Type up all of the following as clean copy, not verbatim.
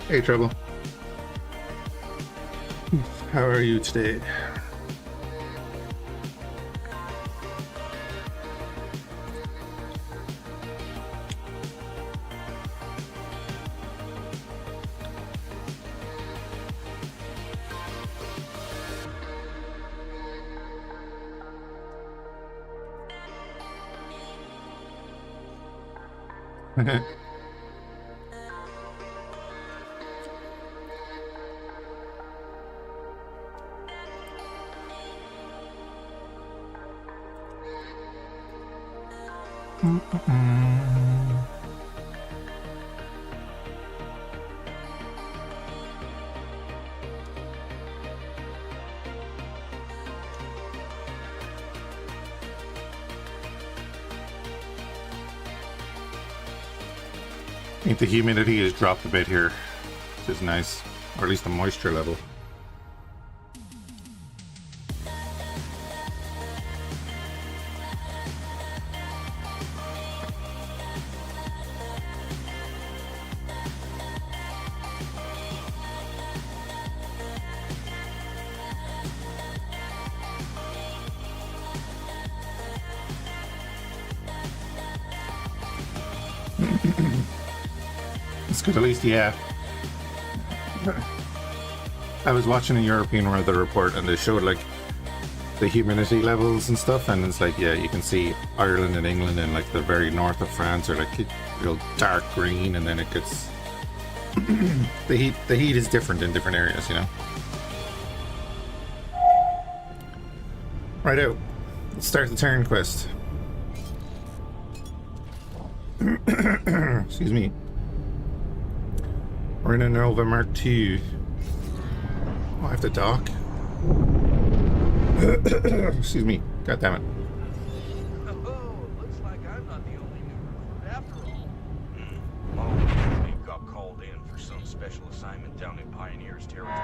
Hey, Trouble. How are you today? I think the humidity has dropped a bit here, which is nice, or at least the moisture level. It's good, at least, yeah. I was watching a European weather report and they showed like the humidity levels and stuff, and it's like, yeah, you can see Ireland and England and like the very north of France are like real dark green, and then it gets the heat is different in different areas, you know. Right out. Let's start the turn quest. Excuse me. We're in a Nova Mark II. Oh, I have to dock. Excuse me. God damn it. Oh, looks like I'm not the only new recruit after all. Oh, we got called in for some special assignment down in Pioneer's territory.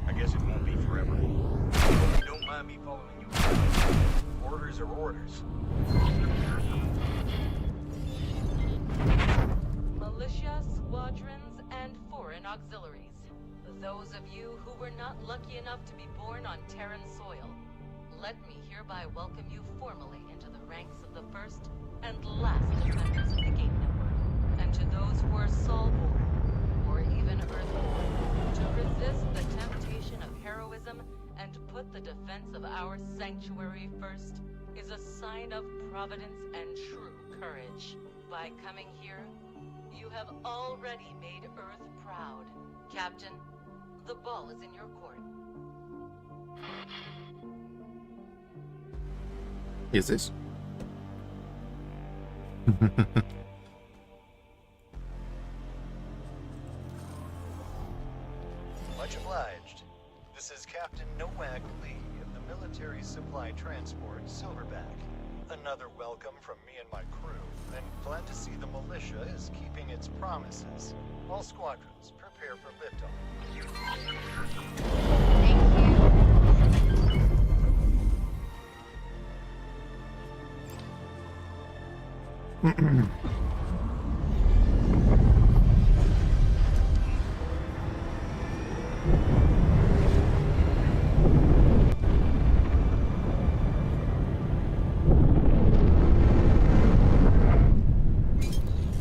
I guess it won't be forever. Hope you don't mind me following you. Orders are orders. Militia, squadrons, and foreign auxiliaries. Those of you who were not lucky enough to be born on Terran soil, let me hereby welcome you formally into the ranks of the first and last defenders of the Gate Network. And to those who are Solborn, or even Earthborn, to resist the temptation of heroism and put the defense of our sanctuary first is a sign of providence and true courage. By coming here, you have already made Earth proud. Captain, the ball is in your court. Is this? Much obliged. This is Captain Nowak Lee of the Military Supply Transport Silverback. Another welcome from me and my crew, and glad to see the militia is keeping its promises. All squadrons, prepare for liftoff. Thank you.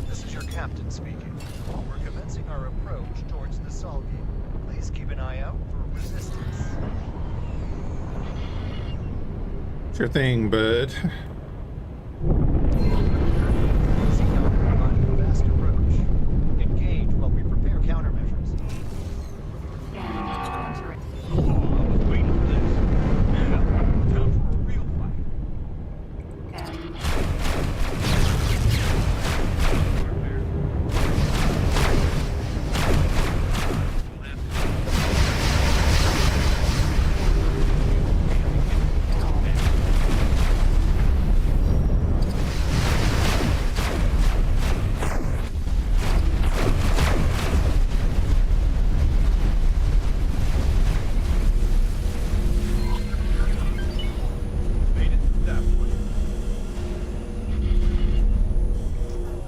This is your captain speaking. We're commencing our approach towards the Sol Gate. Please keep an eye out for resistance. Sure thing, bud. Fast approach. Engage while we prepare countermeasures. I was waiting for this. Yeah, time for a real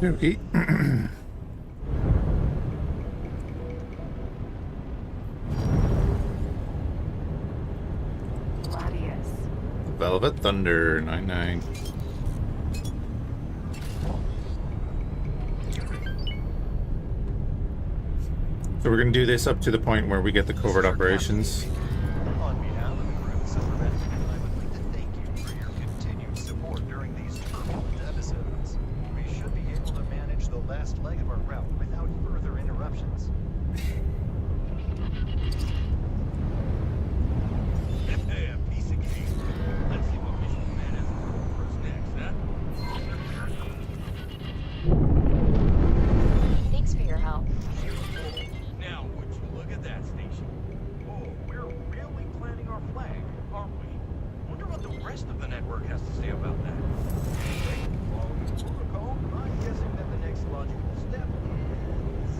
Okay. Velvet Thunder 99. So we're gonna do this up to the point where we get the covert operations. On behalf of the crew of Silverback, I would like to thank you for your continued support during these turbulent episodes. We should be able to manage the last leg of our route without further interruptions. Hey, a piece of cake. Let's see what Mission Man has in store for us next, huh? Thanks for your help. Now, would you look at that station? Oh, we're really planting our flag, aren't we? Wonder what the rest of the network has to say about that. Anyway, following protocol, I'm guessing that the next logical step is...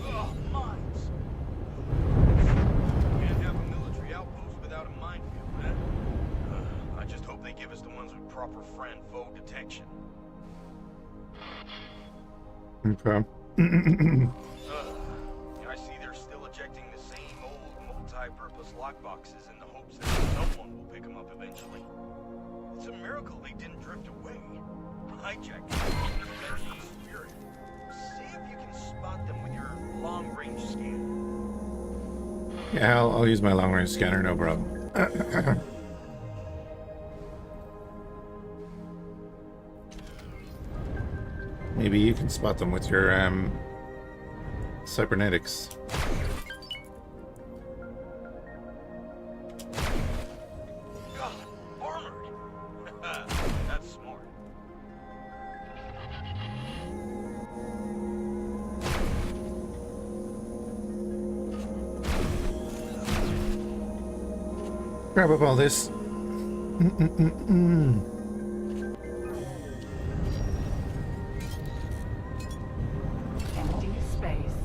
Oh, mines! Can't have a military outpost without a minefield, huh? I just hope they give us the ones with proper friend-foe detection. Okay. I see they're still ejecting the same old multi-purpose lockboxes in the hopes that someone will pick them up eventually. It's a miracle they didn't drift away. Hijack spirit. See if you can spot them with your long-range scan. Yeah, I'll use my long-range scanner, no problem. Maybe you can spot them with your cybernetics. God, armored! That's smart. Grab up all this. Empty space.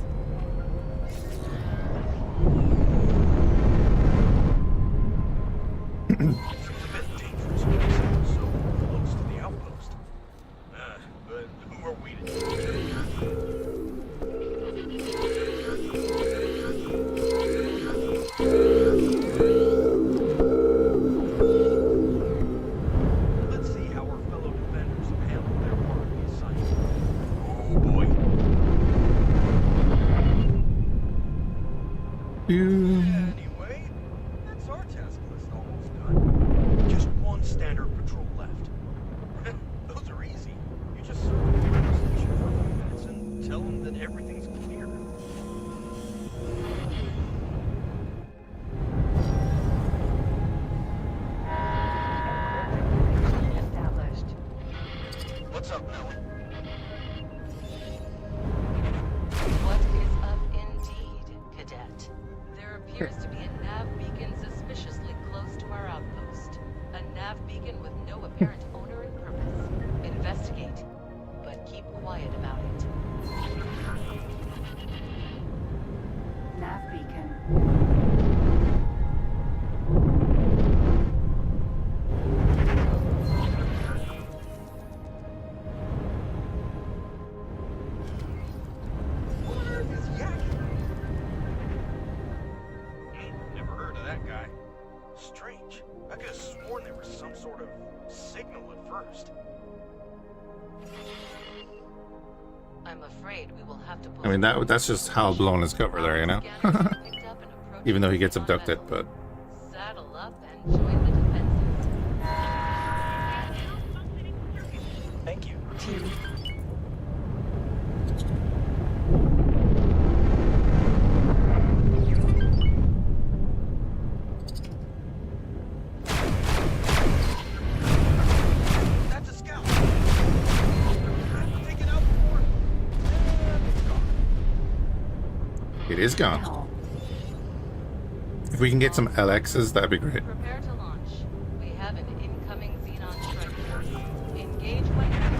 Seems a bit dangerous when it's so close to the outpost. But who are we to... Let's see how our fellow defenders have handled their part of the assignment. Oh boy. Anyway, that's our task list almost done. Just one standard patrol left. Those are easy. You just circle the radio station for a few minutes and tell them that everything's clear. Established. What's up, Mel? What is up indeed, Cadet? There appears to be a nav beacon suspiciously close to our outpost. A nav beacon with no apparent owner and purpose. Investigate, but keep quiet about it. Nav beacon. What on earth is Fhiachs? Never heard of that guy. Strange. I could have sworn there was some sort of signal at first. I'm afraid we will have to I mean, that's just how blown his cover there, you know? Even though he gets abducted, but... Saddle up and join the defenses. Thank you. That's a scout. Take it out before. It's gone. It is gone. Now. If we can get some LXs, that'd be great. Prepare to launch. We have an incoming Xenon strike force. Engage when ready.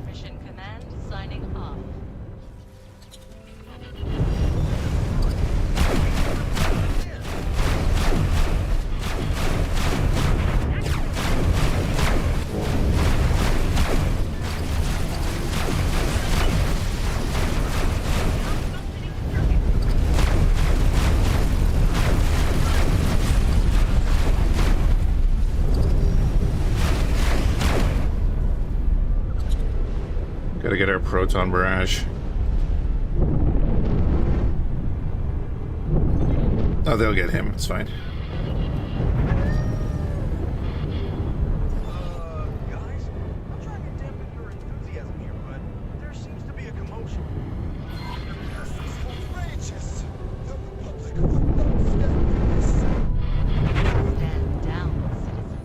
Mission command signing off. proton barrage. Oh, they'll get him. It's fine. Guys, I'm trying to dampen your enthusiasm here, but there seems to be a commotion. This is outrageous! The Republic will not stand for this! Stand down, citizen.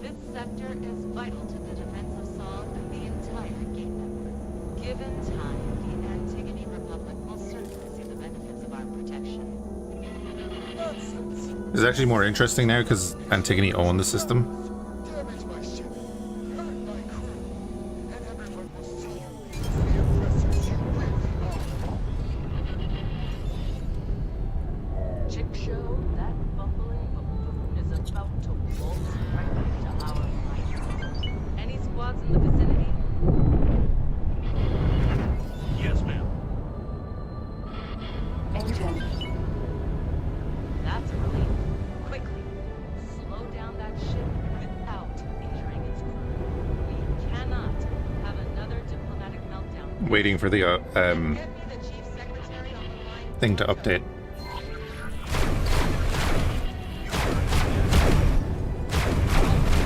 This sector is vital to the defense of Saul and the entire game network. Given time, the Antigone Republic will certainly see the benefits of our protection. Nonsense! It's actually more interesting now because Antigone owned the system. Damage my ship, hurt my crew, and everyone will see you as the oppressors you really are. Chick show, that bumbling buffoon is about to waltz right into our fight. Any squads in the vicinity? Yes, ma'am. Engine. That's a relief. Quickly, slow down that ship without injuring its crew. We cannot have another diplomatic meltdown. Waiting for the Get me the chief secretary on the line. thing to update.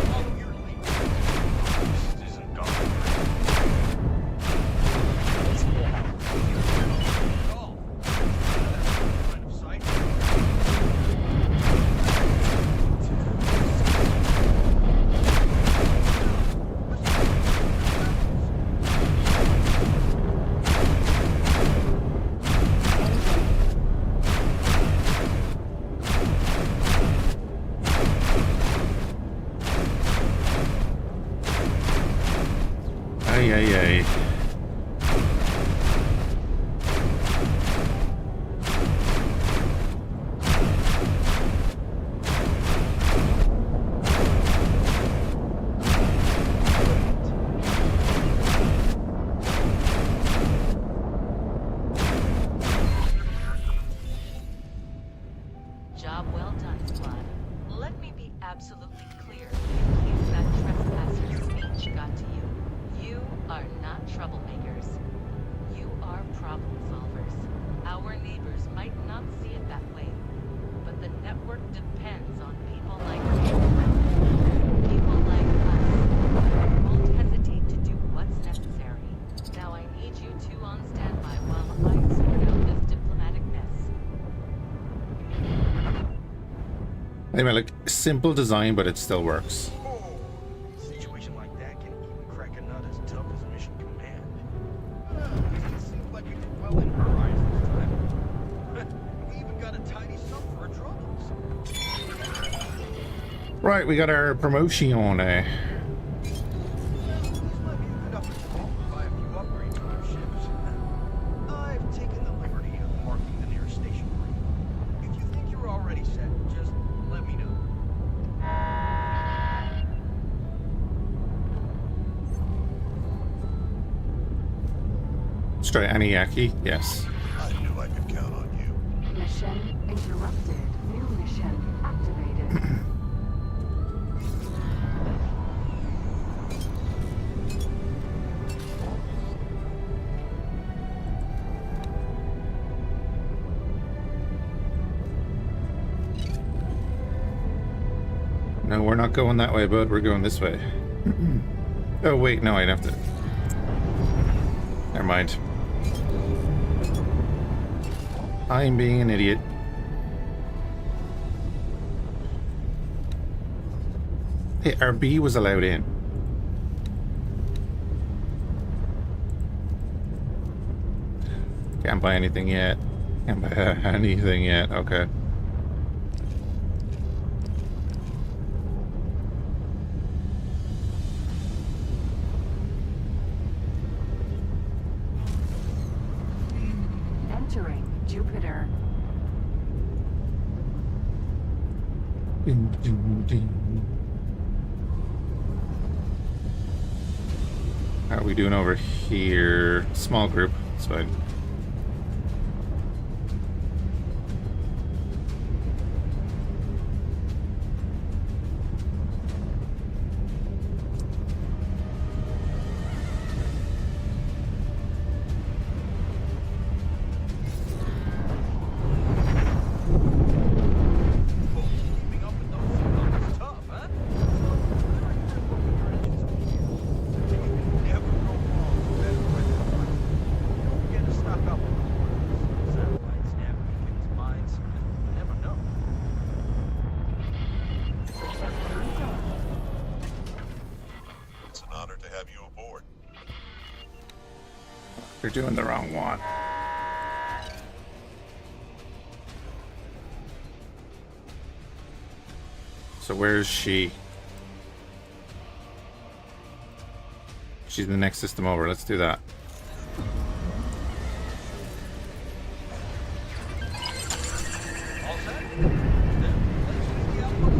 Follow your lead. This isn't done. Oh. Line of sight. Ay, ay, ay. Job well done, squad. Let me be absolutely clear in case that trespasser's speech got to you. You are not troublemakers. You are problem solvers. Our neighbors might not see it that way, but the network depends on people like you. People like us who won't hesitate to do what's necessary. Now I need you two on standby while I sort out this diplomatic mess. Anyway, like simple design, but it still works. Oh, a situation like that can even crack a nut as tough as mission command. It seems like we did well in her eyes this time. We even got a tidy sum for our troubles. Right, we got our promotion on. This might be a good opportunity to buy a few upgrades for our ships. I've taken the liberty of marking the nearest station for you. If you think you're already set, just let me know. Let's try Aniaki. Yes. I knew I could count on you. Mission interrupted. New mission activated. No, we're not going that way, bud. We're going this way. Oh, wait. No, I'd have to. Never mind. I'm being an idiot. Hey, our B was allowed in. Can't buy anything yet. Can't buy anything yet. Okay. Entering Jupiter. Ding, ding, ding. How are we doing over here? Small group. It's fine. You're doing the wrong one. So where's she? She's the next system over. Let's do that. All set? Then let's use the outlook.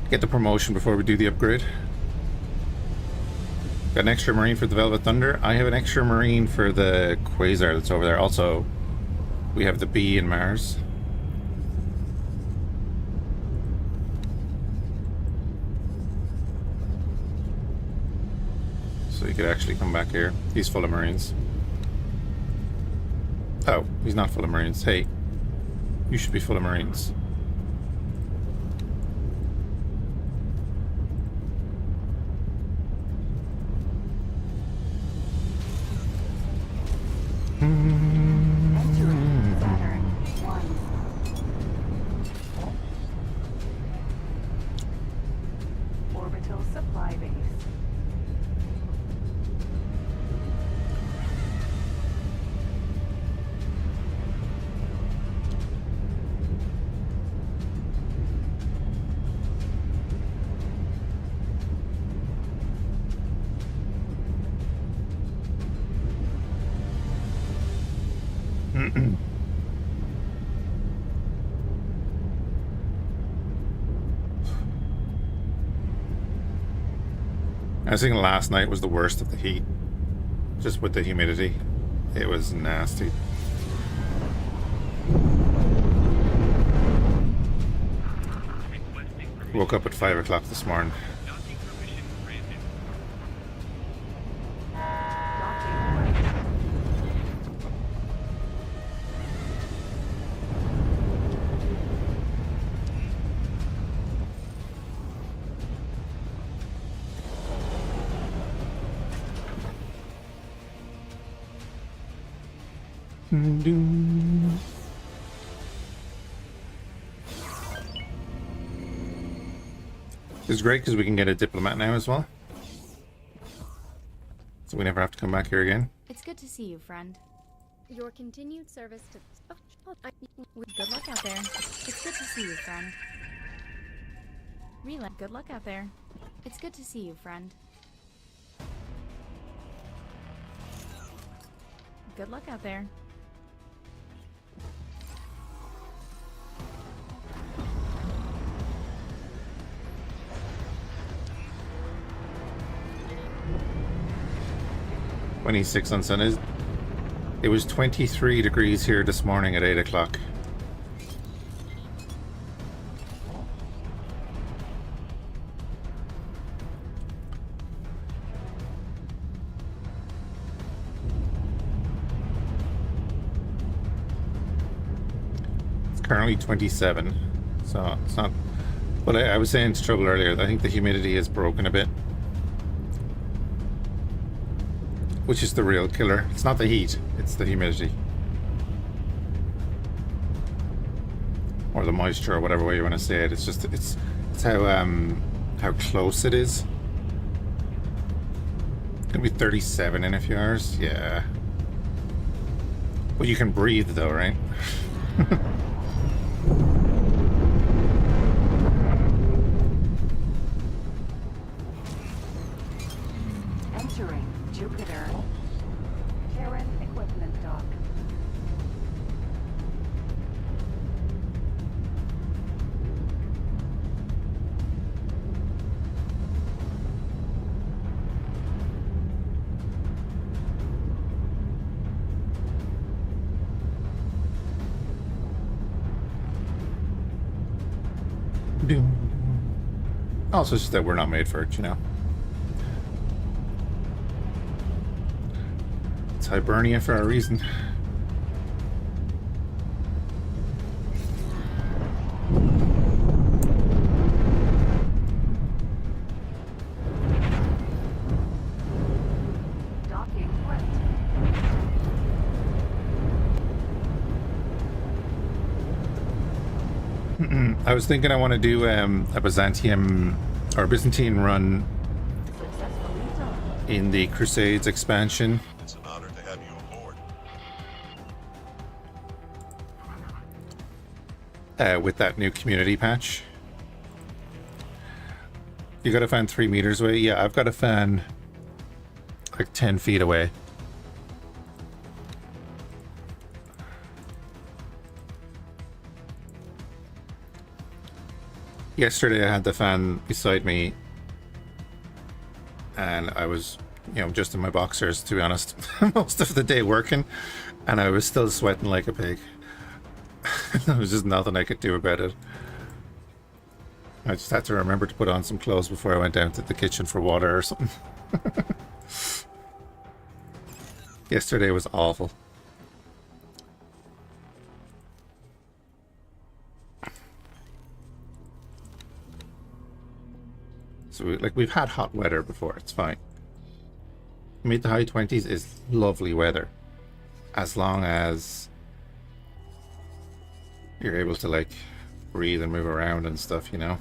Get the promotion before we do the upgrade. Got an extra marine for the Velvet Thunder. I have an extra marine for the Quasar that's over there. Also, we have the Bee in Mars. So he could actually come back here. He's full of marines. Oh, he's not full of marines. Hey, you should be full of marines. Entering Saturn 1. Orbital supply base. I was thinking last night was the worst of the heat. Just with the humidity. It was nasty. Woke up at 5 o'clock this morning. Docking point. It's great because we can get a diplomat now as well. So we never have to come back here again. It's good to see you, friend. Your continued service to... Good luck out there. It's good to see you, friend. Relay, good luck out there. It's good to see you, friend. Good luck out there. "26 on Sun is. It was 23 degrees here this morning at 8 o'clock. It's currently 27, so it's not. But I was saying to Trouble earlier, I think the humidity has broken a bit. Which is the real killer. It's not the heat, it's the humidity. Or the moisture, or whatever way you want to say it. It's just, it's how close it is. It's gonna be 37 in a few hours, yeah. But you can breathe though, right? Entering Jupiter. Terran equipment dock. Also, it's just that we're not made for it, you know. It's Hibernia for a reason. Docking point. I was thinking I want to do a Byzantium our Byzantine run Successfully done. in the Crusades expansion. It's an honor to have you aboard. With that new community patch. You got a fan 3 meters away? Yeah, I've got a fan like 10 feet away. Yesterday I had the fan beside me and I was, you know, just in my boxers, to be honest, most of the day working, and I was still sweating like a pig. There was just nothing I could do about it. I just had to remember to put on some clothes before I went down to the kitchen for water or something. Yesterday was awful. So we've had hot weather before, it's fine. Mid to high 20s is lovely weather, as long as you're able to like breathe and move around and stuff, you know.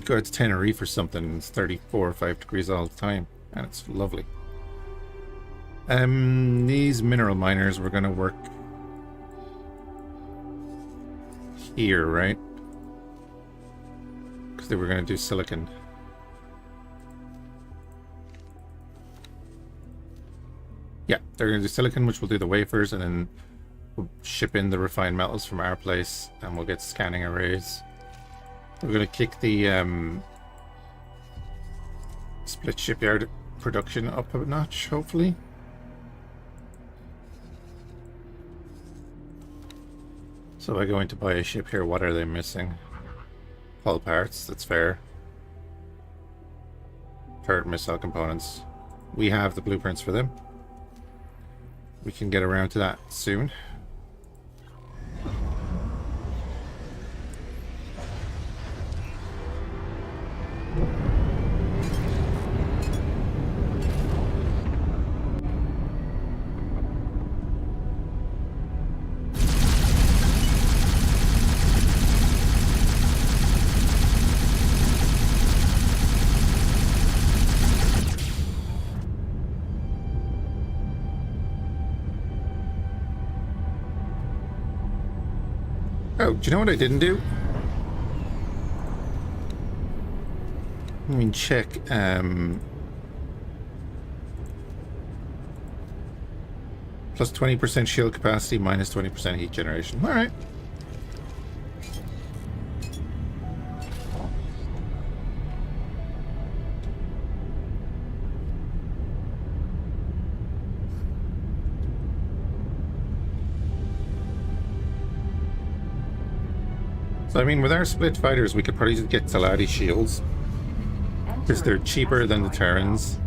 Go to Tenerife or something, it's 34 or 5 degrees all the time, and it's lovely. These mineral miners we're gonna work here, right? Because they were gonna do silicon. Yeah, they're gonna do silicon, which will do the wafers, and then we'll ship in the refined metals from our place, and we'll get scanning arrays. We're gonna kick the split shipyard production up a notch, hopefully. So if I go in to buy a ship here, what are they missing? Hull parts, that's fair. Turret missile components. We have the blueprints for them. We can get around to that soon. Oh, do you know what I didn't do? Let me check. Plus 20% shield capacity, minus 20% heat generation. All right. So, I mean, with our split fighters, we could probably just get Talati shields, because they're cheaper than the Terrans.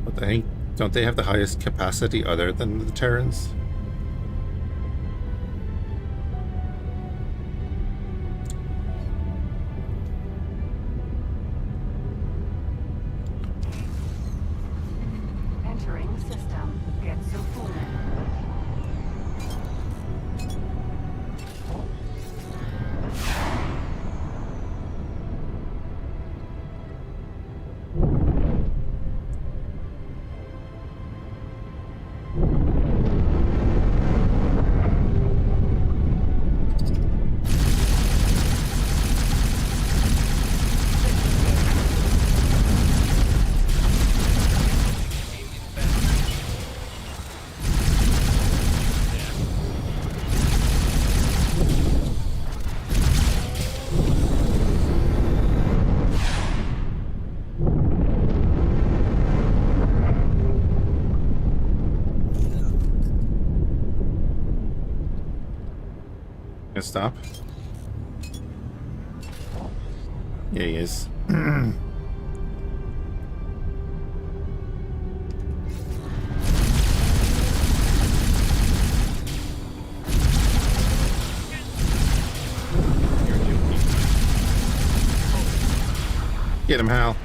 But I think, don't they have the highest capacity other than the Terrans? Entering system. Get so full. Stop. Yeah, he is. Get him, Hal.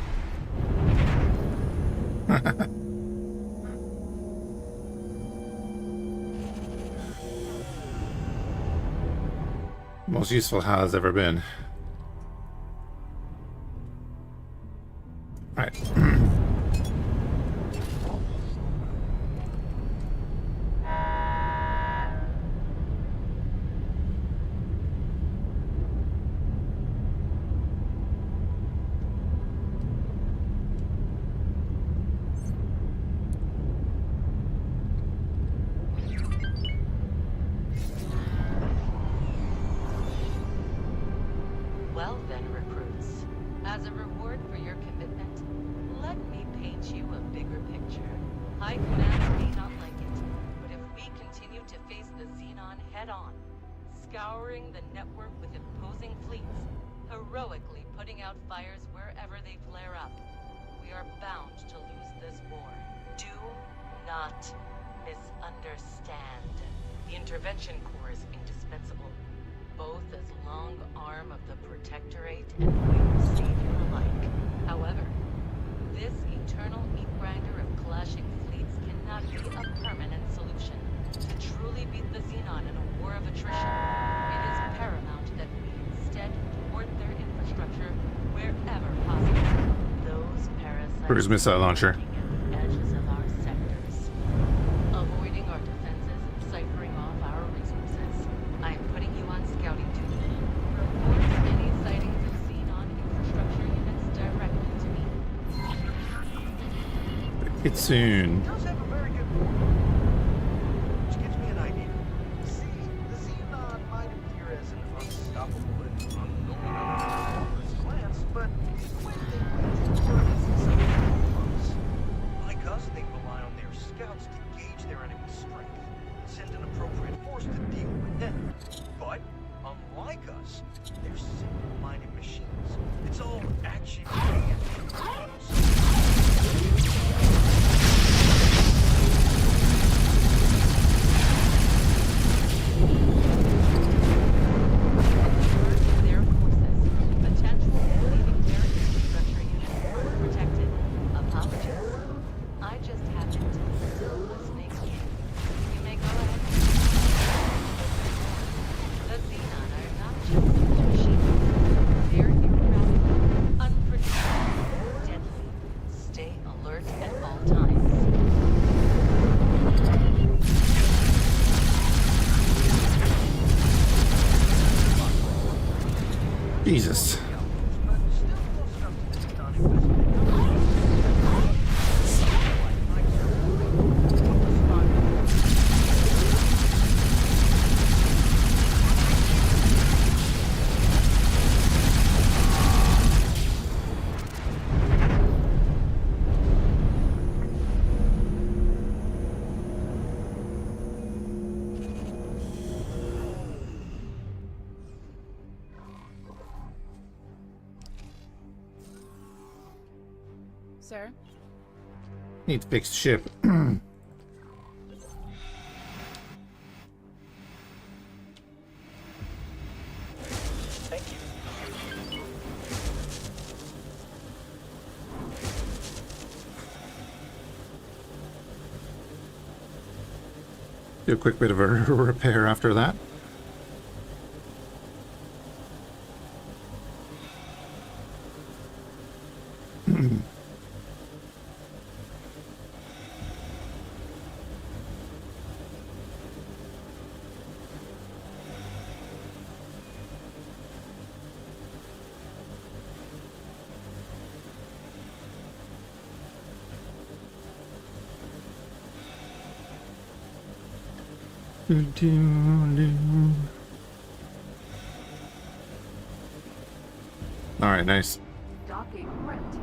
Most useful HAL's ever been. Right. Well then, recruits. As a reward for your commitment, let me paint you a bigger picture. High Command may not like it, but if we continue to face the Xenon head-on, scouring the network with imposing fleets, heroically putting out fires wherever they flare up, we are bound to lose this war. Do not misunderstand. The Intervention Corps is indispensable, both as long arm of the Protectorate and Winged Savior alike. However, this eternal meat grinder of clashing fleets cannot be a permanent solution. To truly beat the Xenon in a war of attrition, it is paramount that we instead thwart their infrastructure wherever possible. Those parasites Cruise missile launcher. at the edges of our sectors, avoiding our defenses and ciphering off our resources. I am putting you on scouting duty. Report any sightings of Xenon infrastructure units directly to me. It's soon. It does have a very good point, which gives me an idea. See, the Xenon might appear as an unstoppable and unknowing at first glance, but when they wage service in some close, like us, they rely on their scouts to gauge their enemy's strength and send an appropriate force to deal with them. But unlike us, they're single-minded machines. It's all action and Their forces, potentially leaving their infrastructure units unprotected. Apologies. I just happened to be still listening. You may go ahead. The Xenon are not just machines. They're irrational, unpredictable, deadly. Stay alert at all times. Jesus. but still close enough to this non-investment. Sir? Need to fix the ship. Thank you. Do a quick bit of a repair after that. Alright, nice. Docking equipped.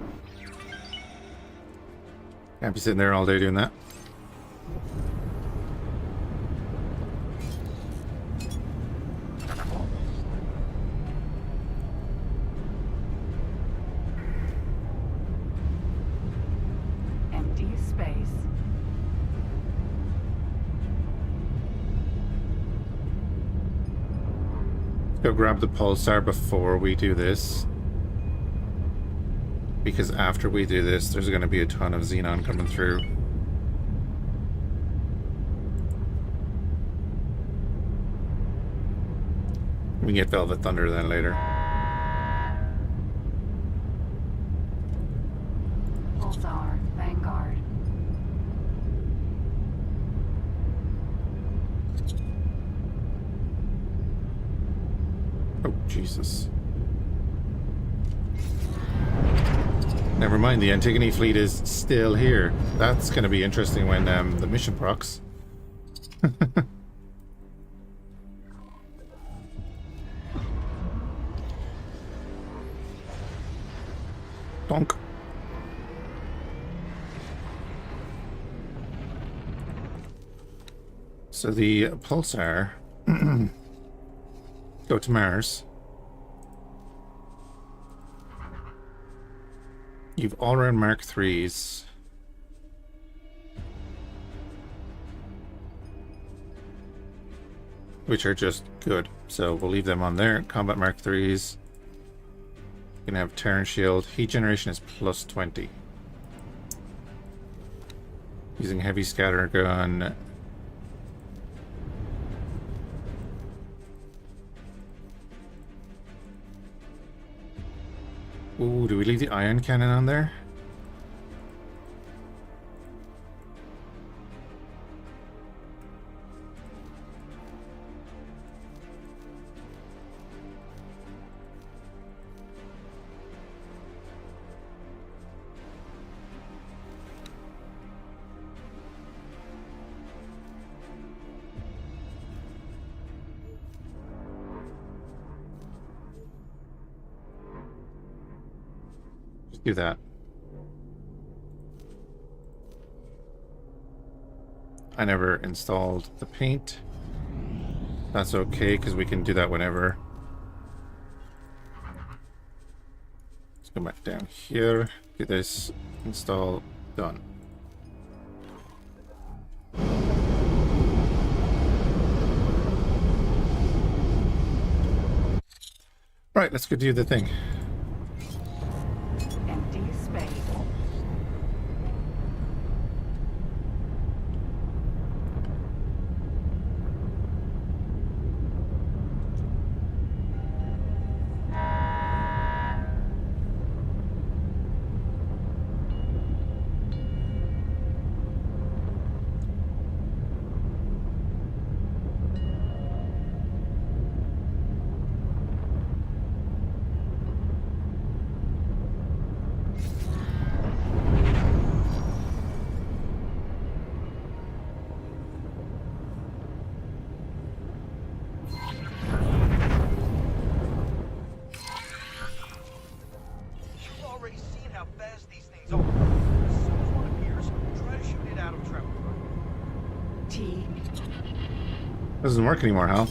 Can't be sitting there all day doing that. Empty space. Go grab the pulsar before we do this. Because after we do this, there's going to be a ton of Xenon coming through. We can get Velvet Thunder then later. Pulsar, Vanguard. Oh, Jesus. Never mind, the Antigone fleet is still here. That's going to be interesting when the mission procs. Donk. So the Pulsar go to Mars. You've all-round Mark 3s. Which are just good. So we'll leave them on there. Combat Mark 3s. You can have Terran Shield. Heat generation is plus 20. Using heavy scatter gun. Ooh, do we leave the ion cannon on there? Do that. I never installed the paint. That's okay because we can do that whenever. Let's go back down here. Get this install done. Right, let's go do the thing. Empty space. Doesn't work anymore, Hal.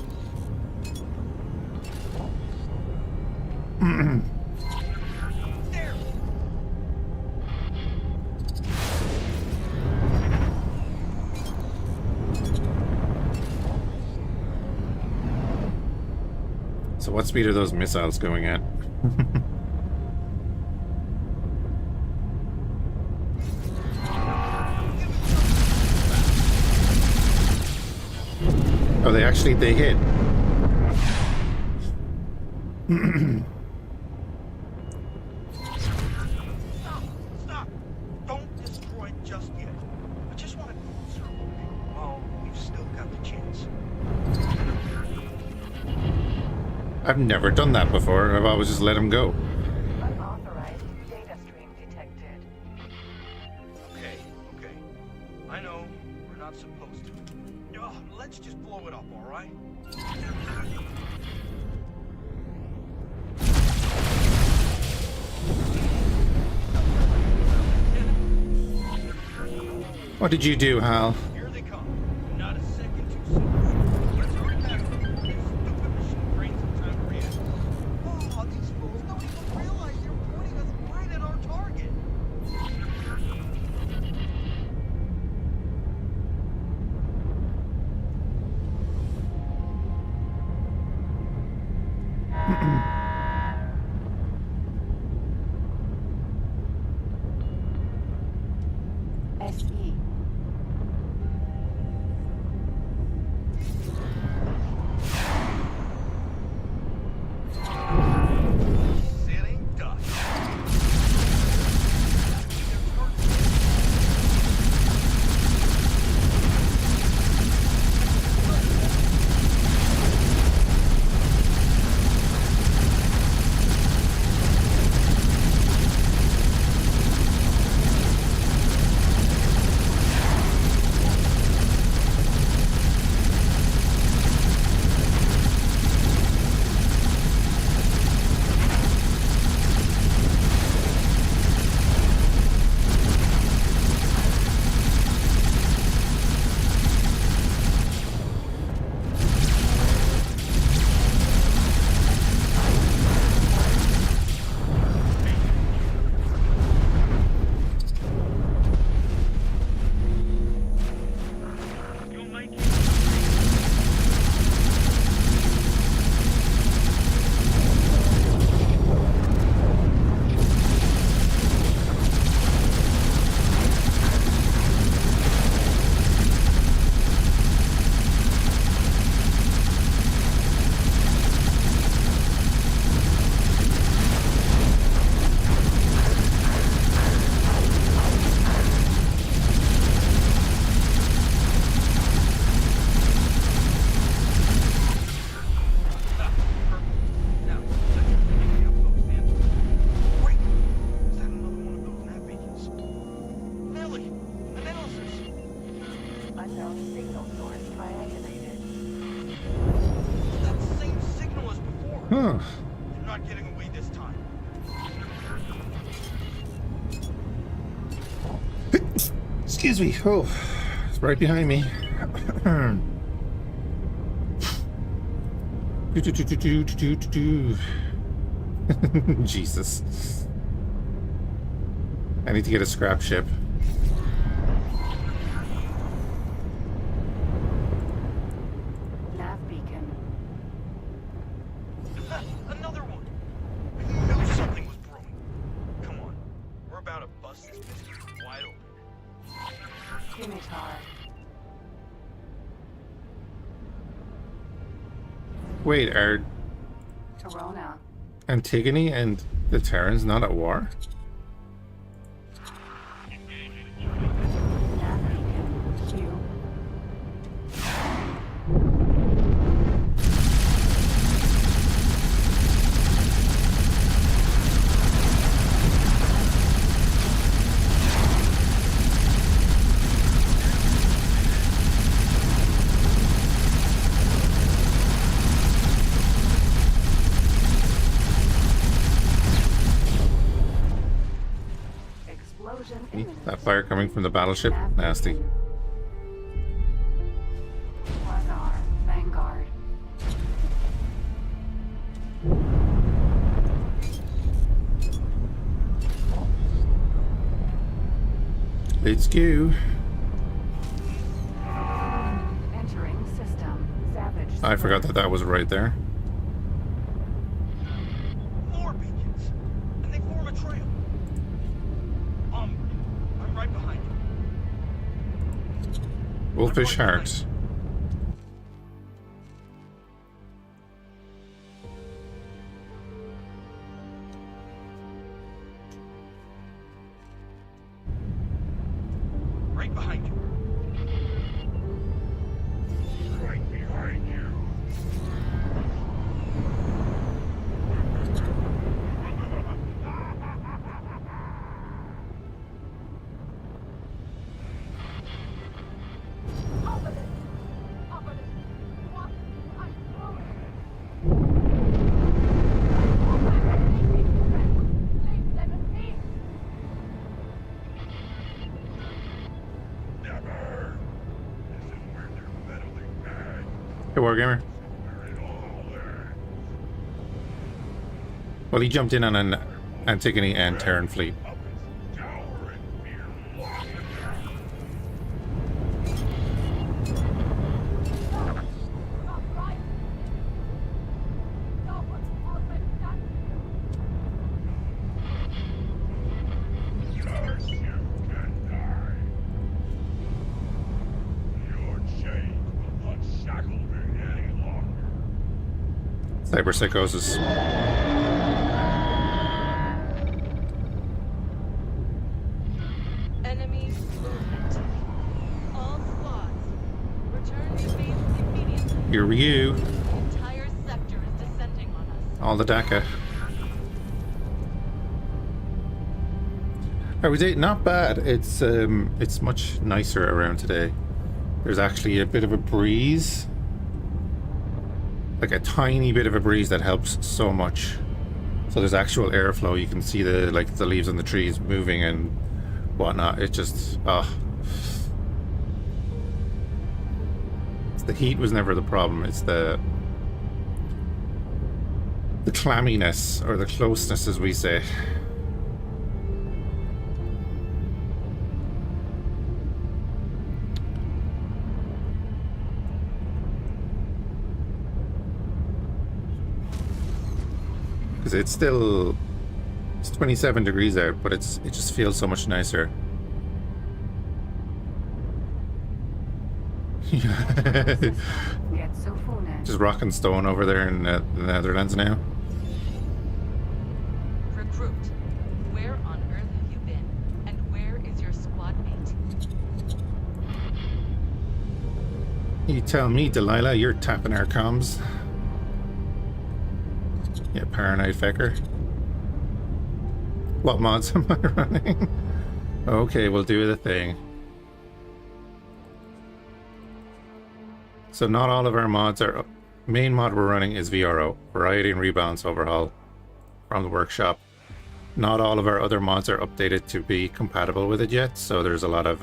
So what speed are those missiles going at? Oh, they hit. Stop! Don't destroy it just yet. I just want to closer look. Well, we've still got the chance. I've never done that before. I've always just let him go. Unauthorized data stream detected. Okay. I know we're not supposed to. Let's just blow it up, all right? What did you do, Hal? Here they come. Not a second too soon. Let's hurry back. This stupid machine drains some time to react. Oh, these fools don't even realize they're pointing us right at our target. SE. getting away this time. Excuse me. Oh, it's right behind me. Jesus. I need to get a scrap ship. Nav beacon. Another one. I knew something was brewing. Come on, we're about to bust this biscuit wide open. Scimitar. Wait, are Corona. Antigone and the Terrans not at war? Nav beacon. Q. Explosion imminent. That fire coming from the battleship? Nasty. Quasar. Vanguard. Let's go. Entering system. Savage. I forgot that that was right there. More beacons, and they form a trail. I'm right behind you. Wolfish Hearts. Right behind you. Right behind you. Hey, Wargamer. Well, he jumped in on an Antigone and Terran fleet. Cyber psychosis. Enemy movement. All squads, return to base immediately. Here you. The entire sector is descending on us. All the DACA. I would say not bad. It's much nicer around today. There's actually a bit of a breeze. Like a tiny bit of a breeze that helps so much. So there's actual airflow. You can see the leaves on the trees moving and whatnot. It just the heat was never the problem. It's the clamminess or the closeness, as we say. It's 27 degrees out, but it just feels so much nicer. Just rocking stone over there in the Netherlands now. Recruit, where on earth have you been? And where is your squad mate? You tell me, Delilah, you're tapping our comms. Yeah, paranoid fecker. What mods am I running? Okay, we'll do the thing. So not all of our mods are... Main mod we're running is VRO, Variety and Rebalance Overhaul. from the workshop. Not all of our other mods are updated to be compatible with it yet, so there's a lot of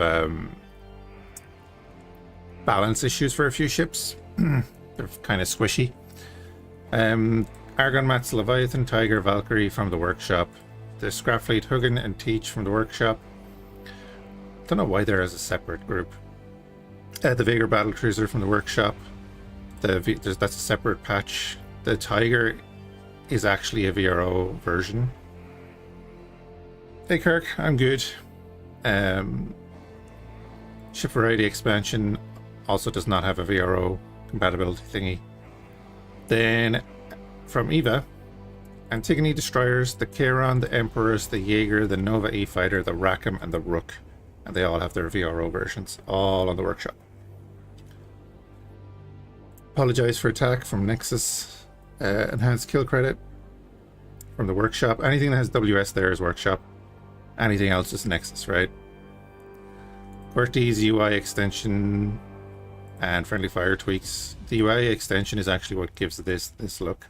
balance issues for a few ships. They're kind of squishy. Argon Mats, Leviathan, Tiger, Valkyrie from the workshop. The Scrap Fleet, Hugin and Teach from the workshop. Don't know why they're as a separate group. The Vader Battlecruiser from the workshop. That's a separate patch. The Tiger is actually a VRO version. Hey Kirk, I'm good. Ship Variety Expansion also does not have a VRO compatibility thingy. Then from Eva, Antigone Destroyers, the Charon, the Emperors, the Jaeger, the Nova E-Fighter, the Rackham, and the Rook. And they all have their VRO versions, all on the workshop. Apologize for Attack from Nexus. Enhanced Kill Credit from the workshop. Anything that has WS there is workshop. Anything else is Nexus, right? QWERTY's UI extension and friendly fire tweaks. The UI extension is actually what gives this look.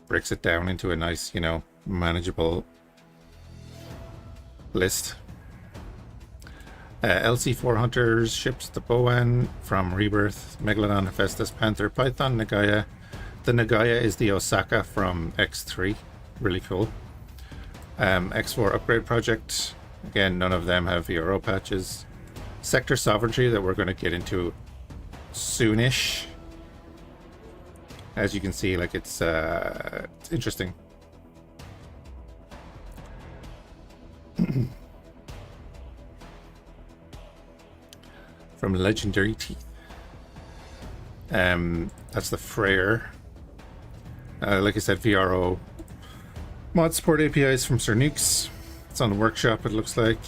Breaks it down into a nice, you know, manageable list. LC4 Hunters ships, the Boan from Rebirth, Megalodon, Hephaestus, Panther, Python, Nagaya. The Nagaya is the Osaka from X3. Really cool. X4 Upgrade Project. Again, none of them have VRO patches. Sector Sovereignty that we're going to get into soonish. As you can see, like it's interesting. From Legendary Teeth. That's the Freyr. Like I said, VRO. Mod support APIs from Sir Nukes. It's on the workshop, it looks like.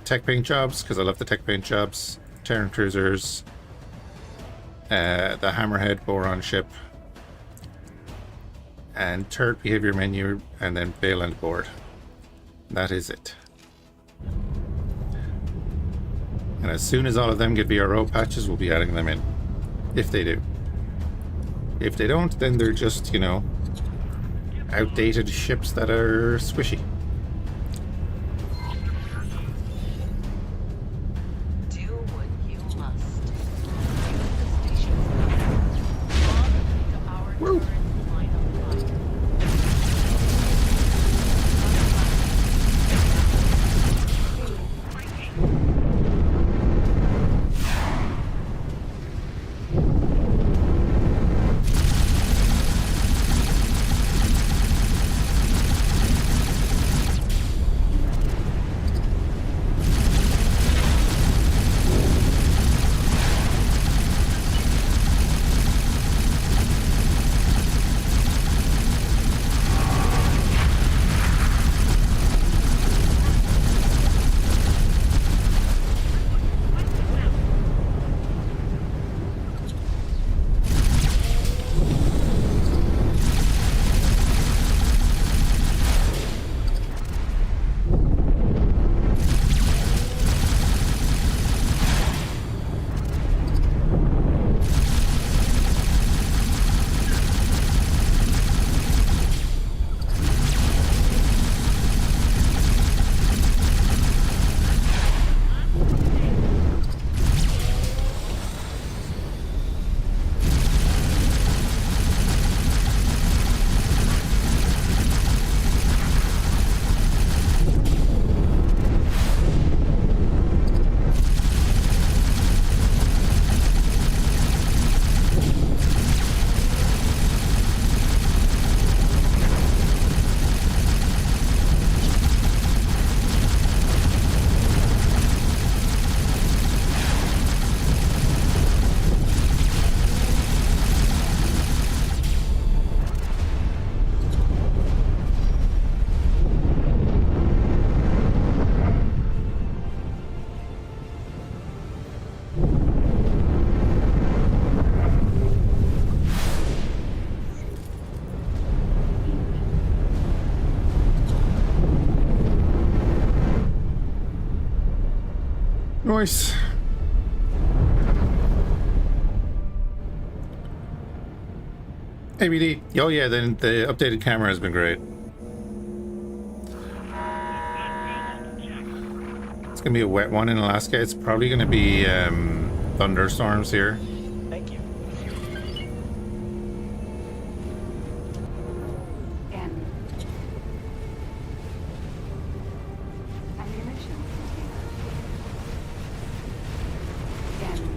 Tech paint jobs, because I love the tech paint jobs. Terran cruisers. The Hammerhead Boron ship. And turret behavior menu, and then Bayland board. That is it. And as soon as all of them get VRO patches, we'll be adding them in. If they do. If they don't, then they're just, you know, outdated ships that are squishy. Do what you must. Use the station's power. Log into our Woo. turret's line of fire. Nice. Hey, BD. Oh yeah, then the updated camera has been great. It's gonna be a wet one in Alaska. It's probably gonna be thunderstorms here. Thank you. In. Ammunition container. In.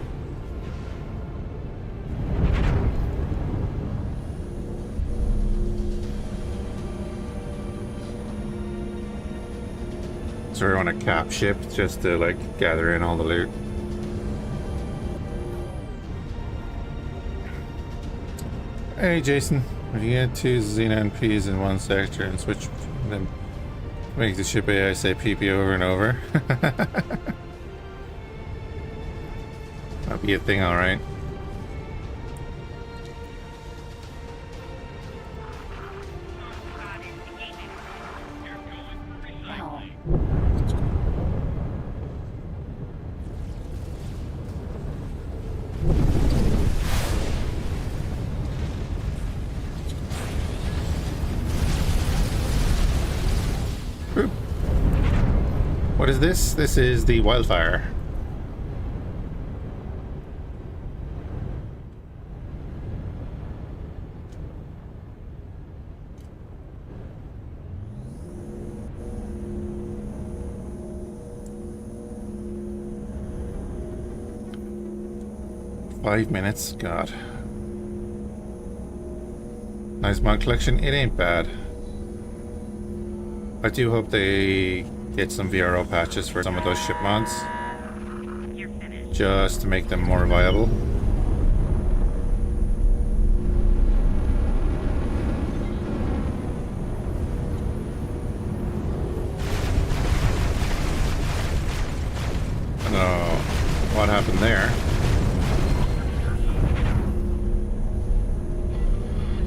So we're on a cap ship just to like gather in all the loot. Hey Jason, when you get 2 Xenon Ps in one sector and switch between them, make the ship AI say PP over and over. That'd be a thing, alright. L. Oop. What is this? This is the wildfire. Five minutes, God. Nice mod collection. It ain't bad. I do hope they get some VRO patches for some of those ship mods, just to make them more viable. I don't know what happened there.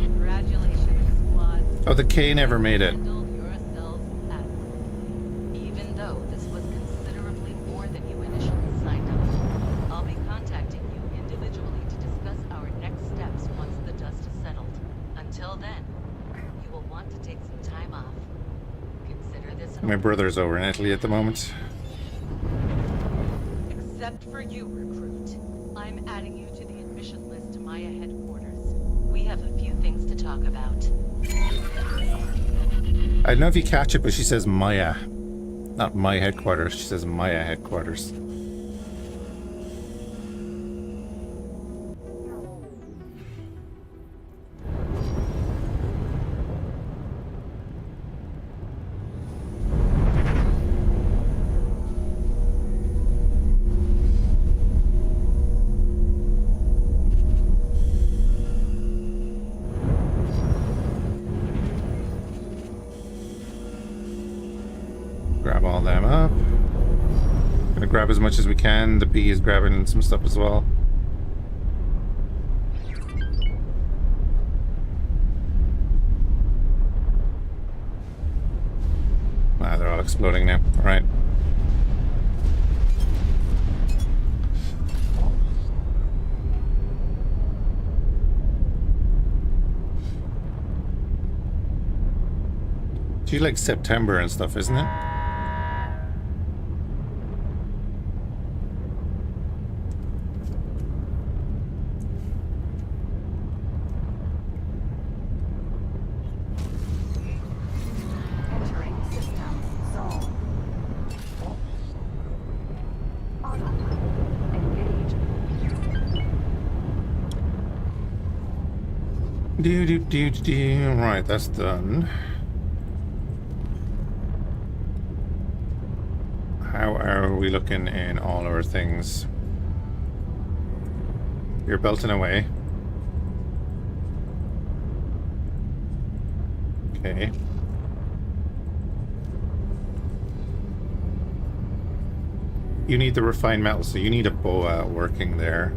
Congratulations, squad. Oh, the K never made it. Handled yourselves admirably. Even though this was considerably more than you initially signed up for, I'll be contacting you individually to discuss our next steps once the dust has settled. Until then, you will want to take some time off. Consider this an My brother's over in Italy at the moment. Except for you, recruit. I'm adding you to the admission list to Maya headquarters. We have a few things to talk about. I don't know if you catch it, but she says Maya. Not my headquarters, she says Maya headquarters. Grab all them up. Gonna grab as much as we can. The bee is grabbing some stuff as well. Ah, they're all exploding now. Alright. It's usually like September and stuff, isn't it? Entering system zone. Engage. Do. Right, that's done. How are we looking in all our things? You're belting away. Okay. You need the refined metal, so you need a boa working there.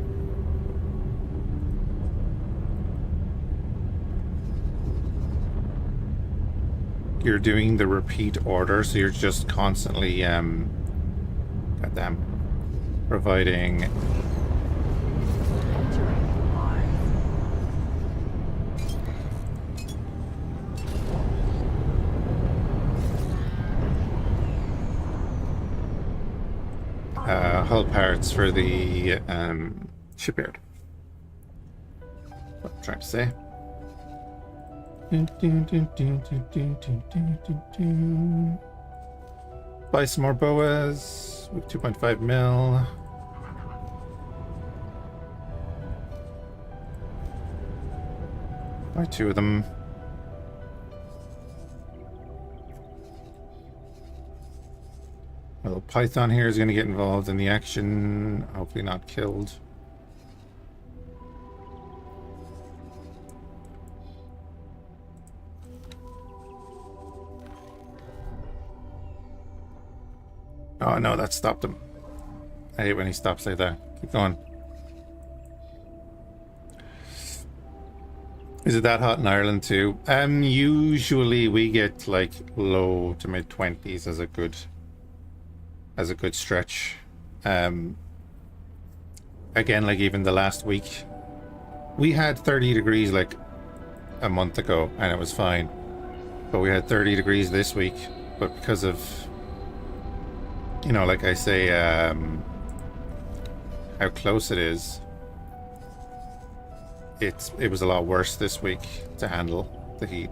You're doing the repeat order, so you're just constantly, goddamn, providing. Entering Mars. hull parts for the shipyard. What I'm trying to say. Buy some more boas with 2.5 mil. Buy 2 of them. Well, Python here is going to get involved in the action. Hopefully not killed. Oh no, that stopped him. I hate when he stops like that. Keep going. Is it that hot in Ireland too? Usually we get like low to mid 20s as a good stretch. Again, like even the last week, we had 30 degrees like a month ago and it was fine. But we had 30 degrees this week, but because of, you know, like I say, how close it is, it was a lot worse this week to handle the heat.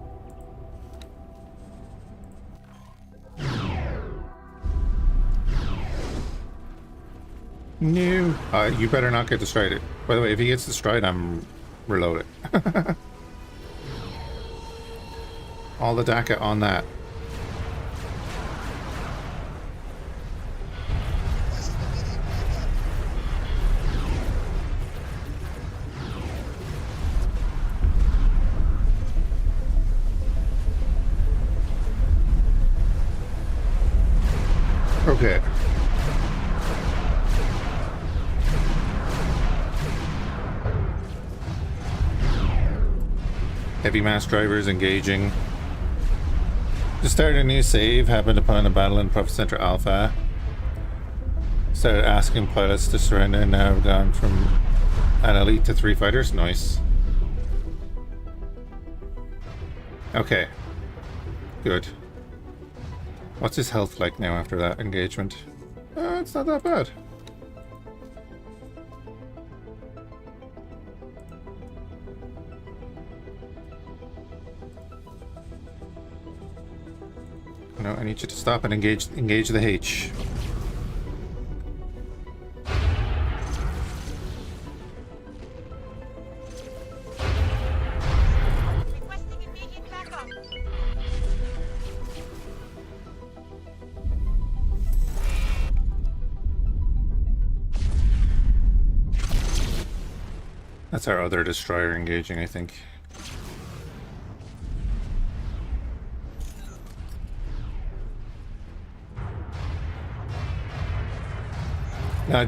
No, you better not get destroyed. By the way, if he gets destroyed, I'm reloaded. All the DACA on that. Okay. Heavy mass drivers engaging. To start a new save, happened upon a battle in Profit Center Alpha. Started asking pilots to surrender, and now have gone from an elite to 3 fighters. Nice. Okay. Good. What's his health like now after that engagement? It's not that bad. No, I need you to stop and engage the H. Requesting immediate backup. That's our other destroyer engaging, I think.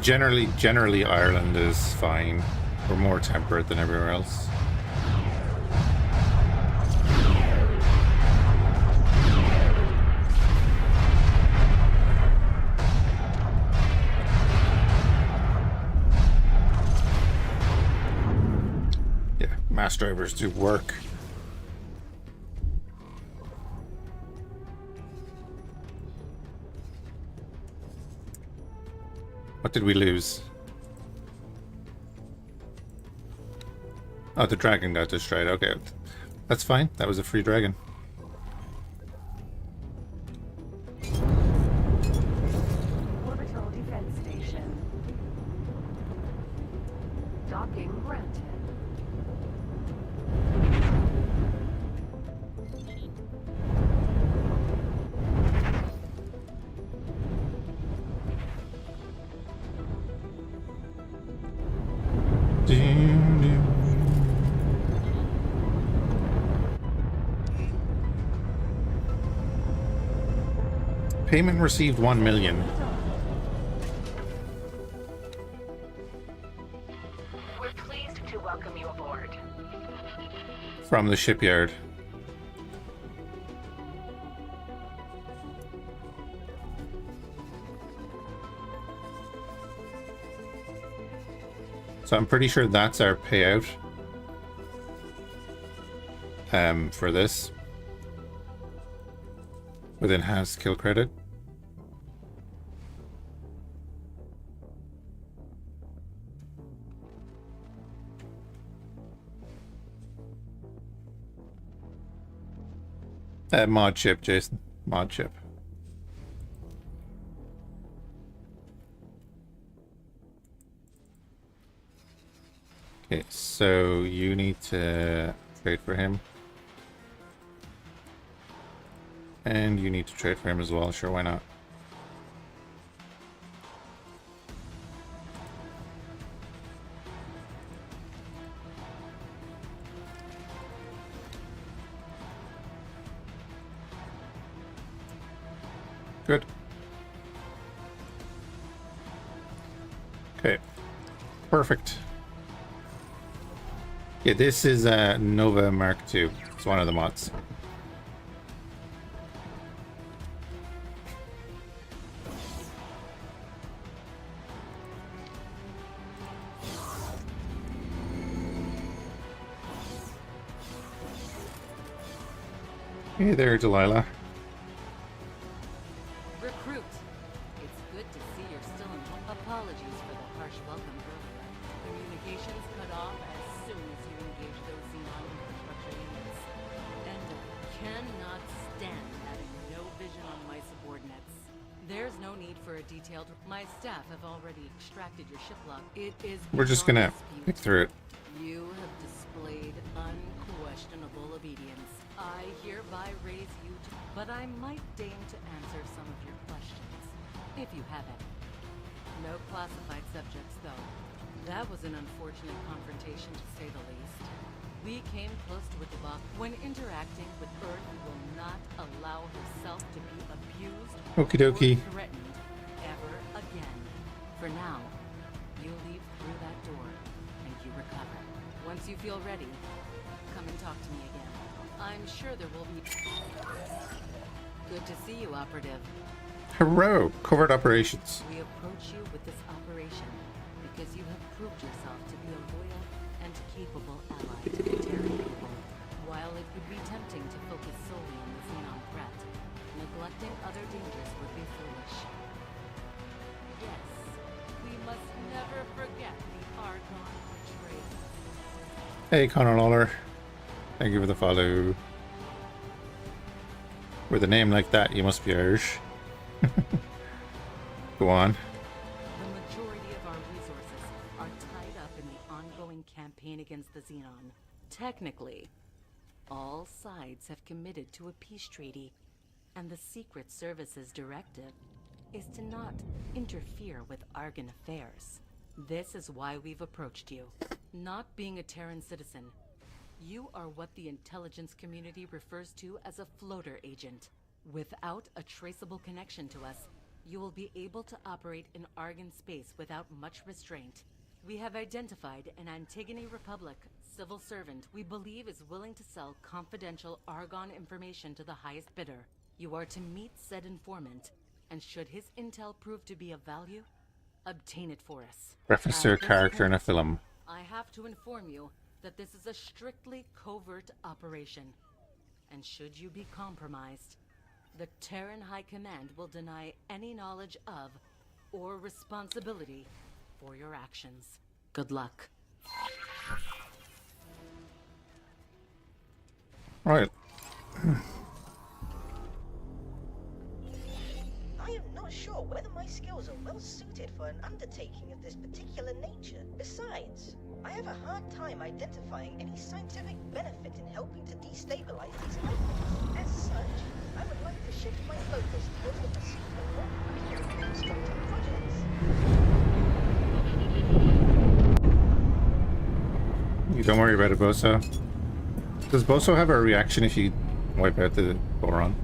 Generally Ireland is fine. We're more temperate than everywhere else. Yeah, mass drivers do work. What did we lose? Oh, the dragon got destroyed. Okay. That's fine. That was a free dragon. Orbital defense station. Docking granted. Payment received 1 million. We're pleased to welcome you aboard. From the shipyard. So I'm pretty sure that's our payout for this with enhanced kill credit. Mod chip, Jason. Mod chip. Okay, so you need to trade for him. And you need to trade for him as well. Sure, why not? Good. Okay. Perfect. Yeah, this is Nova Mark II. It's one of the mods. Hey there, Delilah. Recruit. It's good to see you're still in. Apologies for the harsh welcome earlier. Communications cut off as soon as you engage those Xenon infrastructure units. And I cannot stand having no vision on my subordinates. There's no need for a detailed. My staff have already extracted your ship log. It is. We're just gonna pick through it. You have displayed unquestionable obedience. I hereby raise you to, but I might deign to answer some of your questions, if you have any. No classified subjects, though. That was an unfortunate confrontation, to say the least. We came close to a debacle. When interacting with Earth, will not allow herself to be abused Okie dokie. or threatened ever again. For now, you leave through that door, and you recover. Once you feel ready, come and talk to me again. I'm sure there will be. Good to see you, Operative. Hello, covert operations. We approach you with this operation because you have proved yourself to be a loyal and capable ally to the Terran people. While it would be tempting to focus solely on the Xenon threat, neglecting other dangers would be foolish. Yes, we must never forget the Argon betrayal. Hey, Connor Lawler. Thank you for the follow. With a name like that, you must be Irish. Go on. The majority of our resources are tied up in the ongoing campaign against the Xenon. Technically, all sides have committed to a peace treaty, and the Secret Service's directive is to not interfere with Argon affairs. This is why we've approached you. Not being a Terran citizen, you are what the intelligence community refers to as a floater agent. Without a traceable connection to us, you will be able to operate in Argon space without much restraint. We have identified an Antigone Republic civil servant we believe is willing to sell confidential Argon information to the highest bidder. You are to meet said informant, and should his intel prove to be of value, obtain it for us. Reference to a At this character in a point, film. I have to inform you that this is a strictly covert operation, and should you be compromised, the Terran High Command will deny any knowledge of or responsibility for your actions. Good luck. Right. I am not sure whether my skills are well suited for an undertaking of this particular nature. Besides, I have a hard time identifying any scientific benefit in helping to destabilize these items. As such, I would like to shift my focus towards the pursuit of more accurate constructive projects. You don't worry about it, Boso. Does Boso have a reaction if you wipe out the boron?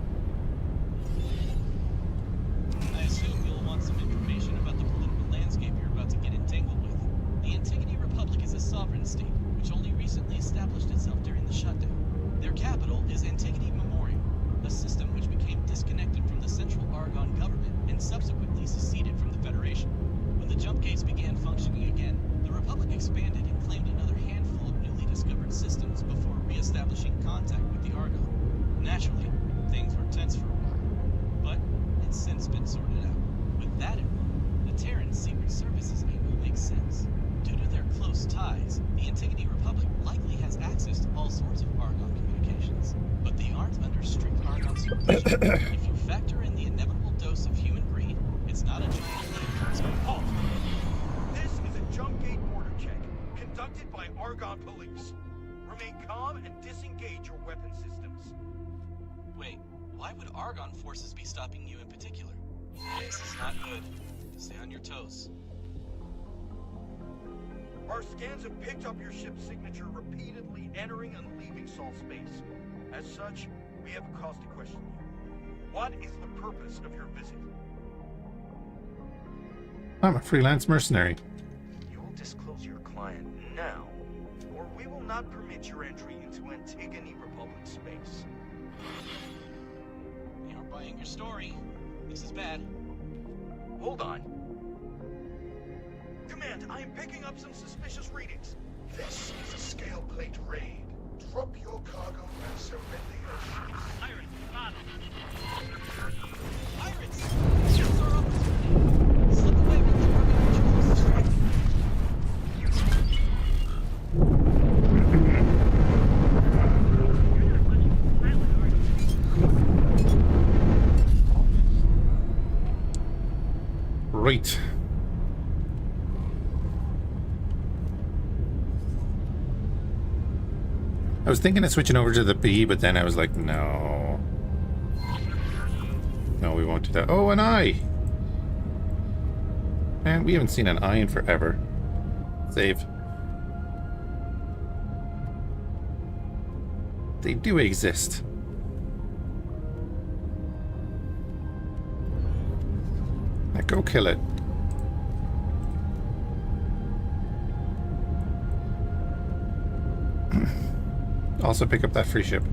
I assume you'll want some information about the political landscape you're about to get entangled with. The Antigone Republic is a sovereign state, which only recently established itself during the shutdown. Their capital is Antigone Memorial, a system which became disconnected from the Central Argon government and subsequently seceded from the Federation. When the jump gates began functioning again, the Republic expanded and claimed another handful of newly discovered systems before re-establishing contact with the Argon. Naturally, things were tense for a while, but it's since been sorted out. With that in mind, the Terran Secret Service's angle makes sense. Due to their close ties, the Antigone Republic likely has access to all sorts of Argon communications, but they aren't under strict Argon If you factor in the inevitable dose of human greed, it's not a giant leap. Halt! This is a jump gate border check, conducted by Argonne police. Remain calm and disengage your weapon systems. Wait, why would Argonne forces be stopping you in particular? This is not good. Stay on your toes. Our scans have picked up your ship's signature repeatedly entering and leaving Sol space. As such, we have a cause to question you. What is the purpose of your visit? I'm a freelance mercenary. You will disclose your client now, or we will not permit your entry into Antigone Republic space. They aren't buying your story. This is bad. Hold on. Command, I am picking up some suspicious readings. This is a scale plate raid. Drop your cargo and surrender your ships. Pirates! Ships are up! Slip away with the cargo at your closest strike. Right. I was thinking of switching over to the B, but then I was like, no. No, we won't do that. Oh, an eye! Man, we haven't seen an eye in forever. Save. They do exist. Now go kill it. Also pick up that free ship.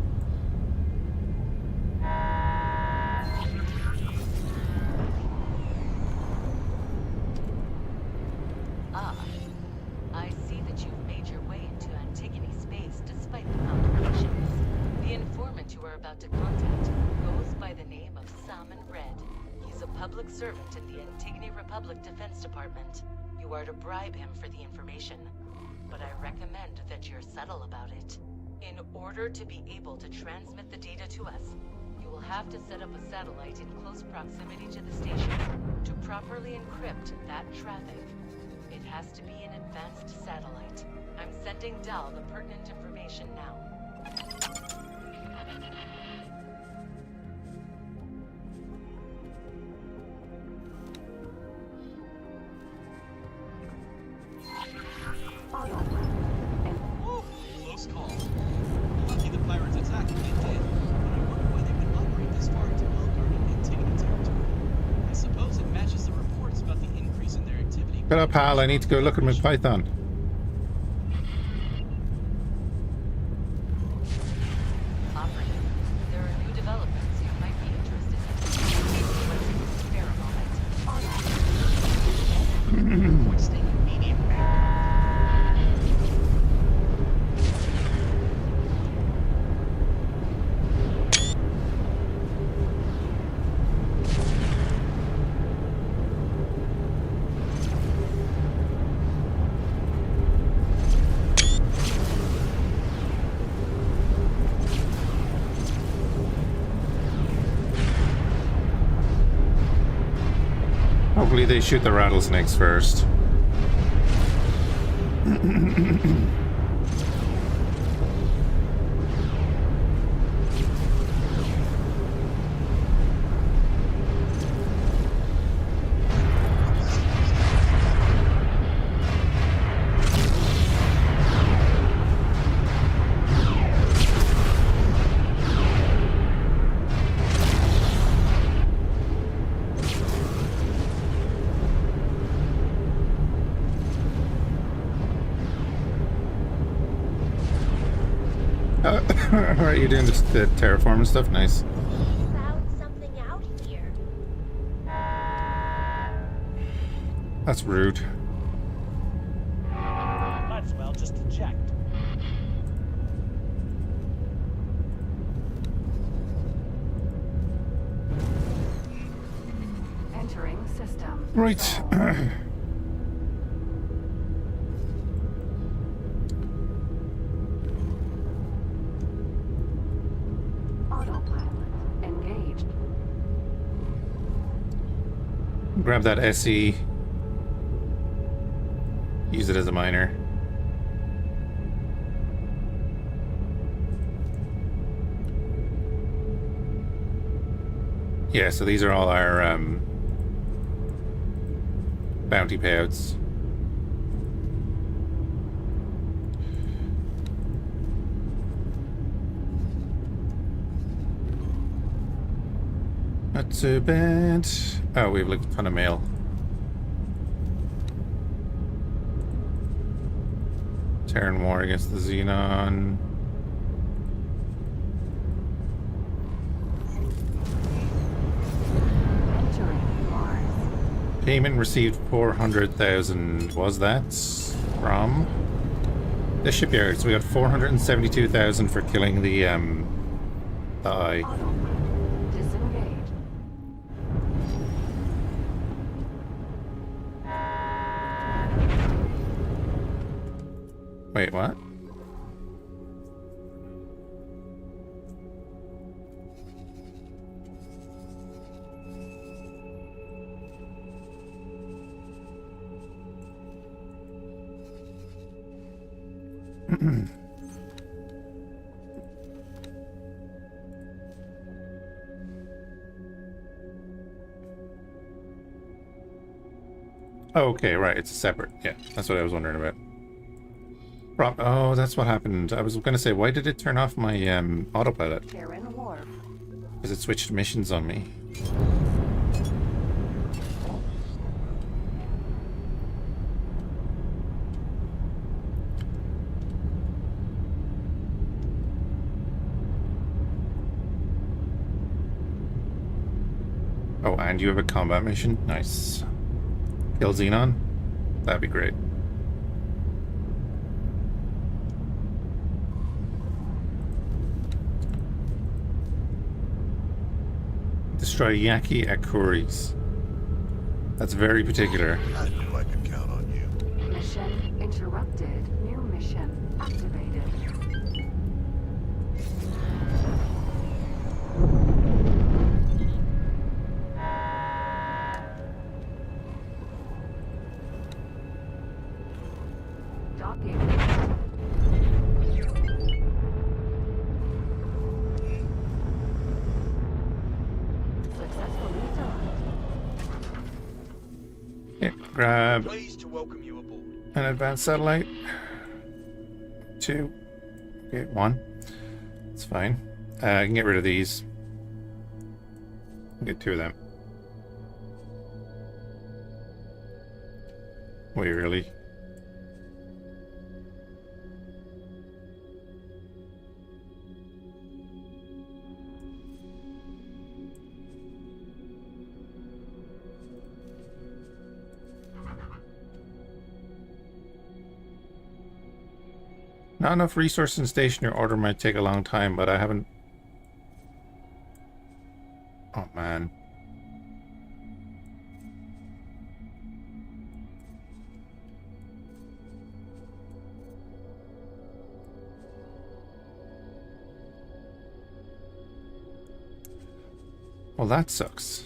I see that you've made your way into Antigone space despite the complications. The informant you are about to contact goes by the name of Salmon Red. He's a public servant in the Antigone Republic Defense Department. You are to bribe him for the information, but I recommend that you're subtle about it. In order to be able to transmit the data to us, you will have to set up a satellite in close proximity to the station to properly encrypt that traffic. It has to be an advanced satellite. I'm sending Dal the pertinent information now. Woo! Close call. Lucky the pirates attacked when they did, but I wonder why they would operate this far into well-guarded Antigone territory. I suppose it matches the reports about the increase in their activity. Shut up, Hal. I need to go look at my python. Operative, there are new developments you might be interested in. Let's spare a moment. What's the immediate Hopefully they shoot the rattlesnakes first. Alright, you're doing the terraform and stuff? Nice. Found something out here. That's rude. Might as well just eject. Entering system. Right. Autopilot engaged Grab that SE. Use it as a miner. Yeah, so these are all our bounty payouts. Not too bad. Oh, we have like a ton of mail. Terran War against the Xenon. Payment received 400,000. Was that from the shipyards? We got 472,000 for killing the eye. Disengage. Wait, what? Okay, right, it's separate. Yeah, that's what I was wondering about. Oh, that's what happened. I was gonna say, why did it turn off my autopilot? Because it switched missions on me. Oh, and you have a combat mission? Nice. Kill Xenon? That'd be great. Destroy Yaki Akuris. That's very particular. I knew I could count on you. Mission interrupted. New mission activated. Grab Pleased to welcome you aboard. an advanced satellite. 2. Okay, 1. It's fine. I can get rid of these. Get 2 of them. Wait, really? Not enough resources in station. Your order might take a long time, but I haven't... Oh, man. Well, that sucks.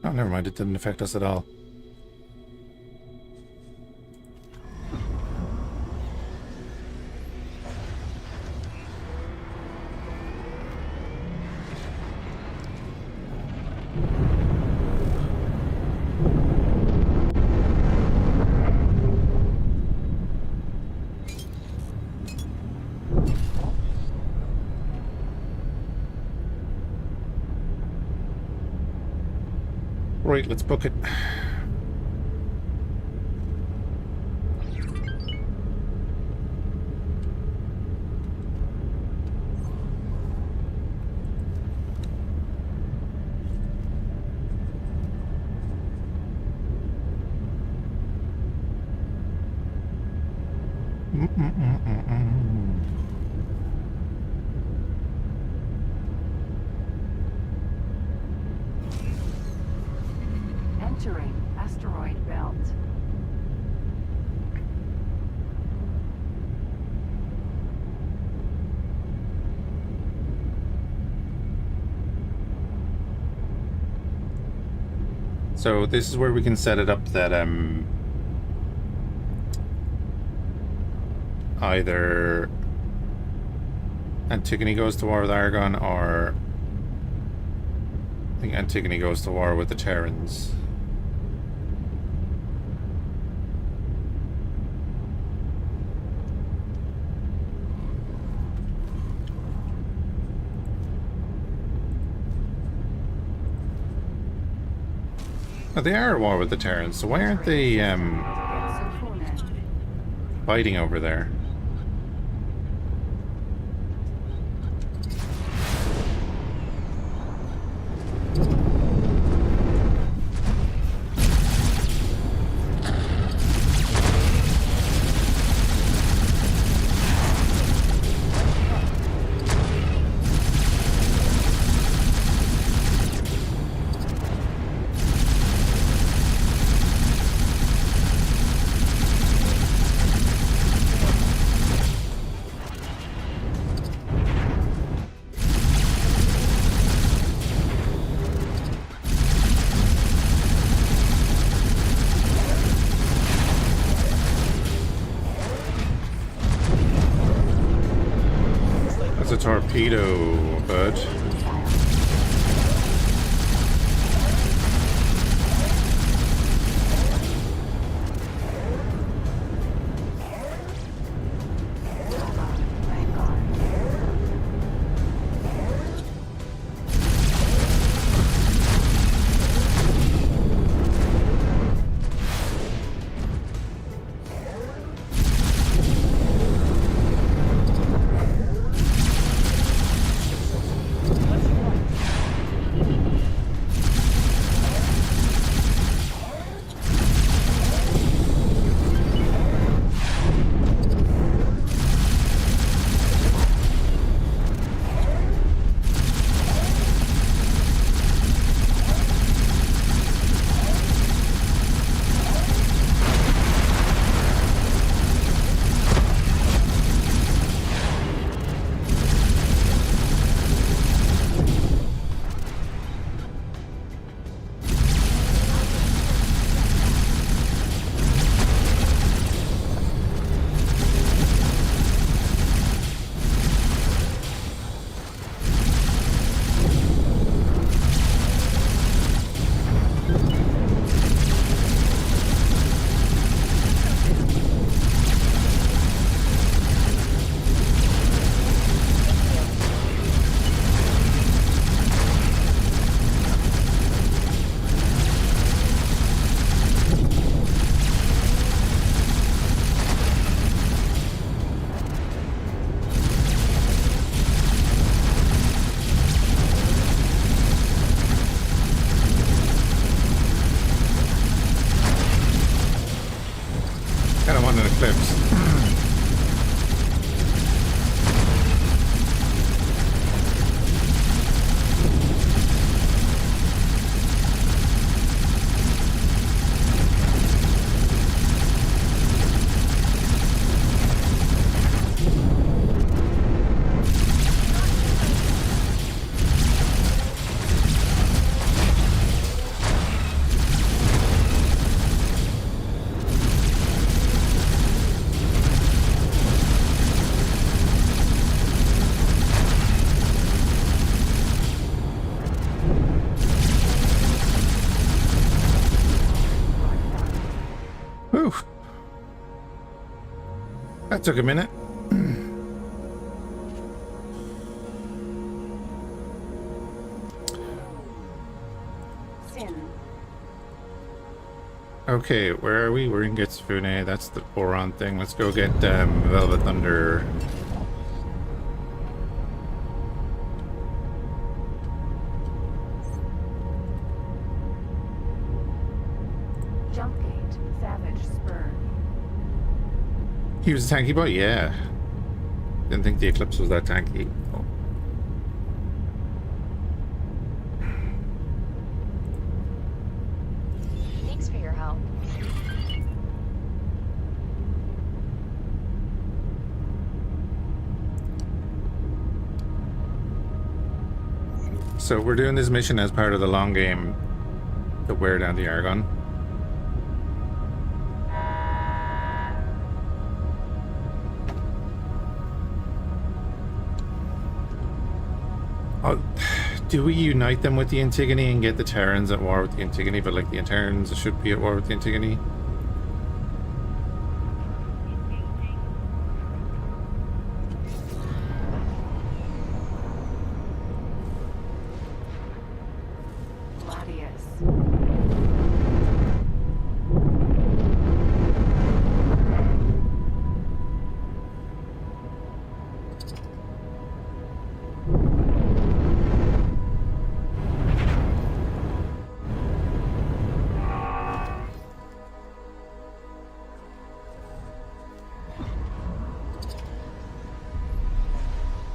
Oh, never mind. It didn't affect us at all. Right, let's book it. Entering asteroid belt. So this is where we can set it up that either Antigone goes to war with Aragon, or I think Antigone goes to war with the Terrans. Oh, they are at war with the Terrans, so why aren't they fighting over there? Torpedo, bud. Whew. That took a minute. Okay, where are we? We're in Getsfune. That's the Boron thing. Let's go get Velvet Thunder. Jumpgate, Savage Spur. He was a tanky boy? Yeah. Didn't think the Eclipse was that tanky. Oh. Thanks for your help. So we're doing this mission as part of the long game to wear down the Argon. Oh, do we unite them with the Antigone and get the Terrans at war with the Antigone? But like the Terrans should be at war with the Antigone.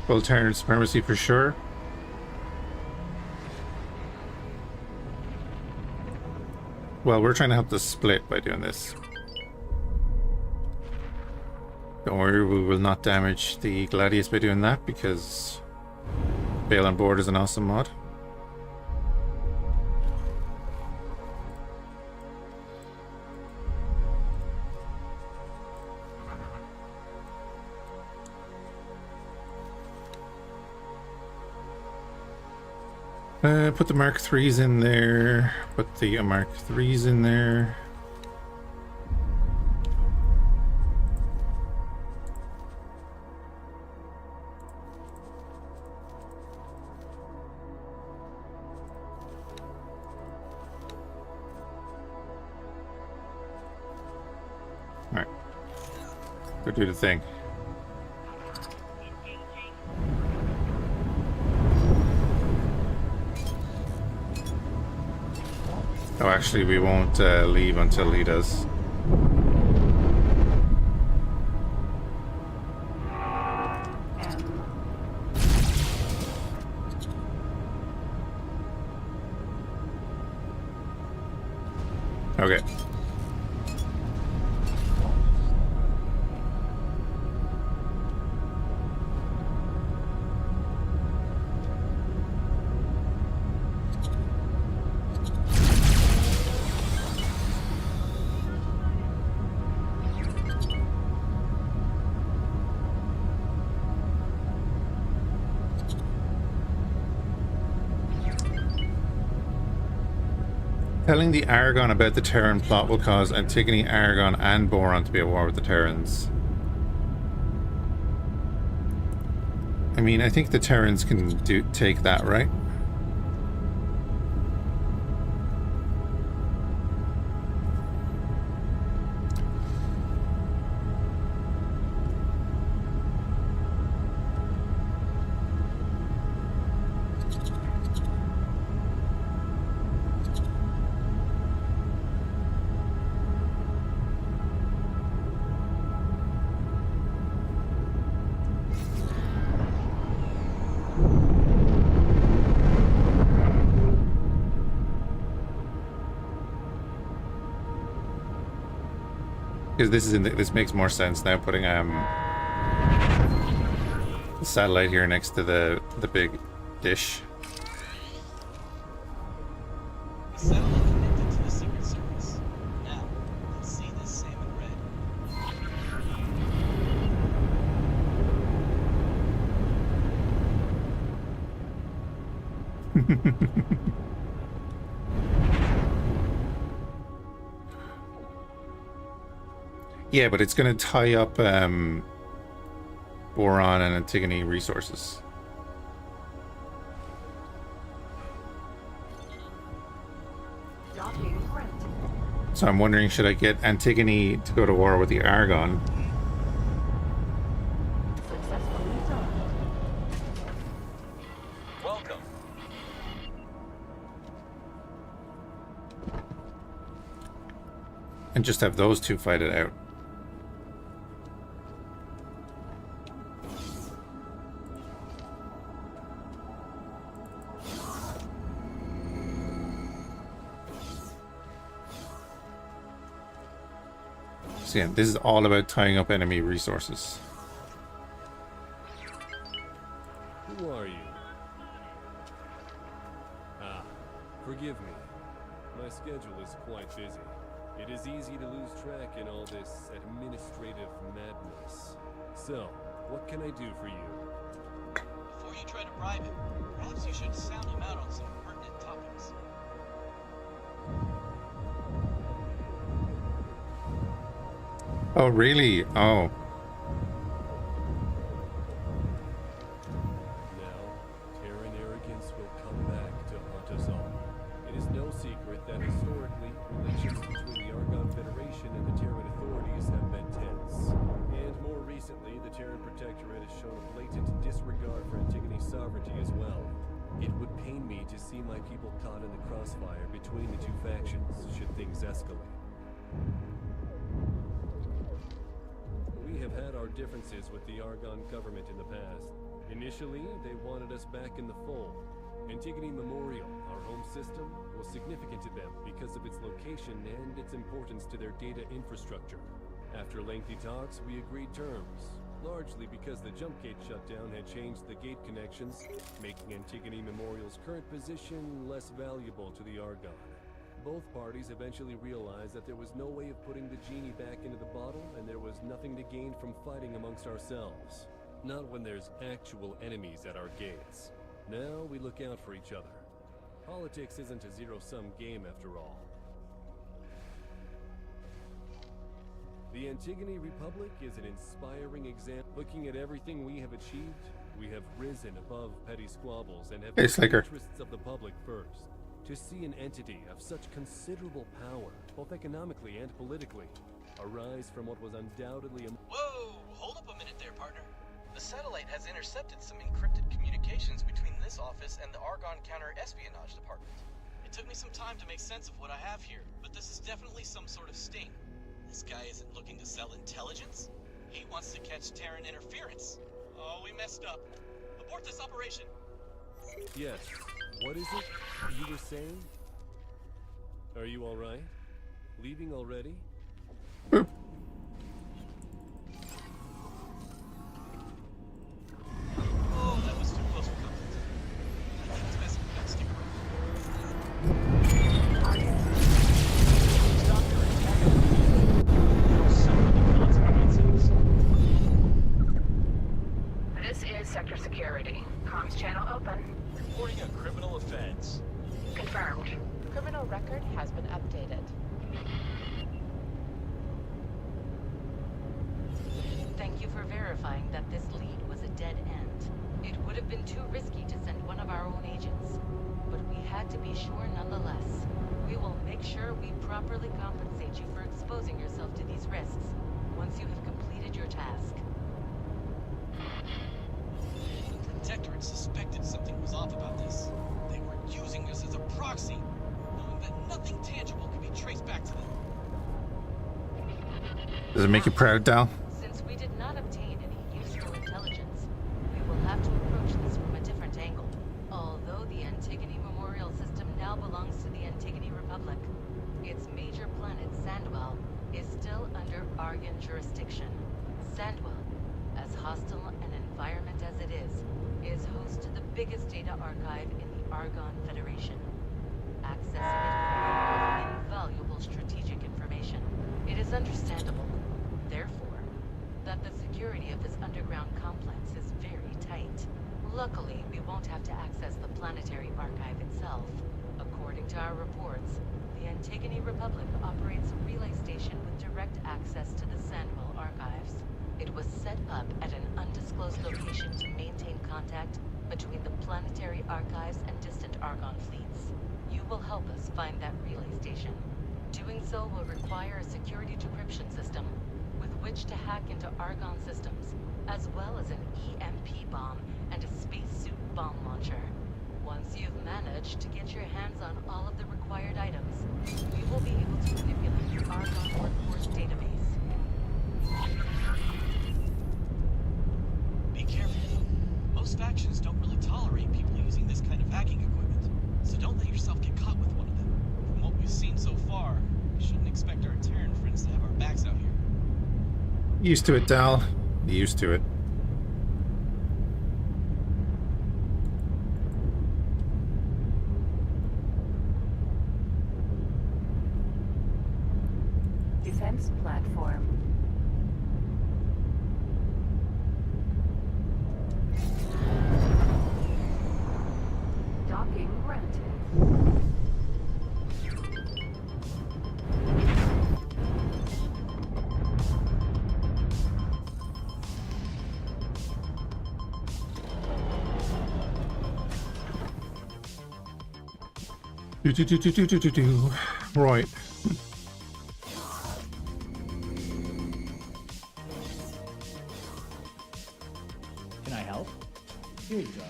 Full Terran supremacy for sure. Well, we're trying to help the split by doing this. Don't worry, we will not damage the Gladius by doing that because Bail on Board is an awesome mod. Put the Mark 3s in there. Put the Mark 3s in there. Alright. Go do the thing. Oh, actually, we won't leave until he does. Okay. Telling the Aragon about the Terran plot will cause Antigone, Aragon, and Boron to be at war with the Terrans. I mean, I think the Terrans can take that, right? Because this is this makes more sense now, putting the satellite here next to the big dish. The satellite connected to the Secret Service. Now, let's see this salmon red. Yeah, but it's going to tie up Boron and Antigone resources. So I'm wondering, should I get Antigone to go to war with the Argon? Welcome. And just have those two fight it out. So yeah, this is all about tying up enemy resources. Who are you? Ah, forgive me. My schedule is quite busy. It is easy to lose track in all this administrative madness. So, what can I do for you? Before you try to bribe him, perhaps you should sound him out on some pertinent topics. Oh, really? Oh. Now, Terran arrogance will come back to haunt us all. It is no secret that historically, relations between the Argon Federation and the Terran authorities have been tense. And more recently, the Terran Protectorate has shown a blatant disregard for Antigone's sovereignty as well. It would pain me to see my people caught in the crossfire between the two factions, should things escalate. We have had our differences with the Argon government in the past. Initially, they wanted us back in the fold. Antigone Memorial, our home system, was significant to them because of its location and its importance to their data infrastructure. After lengthy talks, we agreed terms, largely because the jump gate shutdown had changed the gate connections, making Antigone Memorial's current position less valuable to the Argon. Both parties eventually realized that there was no way of putting the genie back into the bottle, and there was nothing to gain from fighting amongst ourselves. Not when there's actual enemies at our gates. Now we look out for each other. Politics isn't a zero-sum game after all. The Antigone Republic is an inspiring example. Looking at everything we have achieved, we have risen above petty squabbles and have put the interests of the public first. To see an entity of such considerable power, both economically and politically, arise from what was undoubtedly a... Whoa! Hold up a minute there, partner. The satellite has intercepted some encrypted communications between this office and the Argon Counter-Espionage Department. It took me some time to make sense of what I have here, but this is definitely some sort of sting. This guy isn't looking to sell intelligence. He wants to catch Terran interference. Oh, we messed up. Abort this operation. Yes. What is it you were saying? Are you all right? Leaving already? Boop. Oh, that was too close for comfort. I think it's best if we stick around. Stop your attacking. You'll suffer the consequences. This is Sector Security. Comms channel open. Reporting a criminal offense. Confirmed. Criminal record has been updated. Thank you for verifying that this lead was a dead end. It would have been too risky to send one of our own agents, but we had to be sure nonetheless. We will make sure we properly compensate you for exposing yourself to these risks once you have completed your task. The Protectorate suspected something was off about this. They were using us as a proxy, knowing that nothing tangible could be traced back to them. Does it make you proud, Dal? Since we did not obtain any useful intelligence, we will have to approach this from a different angle. Although the Antigone Memorial System now belongs to the Antigone Republic, its major planet, Sandwell, is still under Argon jurisdiction. Sandwell, as hostile an environment as it is host to the biggest data archive in the Argon Federation. Accessing it provides invaluable strategic information. It is understandable, therefore, that the security of this underground complex is very tight. Luckily, we won't have to access the planetary archive itself. According to our reports, the Antigone Republic operates a relay station with direct access to the Sandwell archives. It was set up at an undisclosed location to maintain contact between the planetary archives and distant Argon fleets. You will help us find that relay station. Doing so will require a security decryption system with which to hack into Argon systems, as well as an EMP bomb and a spacesuit bomb launcher. Once you've managed to get your hands on all of the required items, we will be able to manipulate your Argon workforce database. Be careful. Most factions don't really tolerate people using this kind of hacking equipment, so don't let yourself get caught with one of them. From what we've seen so far, we shouldn't expect our Terran friends to have our backs out here. Used to it, Dal. Used to it. defense platform. Docking granted. Right. Can I help? Here you go.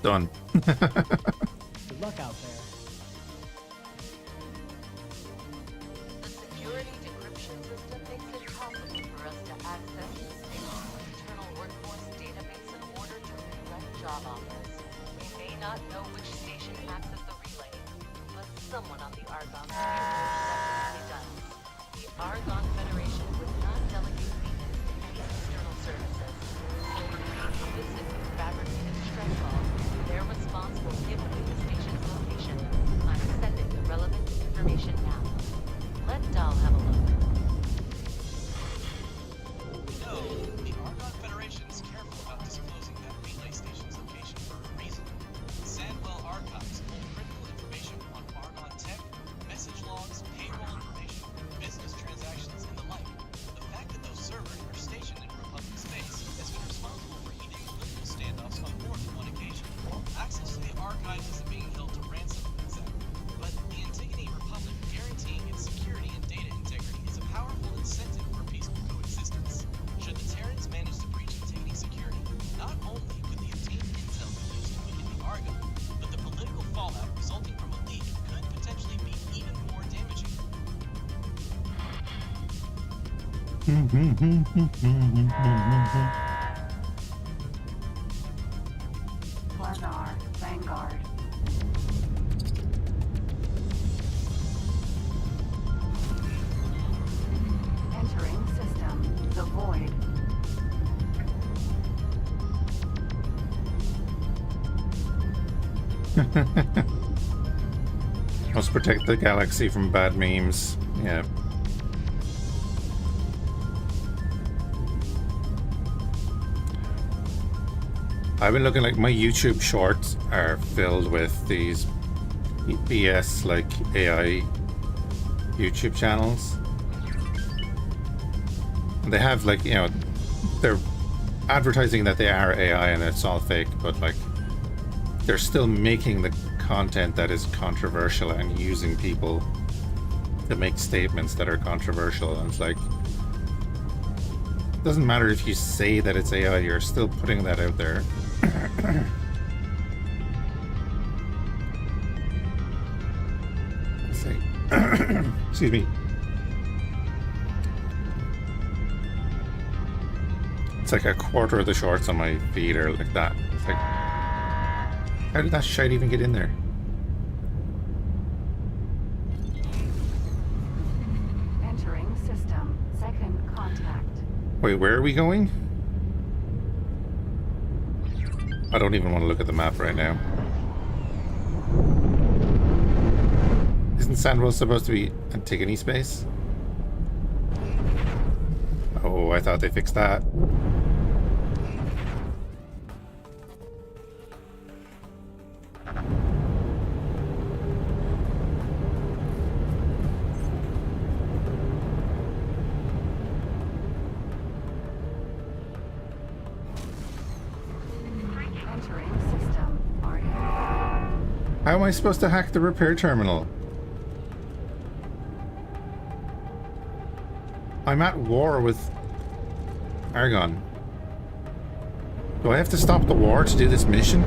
Done. Good luck out there. The security decryption system makes it possible for us to access the station's internal workforce database in order to reflect job offers. We may not know which station acts as the relay, but someone on the Argon definitely does. The Argon Federation would not delegate maintenance to any external services. So if we elicit a fabricated stress ball, their response will give away the station's location. I'm sending the relevant information now. Let Dahl have a look. No, the Argon Federation is careful about disclosing that relay station's location for a reason. Sandwell archives hold critical information on Argon tech, message logs, payroll information, business transactions, and the like. The fact that those servers are stationed in Republic space has been responsible for heating political standoffs on more than one occasion. Access to the archives isn't being held to ransom, exactly, but the Antigone Republic guaranteeing its security and data integrity is a powerful incentive for peaceful coexistence. Should the Terrans manage to breach Antigone security, not only could the obtained intel be used to weaken the Argon, but the political fallout resulting from a leak could potentially be even more damaging. Planar Vanguard. Entering system. The Void. Must protect the galaxy from bad memes. Yeah. I've been looking, like, my YouTube shorts are filled with these BS, like, AI YouTube channels. And they have, like, you know, they're advertising that they are AI and it's all fake, but, like, they're still making the content that is controversial and using people to make statements that are controversial. And it's like, it doesn't matter if you say that it's AI, you're still putting that out there. Let's see. Excuse me. It's like a quarter of the shorts on my feed are like that. It's like, how did that shite even get in there? Entering system. Second contact. Wait, where are we going? I don't even want to look at the map right now. Isn't Sandwell supposed to be Antigone space? Oh, I thought they fixed that. How am I supposed to hack the repair terminal? I'm at war with Argon. Do I have to stop the war to do this mission?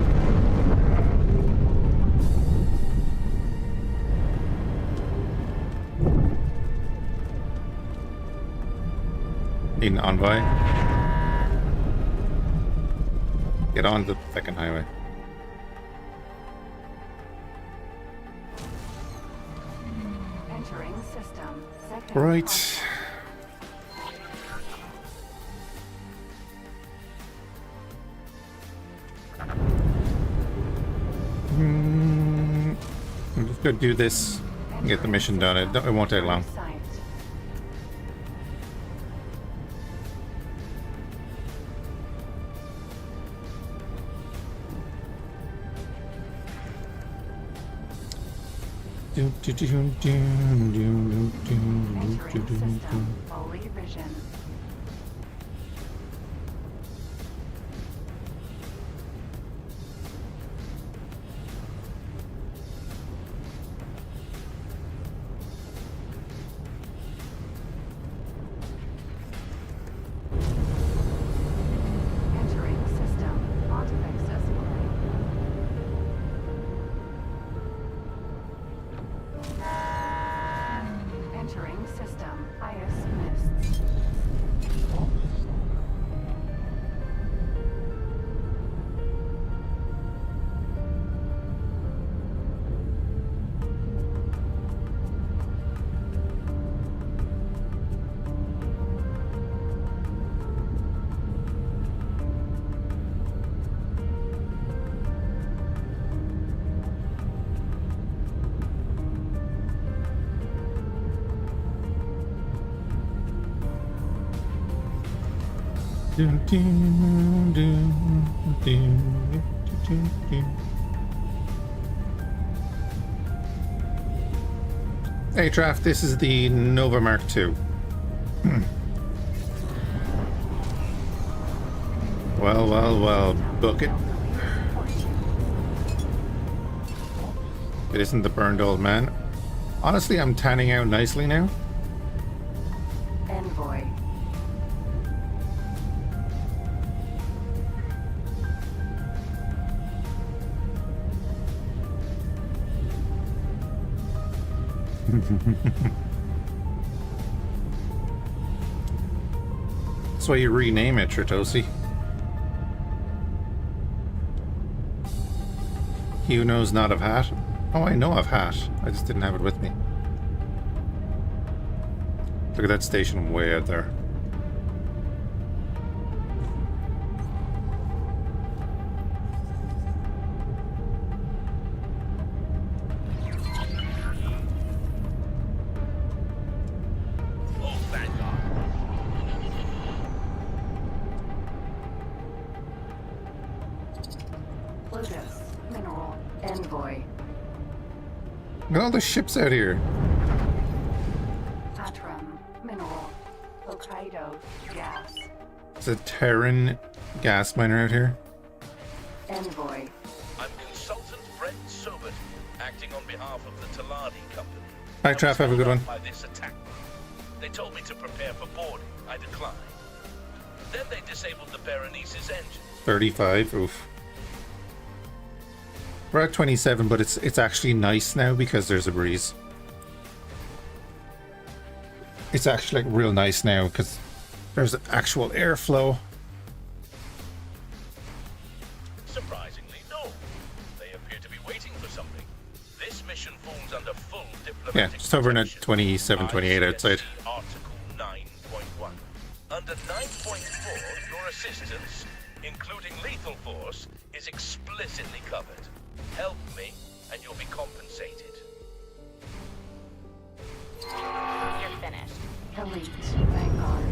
Need an envoy. Get on the second highway. Entering system. Second Right. go do this and get the mission done. It won't take long. Site. Entering system. Fully vision. Entering system. Artifacts escalate. Entering system. Ice mists. Hey Traff, this is the Nova Mark II. Well, book it. It isn't the burned old man. Honestly, I'm tanning out nicely now. Envoy. That's why you rename it, Tritosi. He who knows not of hat. Oh, I know of hat. I just didn't have it with me. Look at that station way out there. Lotus. Mineral. Envoy. Look at all the ships out here. Atrum. Mineral. Hokkaido. Gas. There's a Terran gas miner out here. Envoy. I'm Consultant Brett Sobert, acting on behalf of the Taladi Company. Hi, Traff, have a good one. By this attack. They told me to prepare for boarding. I declined. Then they disabled the Berenice's engine. 35. Oof. We're at 27, but it's actually nice now because there's a breeze. It's actually like real nice now because there's actual airflow. Surprisingly, no. They appear to be waiting for something. This mission falls under full diplomatic Yeah, just hovering at protection. 27, 28 outside. Article 9.1. Under 9.4, your assistance, including lethal force, is explicitly covered. Help me, and you'll be compensated. You're finished. Elite. Vanguard.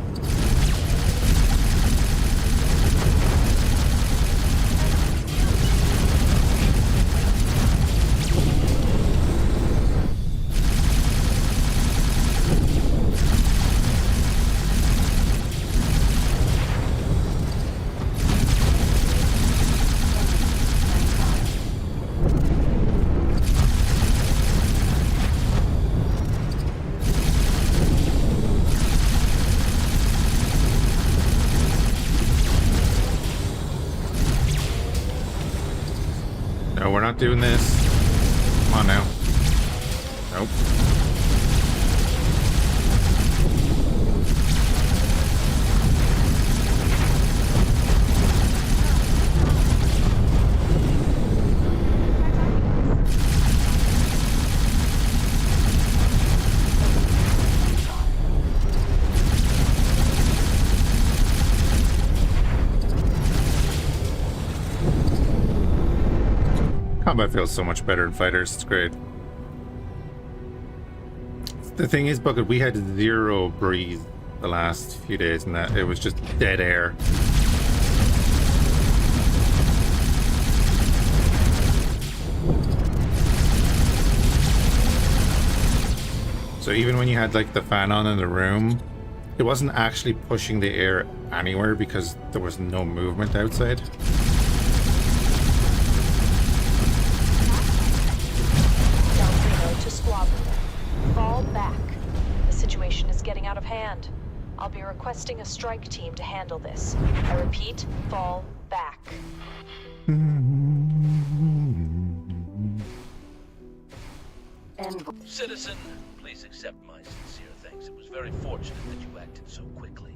No, we're not doing this. Come on now. Nope. Combat feels so much better in fighters. It's great. The thing is, Bucket, we had 0 breeze the last few days, and that it was just dead air. So even when you had like the fan on in the room, it wasn't actually pushing the air anywhere because there was no movement outside. To squadron. Fall back. The situation is getting out of hand. I'll be requesting a strike team to handle this. I repeat, fall back. Citizen, please accept my sincere thanks. It was very fortunate that you acted so quickly.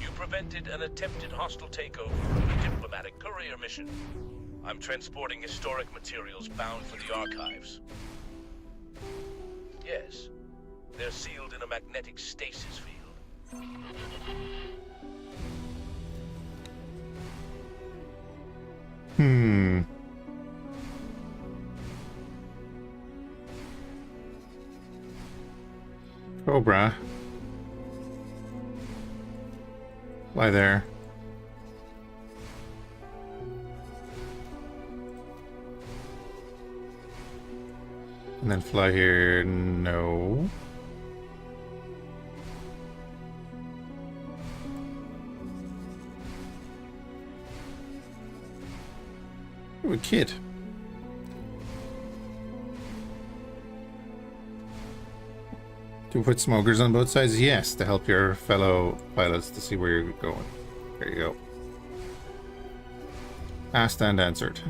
You prevented an attempted hostile takeover of a diplomatic courier mission. I'm transporting historic materials bound for the archives. Yes, they're sealed in a magnetic stasis field. Cobra. Fly there. And then fly here. No. Ooh, a kid. Do we put smokers on both sides? Yes, to help your fellow pilots to see where you're going. There you go. Asked and answered.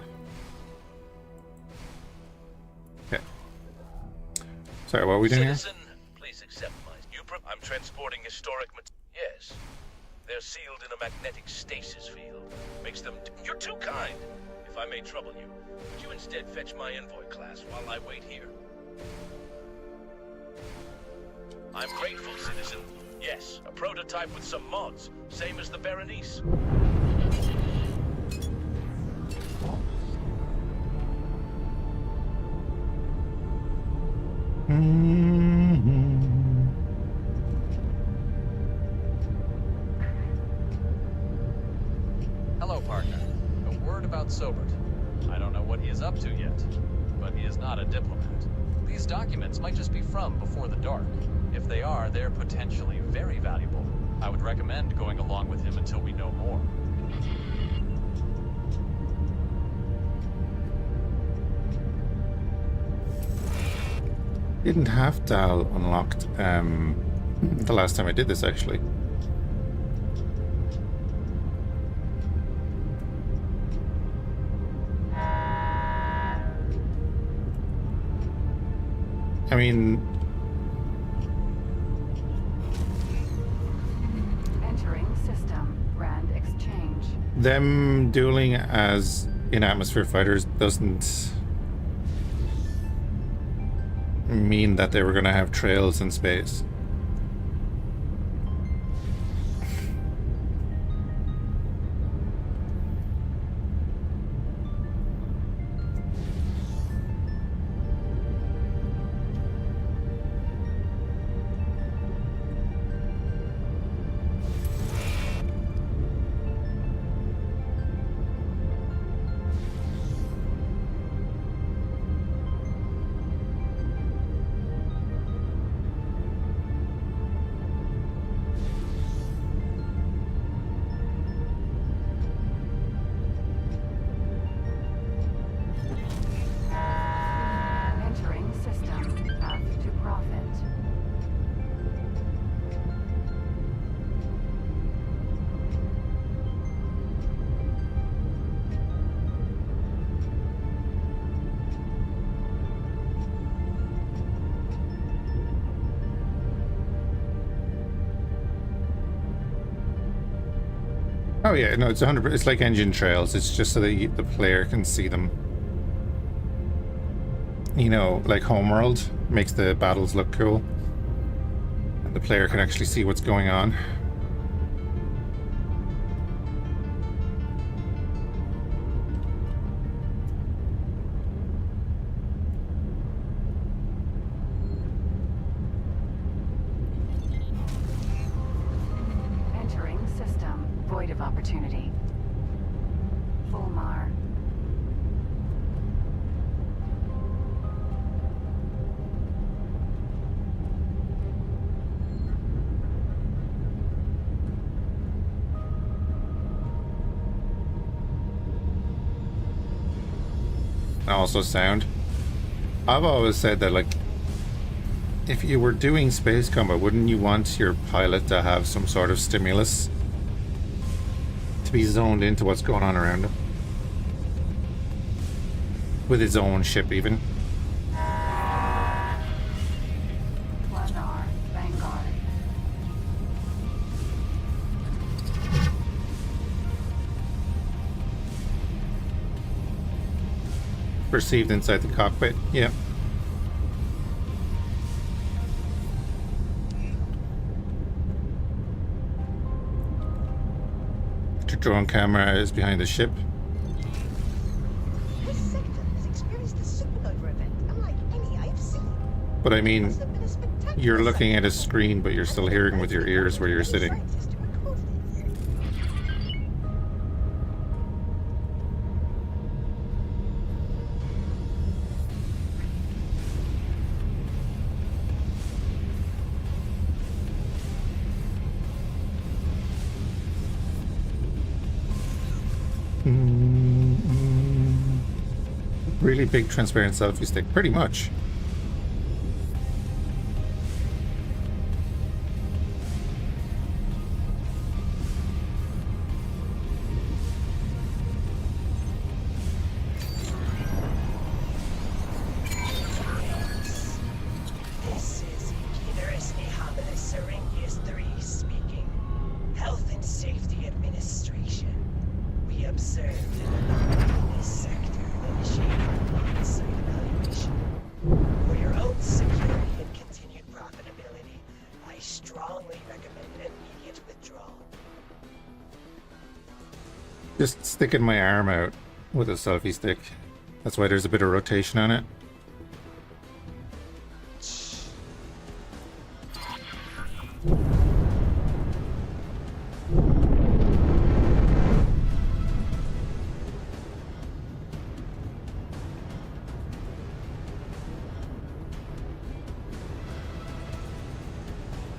Okay. Sorry, what are we doing Citizen, please accept my... I'm transporting historic... Yes. They're sealed in a magnetic stasis field. Makes them... You're too kind. If I may trouble you, would you instead fetch my envoy class while I wait here? I'm grateful, citizen. Yes, a prototype with some mods, same as the Berenice. Hello, partner. A word about Sobert. I don't know what he is up to yet, but he is not a diplomat. These documents might just be from before the dark. If they are, they're potentially very valuable. I would recommend going along with him until we know more. Didn't have DAL unlocked the last time I did this, actually. I mean, entering system. Grand exchange. them dueling as in-atmosphere fighters doesn't mean that they were going to have trails in space. Oh yeah, no, it's 100%. It's like engine trails. It's just so that the player can see them. You know, like Homeworld makes the battles look cool, and the player can actually see what's going on. System void of opportunity. Fulmar. Also sound. I've always said that, like, if you were doing space combat, wouldn't you want your pilot to have some sort of stimulus? To be zoned into what's going on around him? With his own ship, even. Planar Vanguard. Perceived inside the cockpit, yeah. The drone camera is behind the ship. This sector has experienced a supernova event unlike any I've seen. But I mean, Must have been a spectacular you're looking at a screen, but you're still hearing with your ears where you're sitting. scientist who recorded it. Really big transparent selfie stick, pretty much. This is Generous Nehamis Syringius III speaking. Health and Safety Administration. We observed an anomaly in this sector and initiated an on-site evaluation. For your own security and continued profitability, I strongly recommend an immediate withdrawal. Just sticking my arm out with a selfie stick. That's why there's a bit of rotation on it.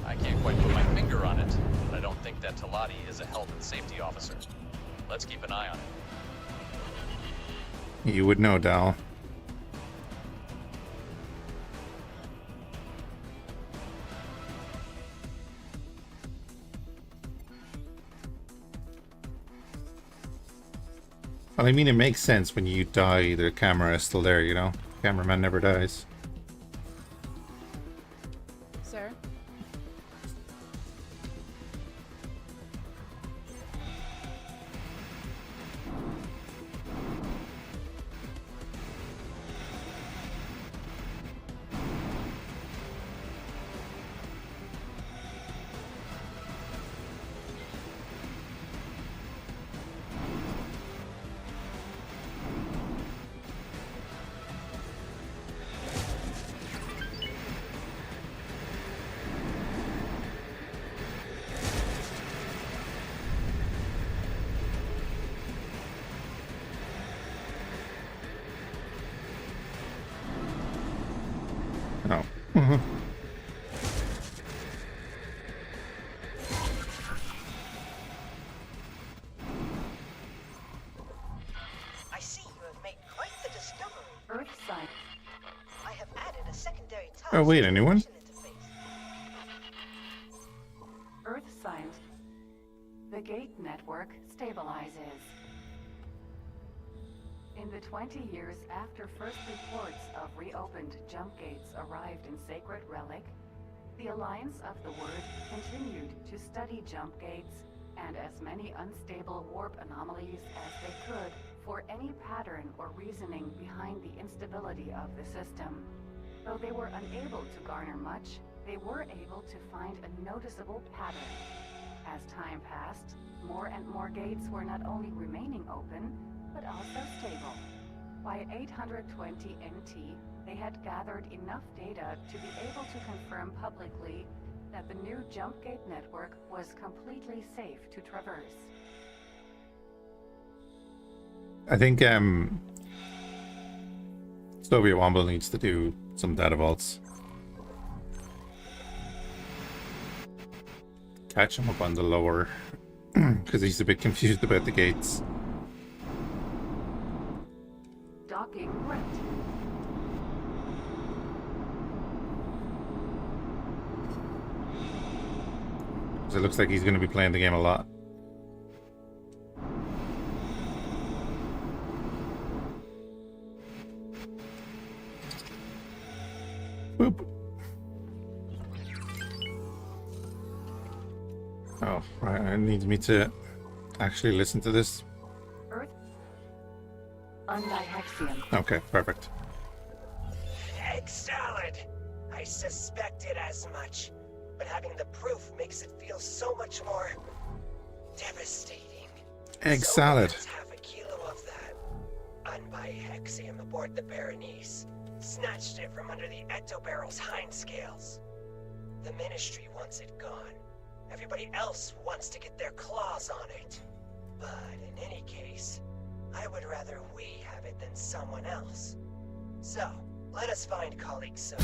I can't quite put my finger on it, but I don't think that Talati is a health and safety officer. Let's keep an eye on it. You would know, Dal. Well, I mean, it makes sense when you die, the camera is still there, you know? Cameraman never dies. Sir? Oh. I see you have made quite the discovery. Earth science. I have added a secondary task. Oh, wait, to the anyone? mission interface. Earth science. The gate network stabilizes. In the 20 years after first reports of reopened jump gates arrived in Sacred Relic, the Alliance of the Word continued to study jump gates and as many unstable warp anomalies as they could for any pattern or reasoning behind the instability of the system. Though they were unable to garner much, they were able to find a noticeable pattern. As time passed, more and more gates were not only remaining open, but also stable. By 820 NT, they had gathered enough data to be able to confirm publicly that the new jump gate network was completely safe to traverse. I think Soviet Womble needs to do some data vaults. Catch him up on the lower, because he's a bit confused about the gates. Docking right. So it looks like he's going to be playing the game a lot. Boop. Oh, right. It needs me to actually listen to this. Earth. Undihexium. Okay, perfect. Egg salad! I suspected as much, but having the proof makes it feel so much more devastating. Egg salad. Half a kilo of that unbihexium aboard the Berenice. Snatched it from under the ectobarrel's hind scales. The Ministry wants it gone. Everybody else wants to get their claws on it. But in any case, I would rather we have it than someone else. So, let us find colleague Sophie.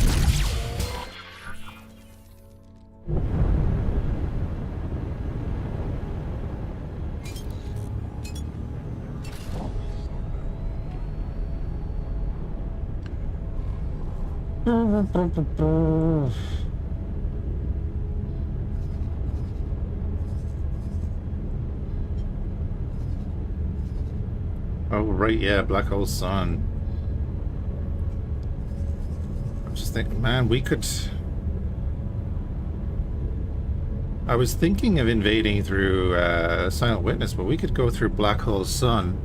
Oh, right, yeah, Black Hole Sun. I'm just thinking, man, we could... I was thinking of invading through Silent Witness, but we could go through Black Hole Sun.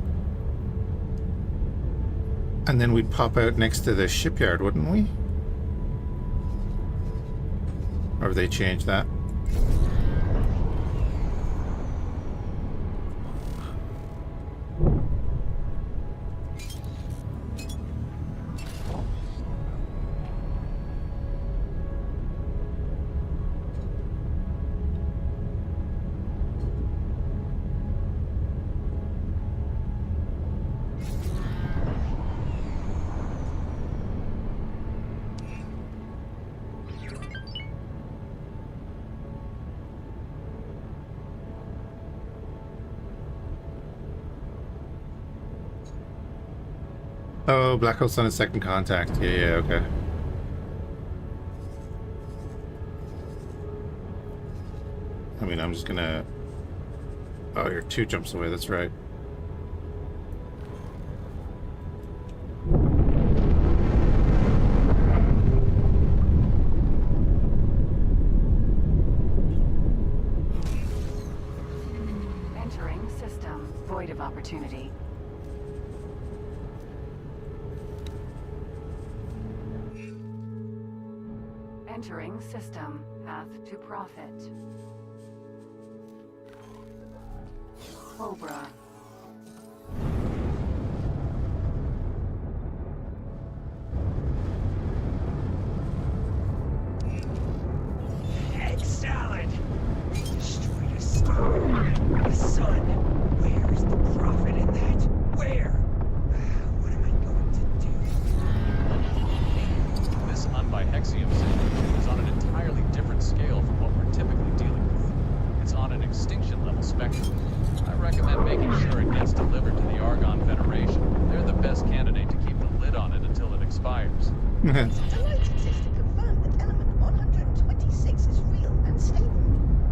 And then we'd pop out next to the shipyard, wouldn't we? Or have they changed that? Oh, Black Hole Sun is second contact. Yeah, okay. I mean, I'm just gonna... Oh, you're 2 jumps away, that's right. Entering system. Void of opportunity. Entering system. Path to profit. Cobra. Egg salad! Destroyed a star. A sun. Where's the profit in that? Where? What am I going to do? This unbihexium situation is on an entirely different scale from what we're typically dealing with. It's on an extinction level spectrum. I recommend making sure it gets delivered to the Argon Federation. They're the best candidate to keep the lid on it until it expires. Delighted, Sis, to confirm that element 126 is real and stable.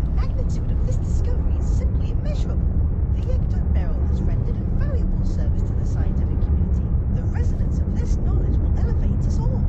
The magnitude of this discovery is simply immeasurable. The ecto-barrel has rendered invaluable service to the scientific community. The resonance of this knowledge will elevate us all.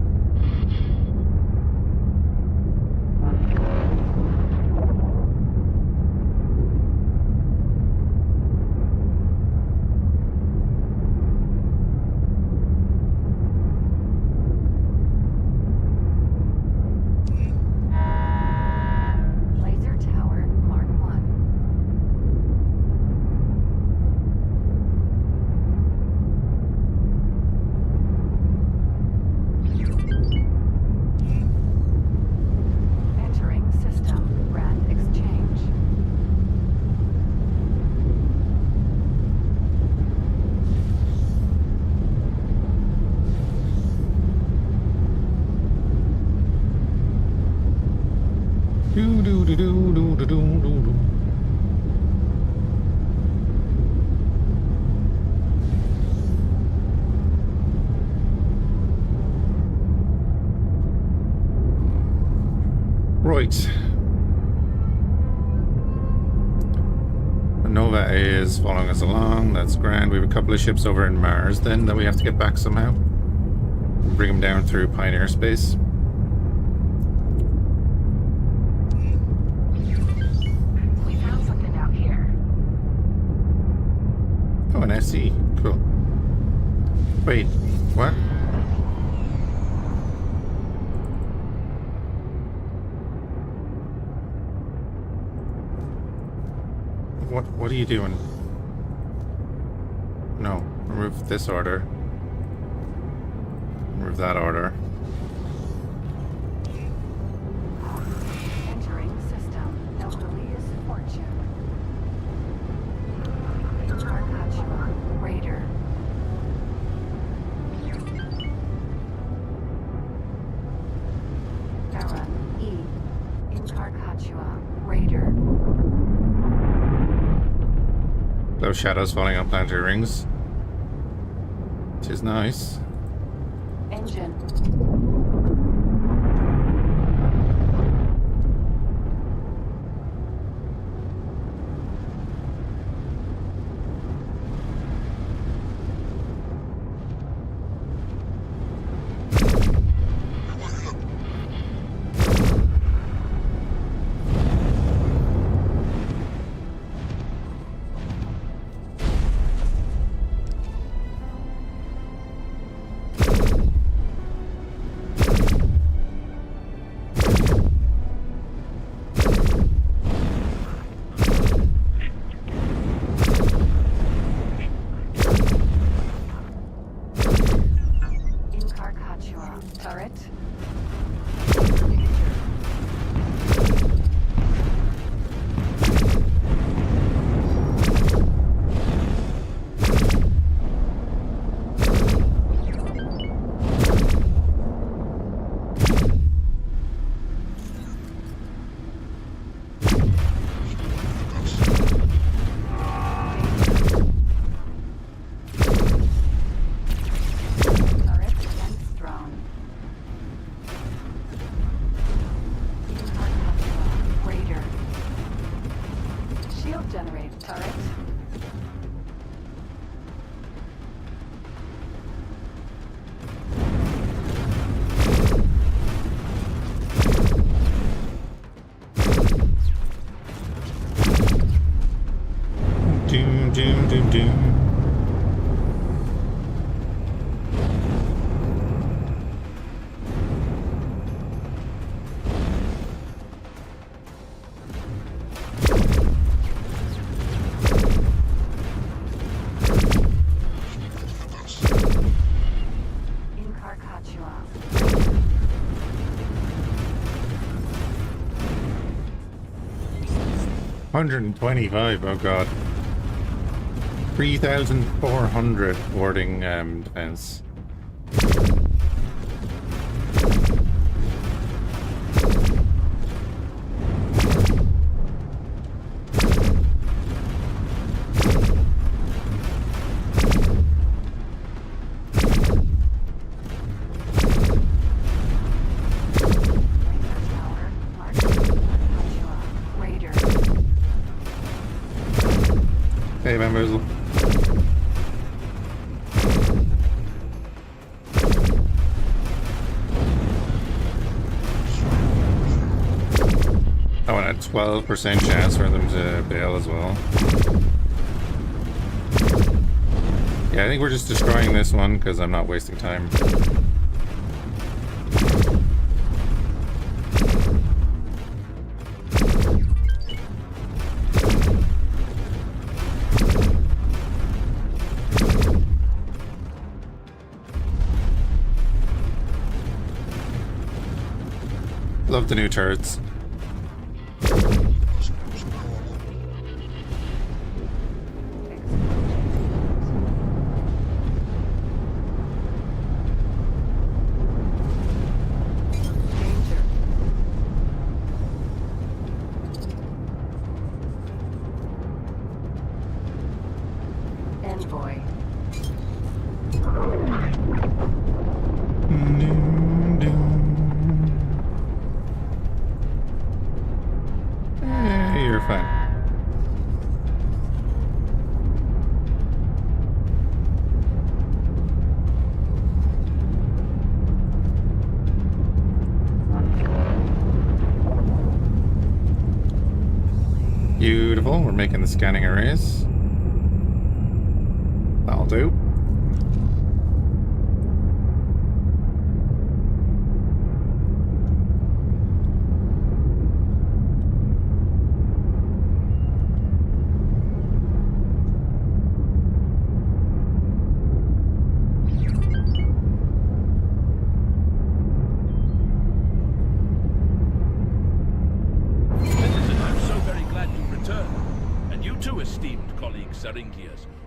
Right. Nova is following us along. That's grand. We have a couple of ships over in Mars then that we have to get back somehow. Bring them down through Pioneer space. We found something out here. Oh, an SE. Cool. Wait, what? What are you doing? No, remove this order. Remove that order. Entering system. Nobilious fortune. Carcachua. Raider. Era. E. In Carcachua. Raider. Those shadows falling on planetary rings. Which is nice. Engine. Turret. Doom, doom, doom, doom. In Carcachua. 125, oh god. 3,400 warding defense. Hey, Bamboozle. I want a 12% chance for them to bail as well. Yeah, I think we're just destroying this one because I'm not wasting time. Love the new turrets. Envoy. making the scanning arrays. That'll do.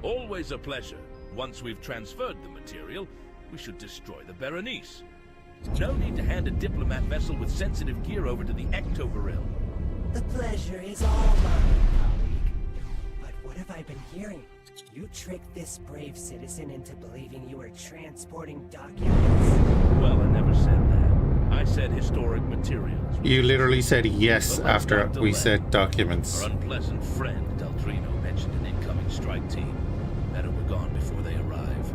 Always a pleasure. Once we've transferred the material, we should destroy the Berenice. No need to hand a diplomat vessel with sensitive gear over to the Ecto-Baril. The pleasure is all mine, colleague. But what have I been hearing? You tricked this brave citizen into believing you were transporting documents? Well, I never said that. I said historic materials. You literally said yes after we said documents. Our unpleasant friend, Deltrino, mentioned an incoming strike team. Better we're gone before they arrive.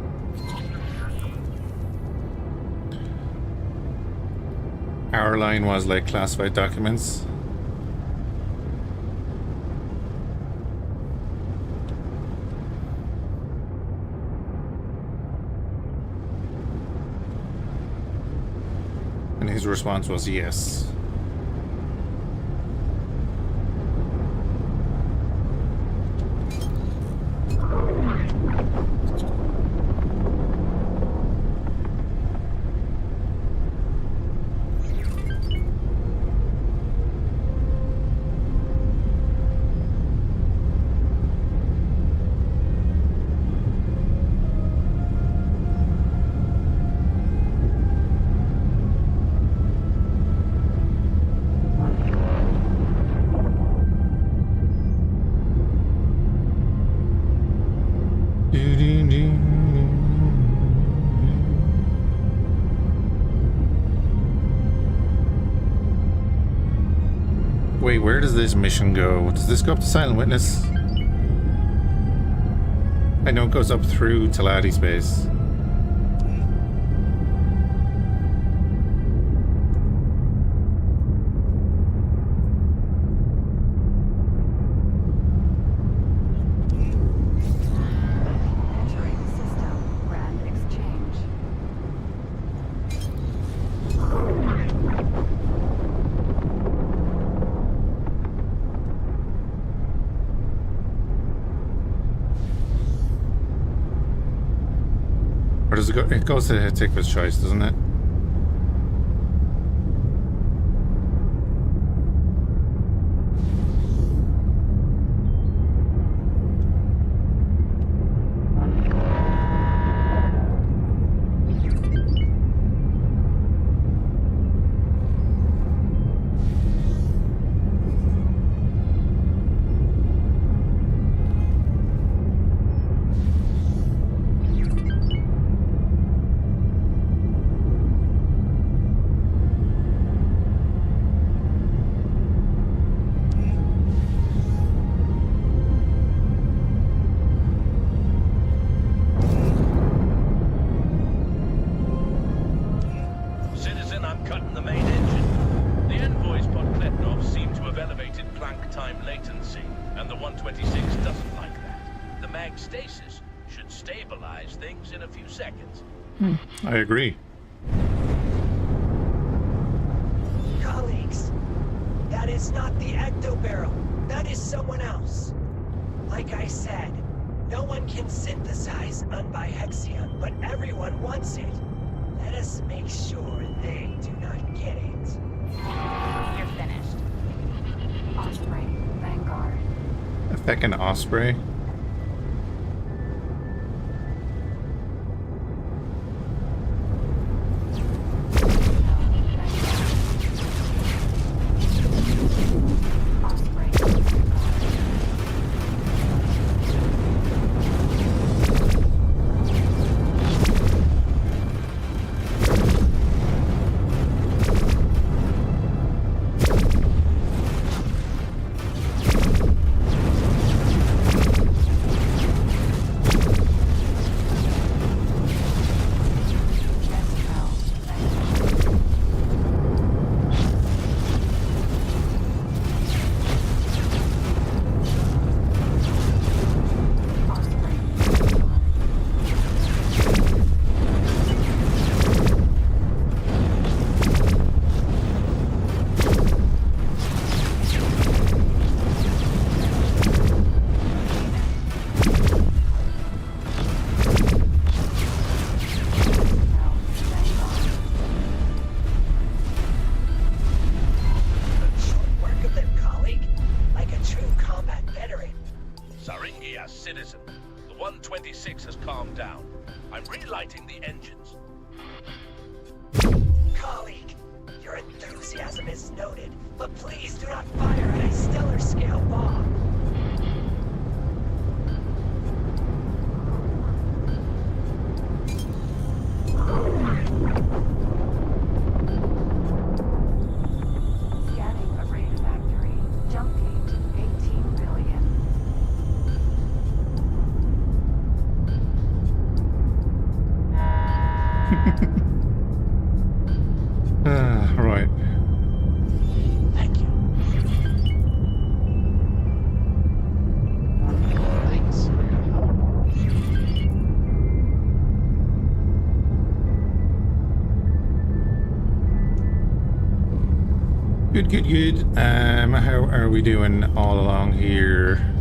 Our line was like classified documents. And his response was yes. Wait, where does this mission go? Does this go up to Silent Witness? I know it goes up through Talati space. Or does it go? It goes to Tikva's choice, doesn't it? I agree. Colleagues, that is not the ecto-barrel. That is someone else. Like I said, no one can synthesize unbihexium, but everyone wants it. Let us make sure they do not get it. You're finished. Osprey, Vanguard. A feckin' Osprey. Yes, citizen. The 126 has calmed down. I'm relighting the engines. Colleague, your enthusiasm is noted, but please do not fire at a stellar scale bomb. Scanning array factory. Jump gate 18 billion. Right. Thank you. Thanks. Good, good, good. How are we doing all along here?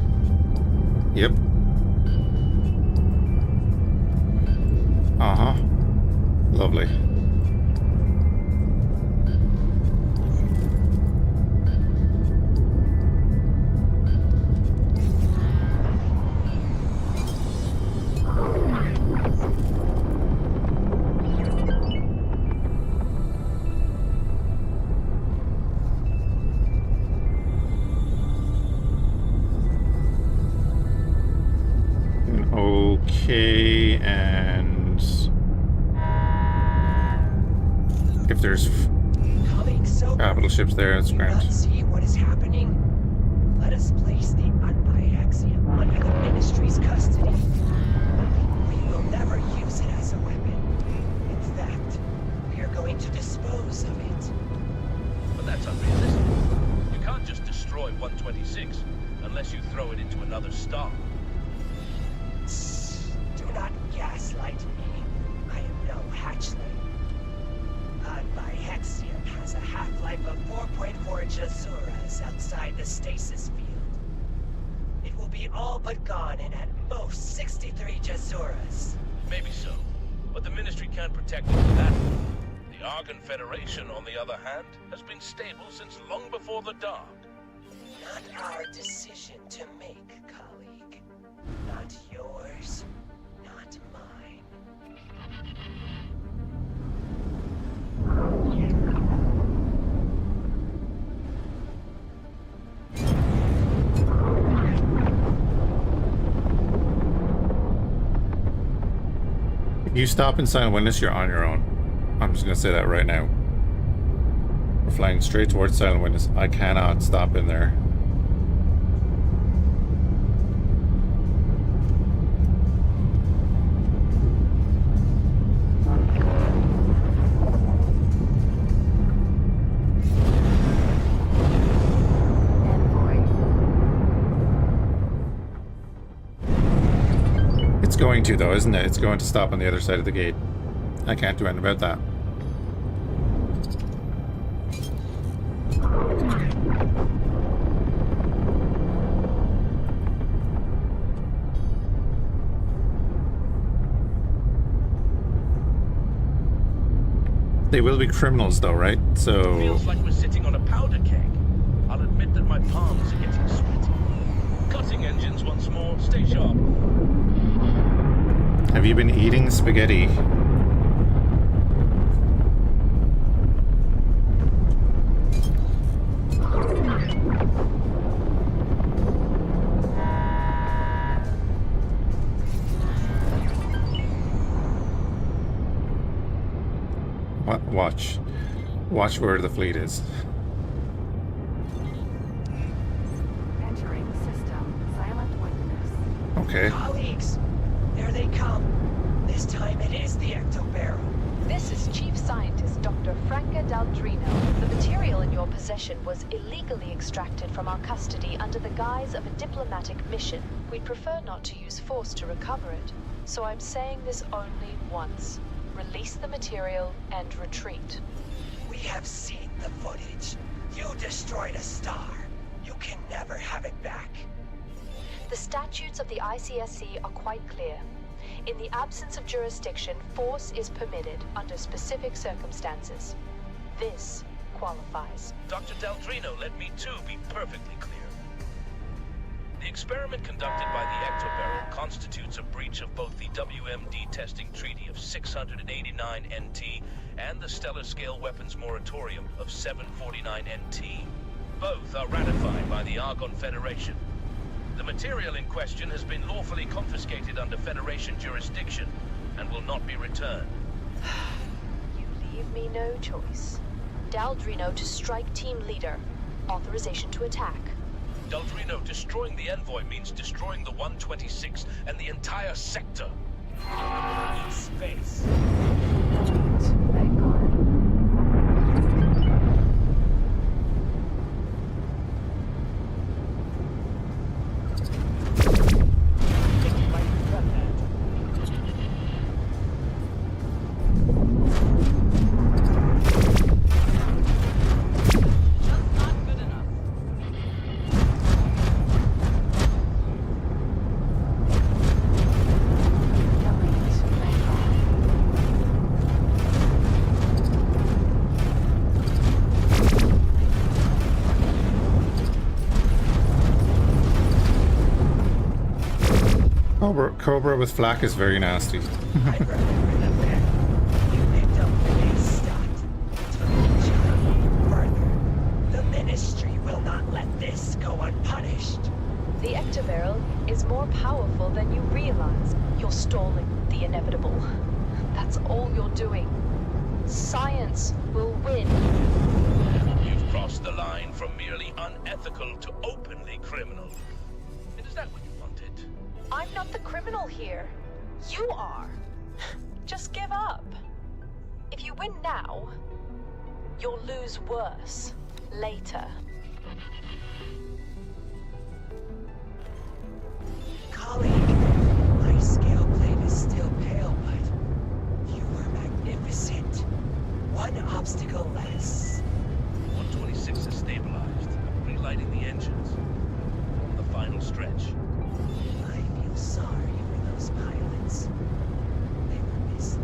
Yep. Uh-huh. Lovely. Okay, and if there's capital ships there, that's grand. Not see what is happening. Let us place the Unbiaxium under the Ministry's custody. We will never use it as a weapon. In fact, we are going to dispose of it. But that's unrealistic. You can't just destroy 126 unless you throw it into another star. Do not gaslight me. I am no hatchling. Unbiaxium has a half-life of 4.4 Jazuras outside the stasis field. It will be all but gone in at most 63 Jazuras. Maybe so, but the Ministry can't protect it for that long. The Argon Federation, on the other hand, has been stable since long before the Dark. Not our decision to make, colleague. Not yours, not mine. If you stop in Silent Witness, you're on your own. I'm just gonna say that right now. We're flying straight towards Silent Witness. I cannot stop in there. It's going to, though, isn't it? It's going to stop on the other side of the gate. I can't do anything about that. They will be criminals, though, right? So... Feels like we're sitting on a powder keg. I'll admit that my palms are getting sweaty. Cutting engines once more. Stay sharp. Have you been eating spaghetti? Watch. Watch where the fleet is. Entering system. Silent Witness. Okay. Colleagues, there they come. This time it is the Ectobaro. This is Chief Scientist Dr. Franca Daldrino. The material in your possession was illegally extracted from our custody under the guise of a diplomatic mission. We'd prefer not to use force to recover it, so I'm saying this only once. Release the material and retreat. We have seen the footage. You destroyed a star. You can never have it back. The statutes of the ICSC are quite clear. In the absence of jurisdiction, force is permitted under specific circumstances. This qualifies. Dr. Daldrino, let me too be perfectly clear. The experiment conducted by the Ectobarrel constitutes a breach of both the WMD testing treaty of 689 NT and the Stellar Scale Weapons Moratorium of 749 NT. Both are ratified by the Argon Federation. The material in question has been lawfully confiscated under Federation jurisdiction and will not be returned. You leave me no choice. Daldrino to strike team leader. Authorization to attack. Daldrino, destroying the envoy means destroying the 126 and the entire sector. In space. Cobra with flak is very nasty. I remember the man. You picked up where they stopped. Took the job further. The Ministry will not let this go unpunished. The Ectobarrel is more powerful than you realize. You're stalling the inevitable. That's all you're doing. Science will win. You've crossed the line from merely unethical to openly criminal. And is that what you wanted? I'm not the criminal here. You are. Just give up. If you win now, you'll lose worse later. Colleague, my scale plate is still pale, but you were magnificent. One obstacle less. 126 is stabilized. Relighting the engines. On the final stretch. I feel sorry for those pilots. They were misled.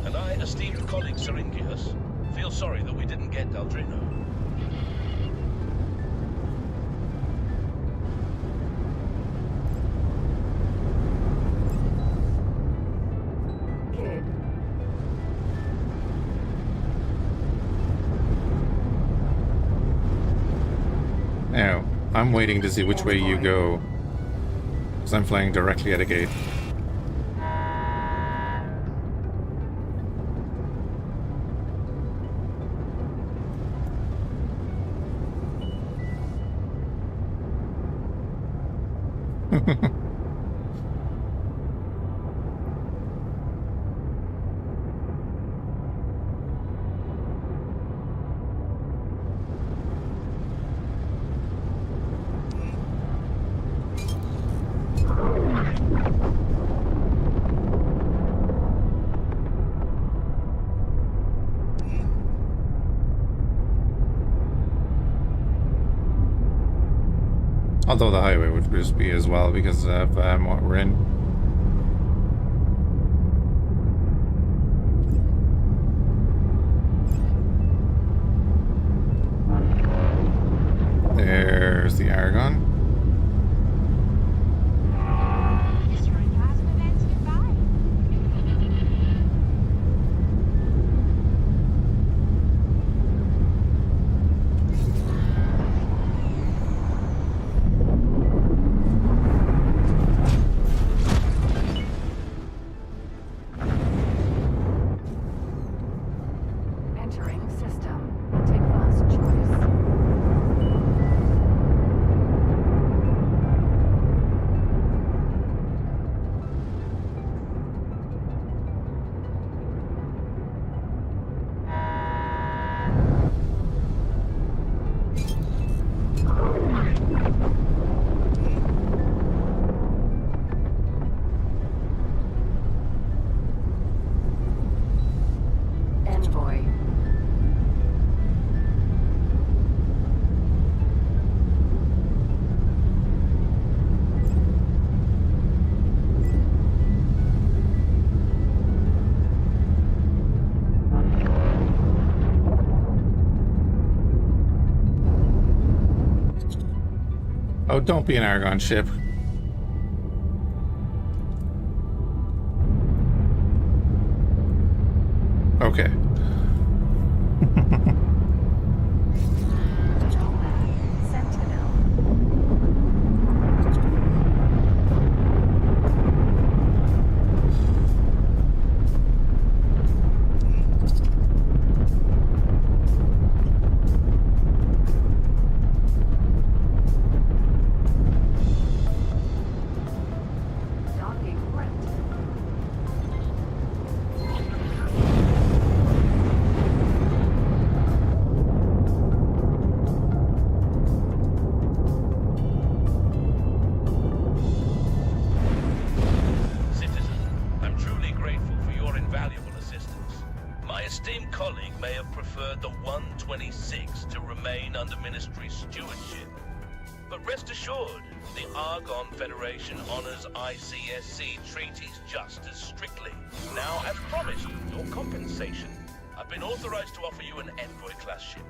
And I, esteemed colleague Syringius, feel sorry that we didn't get Daldrino. Kid. Now, I'm waiting to see which way you go, because I'm flying directly at a gate. Although the highway would just be as well because of what we're in. There's the Aragon. Oh, don't be an Argon ship. Okay. ICSC treaties just as strictly. Now, as promised, your compensation. I've been authorized to offer you an Envoy-class ship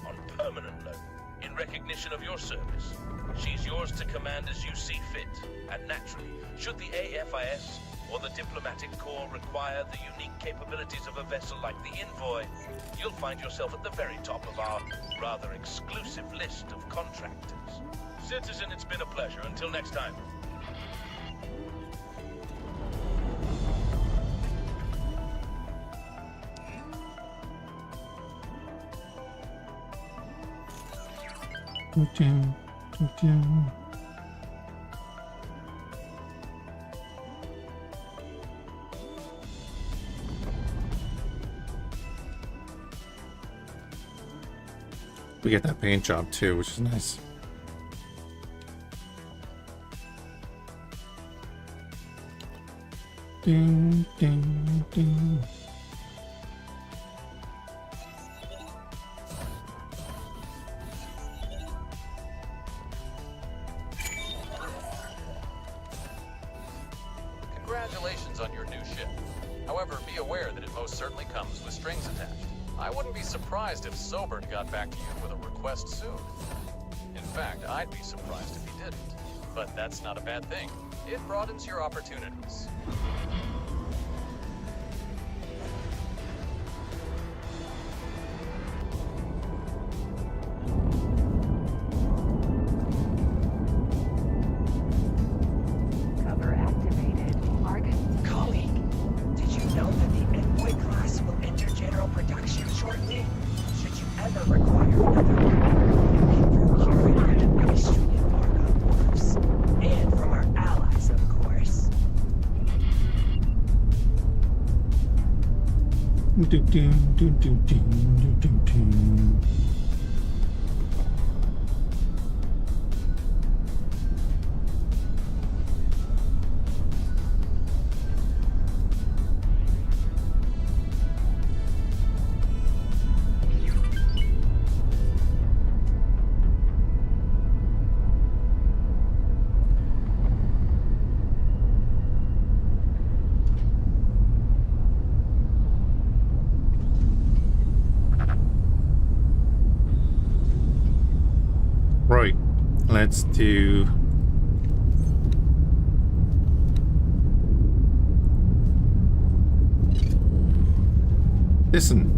on permanent loan in recognition of your service. She's yours to command as you see fit. And naturally, should the AFIS or the Diplomatic Corps require the unique capabilities of a vessel like the Envoy, you'll find yourself at the very top of our rather exclusive list of contractors. Citizen, it's been a pleasure. Until next time. We get that paint job too, which is nice. Ding, ding, ding. Congratulations on your new ship. However, be aware that it most certainly comes with strings attached. I wouldn't be surprised if Sobert got back to you with a request soon. In fact, I'd be surprised if he didn't. But that's not a bad thing. It broadens your opportunities. Cover activated. Argon. Colleague, did you know that the Envoy class will enter general production shortly? Should you ever require another one, you can procure it at a Ministry of Argon Wharfs. And from our allies, of course. Right, let's do listen.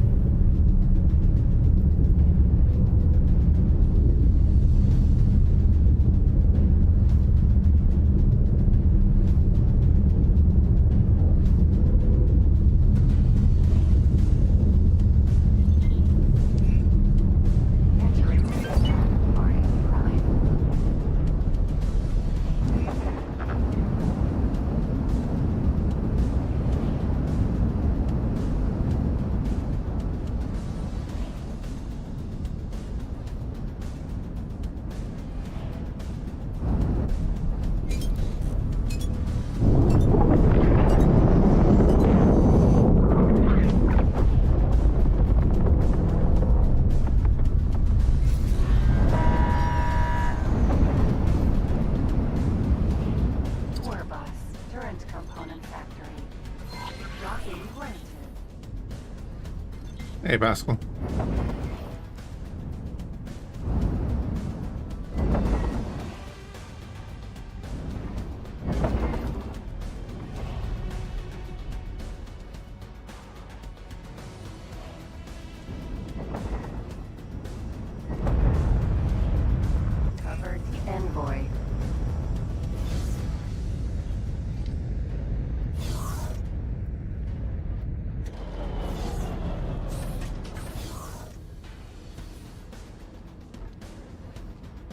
Hey, Pascal.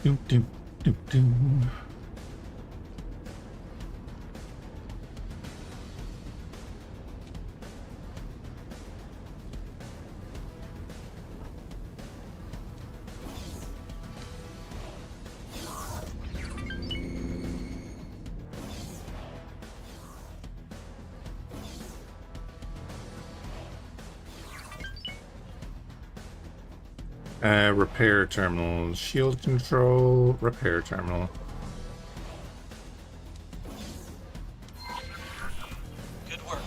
Doom, doom, doom, doom. Repair terminal, shield control, repair terminal. Good work.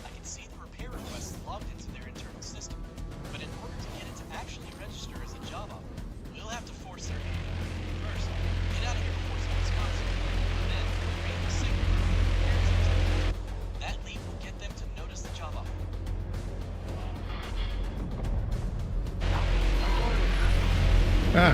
I can see the repair request logged into their internal system, but in order to get it to actually register as a job offer, we'll have to force their hand. First, get out of here before someone's sponsored. Then, create a signal for the repairs executive. That lead will get them to notice the job offer. Ah.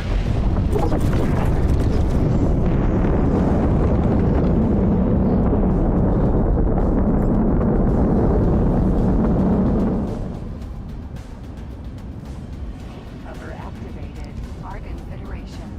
Cover activated. Argon Federation.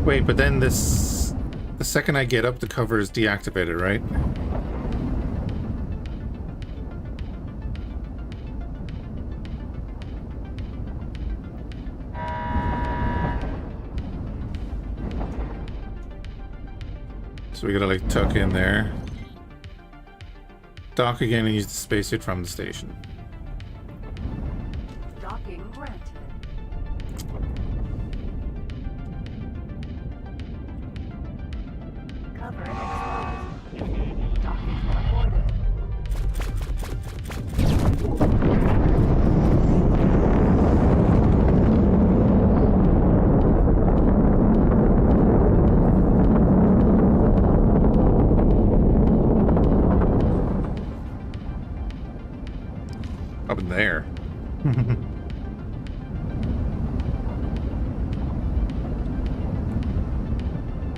Wait, but then this... The second I get up, the cover is deactivated, right? So we gotta like tuck in there. Dock again and use the spacesuit from the station. Docking granted. Cover exposed. Docking aborted. Up in there.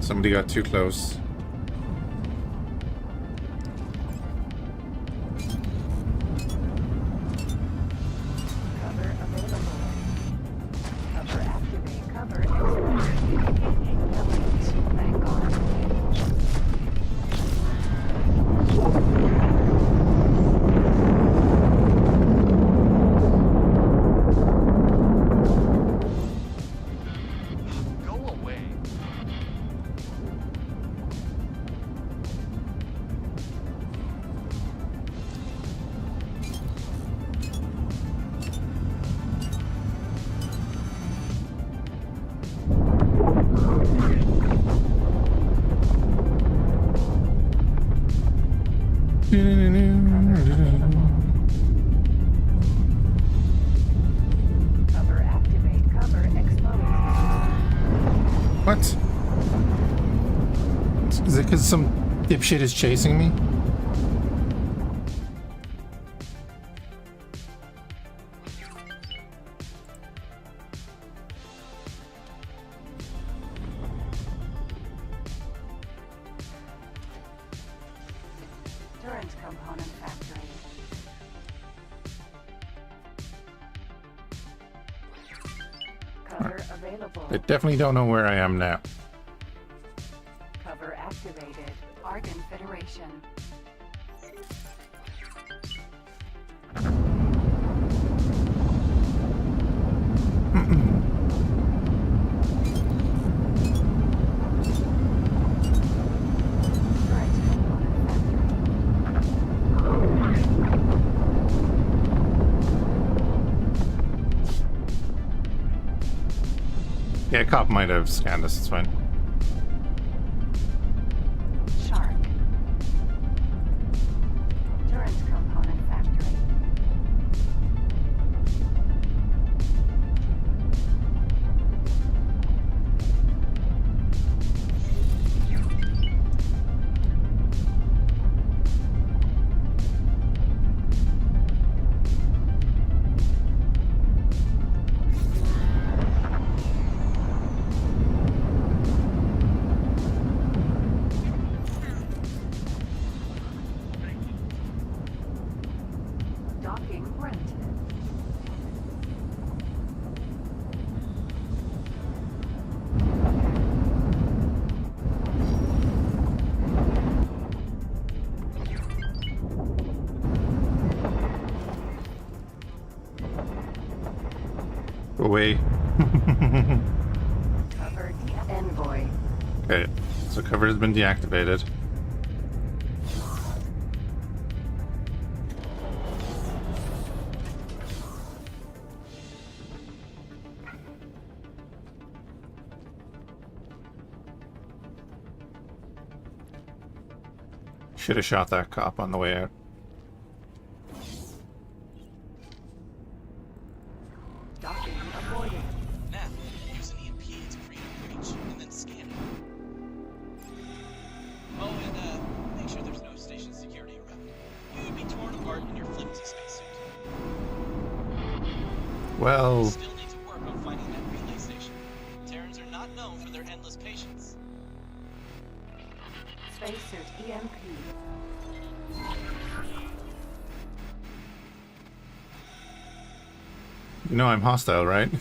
Somebody got too close. Cover available. Cover activate. Cover exposed. Thank God. Go away. Cover activate. Cover exposed. What? Is it because some dipshit is chasing me? Turret component factory. Cover available. They definitely don't know where I am now. Cover activated. Argon Federation. Turret component Yeah, a cop might have scanned us, it's fine. Shark. Turret component factory. warranted. Go away. Cover envoy. Okay, so cover has been deactivated. Should have shot that cop on the way out. Docking avoided. Now, use an EMP to create a breach, and then scan it. Oh, and make sure there's no station security around. You would be torn apart in your flimsy spacesuit. Well, You still need to work on finding that relay station. Terrans are not known for their endless patience. Spacesuit EMP. you know I'm hostile, right? You're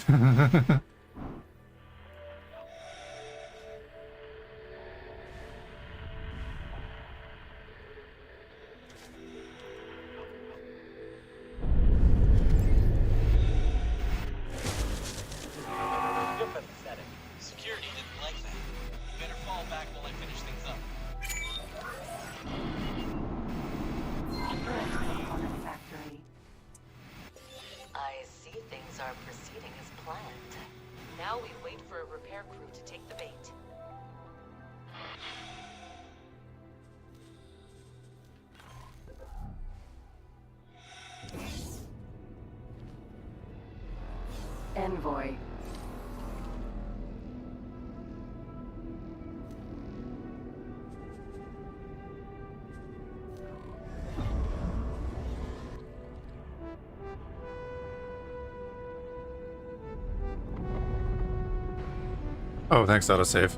pathetic. Security didn't like that. You better fall back while I finish things up. Current component factory. I see things are proceeding as planned. Now we wait for a repair crew to take the bait. Envoy. Oh, thanks, autosave.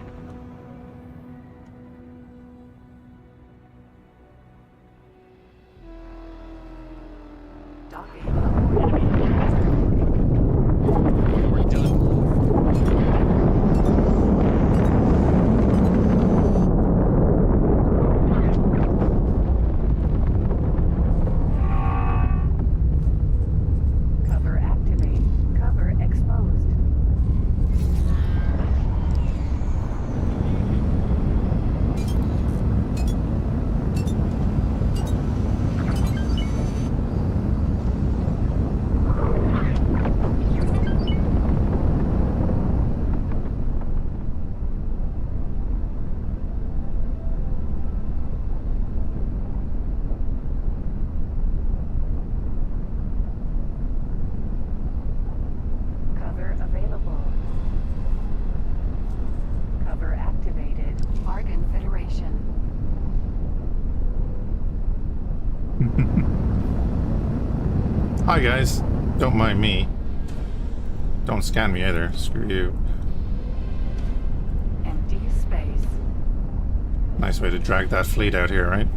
Docking avoided. We're done. Cover activate. Cover exposed. Cover available. Cover activated. Argon Federation. Hi guys, don't mind me. Don't scan me either. Screw you. Empty space. Nice way to drag that fleet out here, right?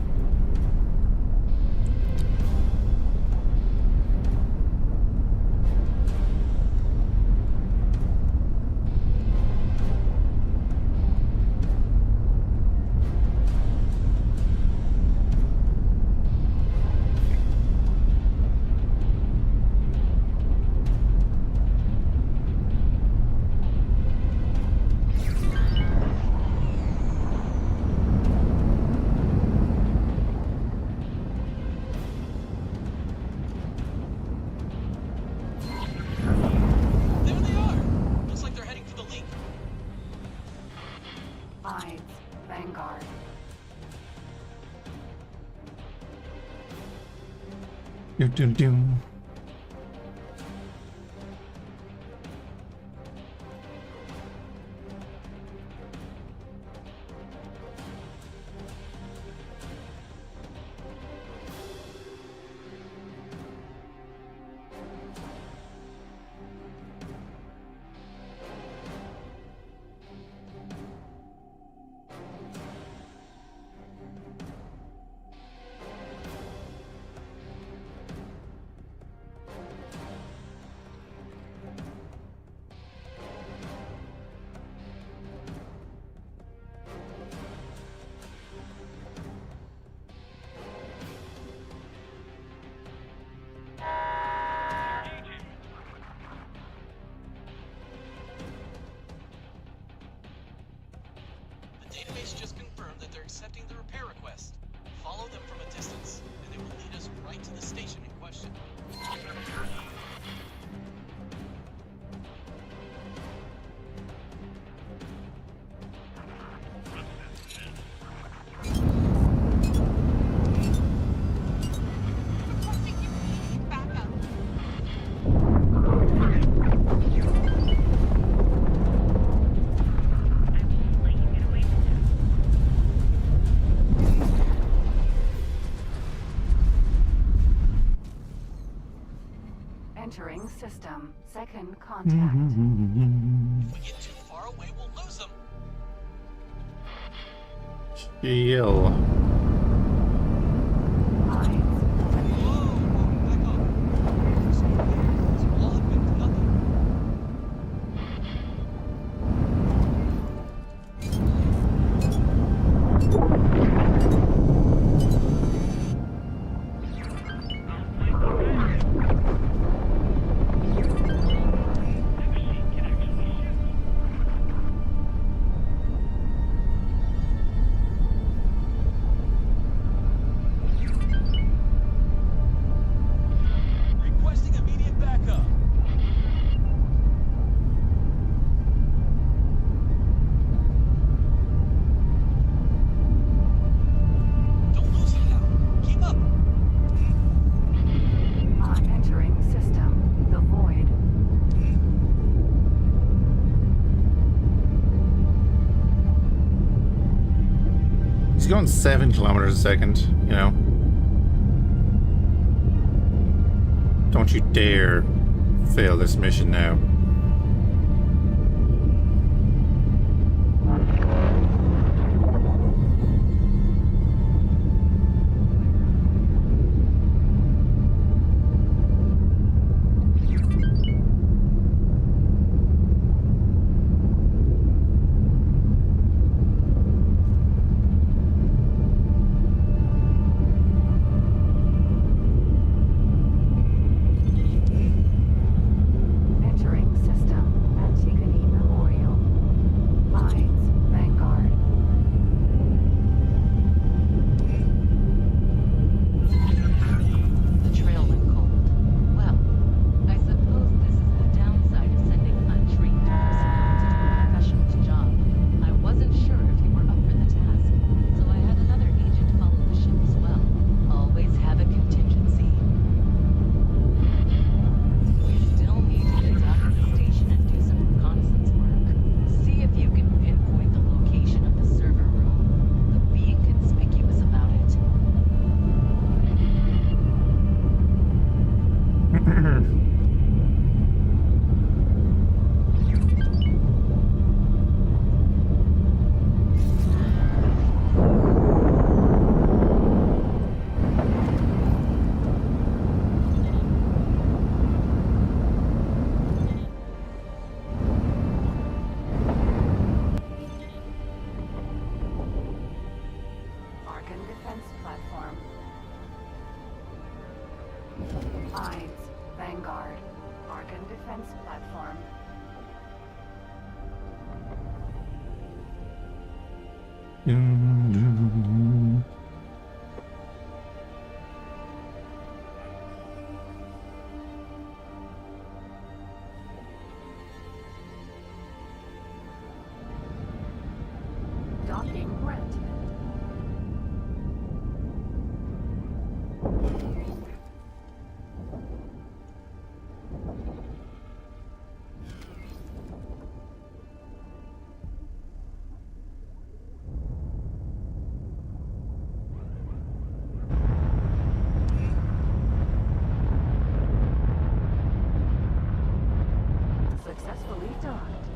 There they are! Looks like they're heading for the leak. Ides. Vanguard. Doom doom doom. database just confirmed that they're accepting the repair request. Follow them from a distance, and they will lead us right to the station in question. Entering system. Second contact. If we get too far away, we'll lose them. Heal. Requesting immediate backup. Don't lose them now. Keep up. Entering system. The void. He's going 7 kilometers a second, you know. Don't you dare fail this mission now. Entering system. Antigone Memorial. Mines. Vanguard. The trail went cold. Well, I suppose this is the downside of sending untrained personnel to do a professional's job. I wasn't sure if you were up for the task, so I had another agent follow the ship as well. Always have a contingency. We still need to get down to the station and do some reconnaissance work. See if you can pinpoint the location of the server room, but being conspicuous about it. Argon defense platform. Mines. Vanguard. Argon defense platform. Docking granted. Successfully docked.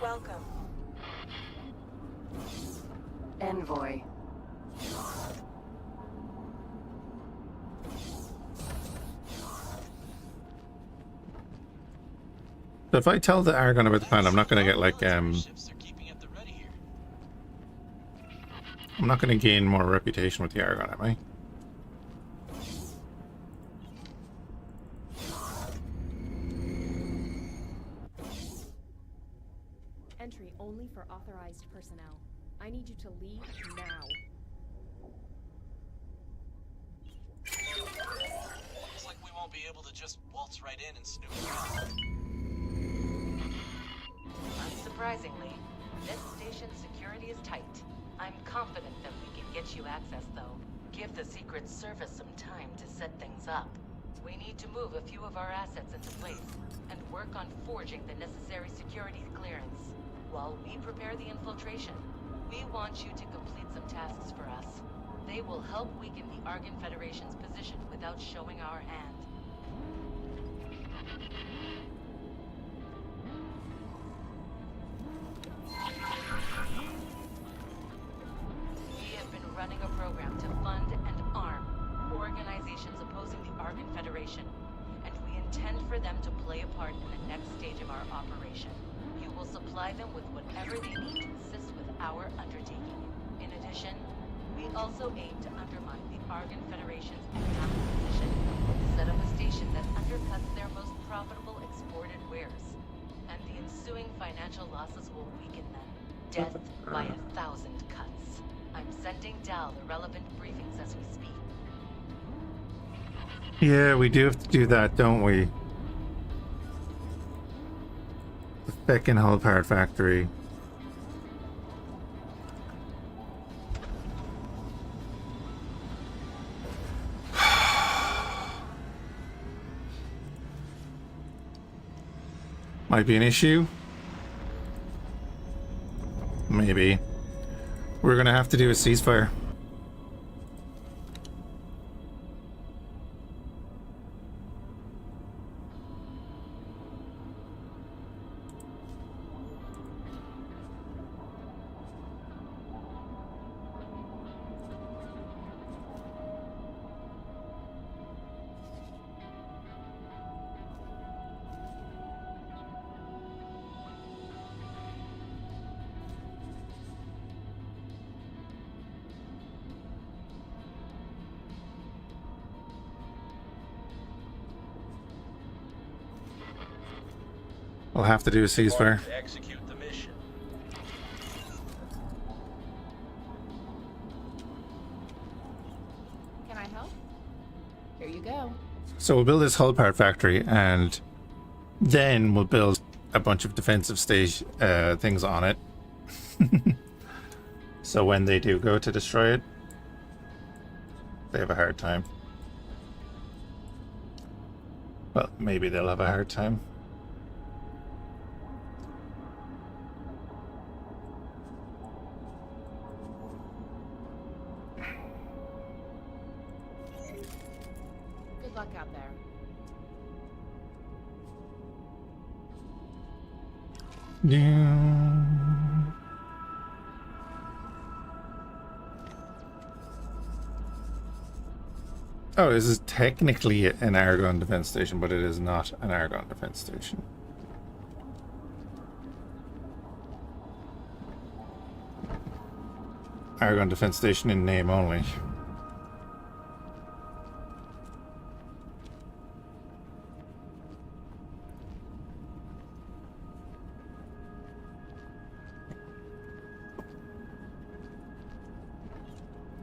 Welcome. Envoy. So if I tell the Argon about the plan, I'm not going to get like I'm not going to gain more reputation with the Argon, am I? entry only for authorized personnel. I need you to leave now. Looks like we won't be able to just waltz right in and snoop around. Unsurprisingly, this station's security is tight. I'm confident that we can get you access, though. Give the Secret Service some time to set things up. We need to move a few of our assets into place and work on forging the necessary security clearance. While we prepare the infiltration, we want you to complete some tasks for us. They will help weaken the Argon Federation's position without showing our hand. We have been running a program to fund and arm organizations opposing the Argon Federation, and we intend for them to play a part in the next stage of our operation. You will supply them with whatever they need to assist with our undertaking. In addition, we also aim to undermine the Argon Federation's economic position and set up a station that undercuts their most profitable exported wares. And the ensuing financial losses will weaken them. Death by 1,000 cuts. I'm sending Dal the relevant briefings as we speak. Yeah, we do have to do that, don't we? The Feckin' Hull Part Factory. Might be an issue. Maybe. We're gonna have to do a ceasefire. We'll have to do a ceasefire. Execute the mission. Can I help? Here you go. So we'll build this hull part factory, and then we'll build a bunch of defensive stage things on it. So when they do go to destroy it, they have a hard time. Well, maybe they'll have a hard time. Good luck out there. Yeah. Oh, this is technically an Argon defense station, but it is not an Argon defense station. Argon defense station in name only.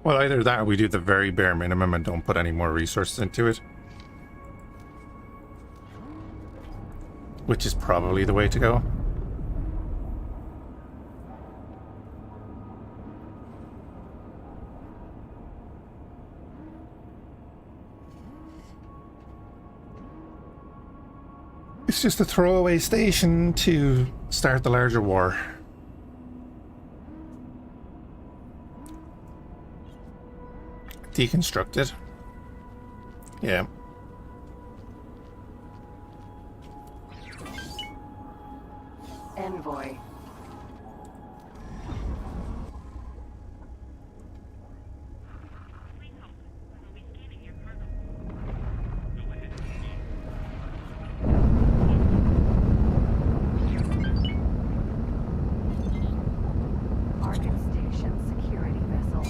Well, either that or we do the very bare minimum and don't put any more resources into it. Which is probably the way to go. It's just a throwaway station to start the larger war. Deconstructed. Yeah. Envoy. Argon Station security vessel.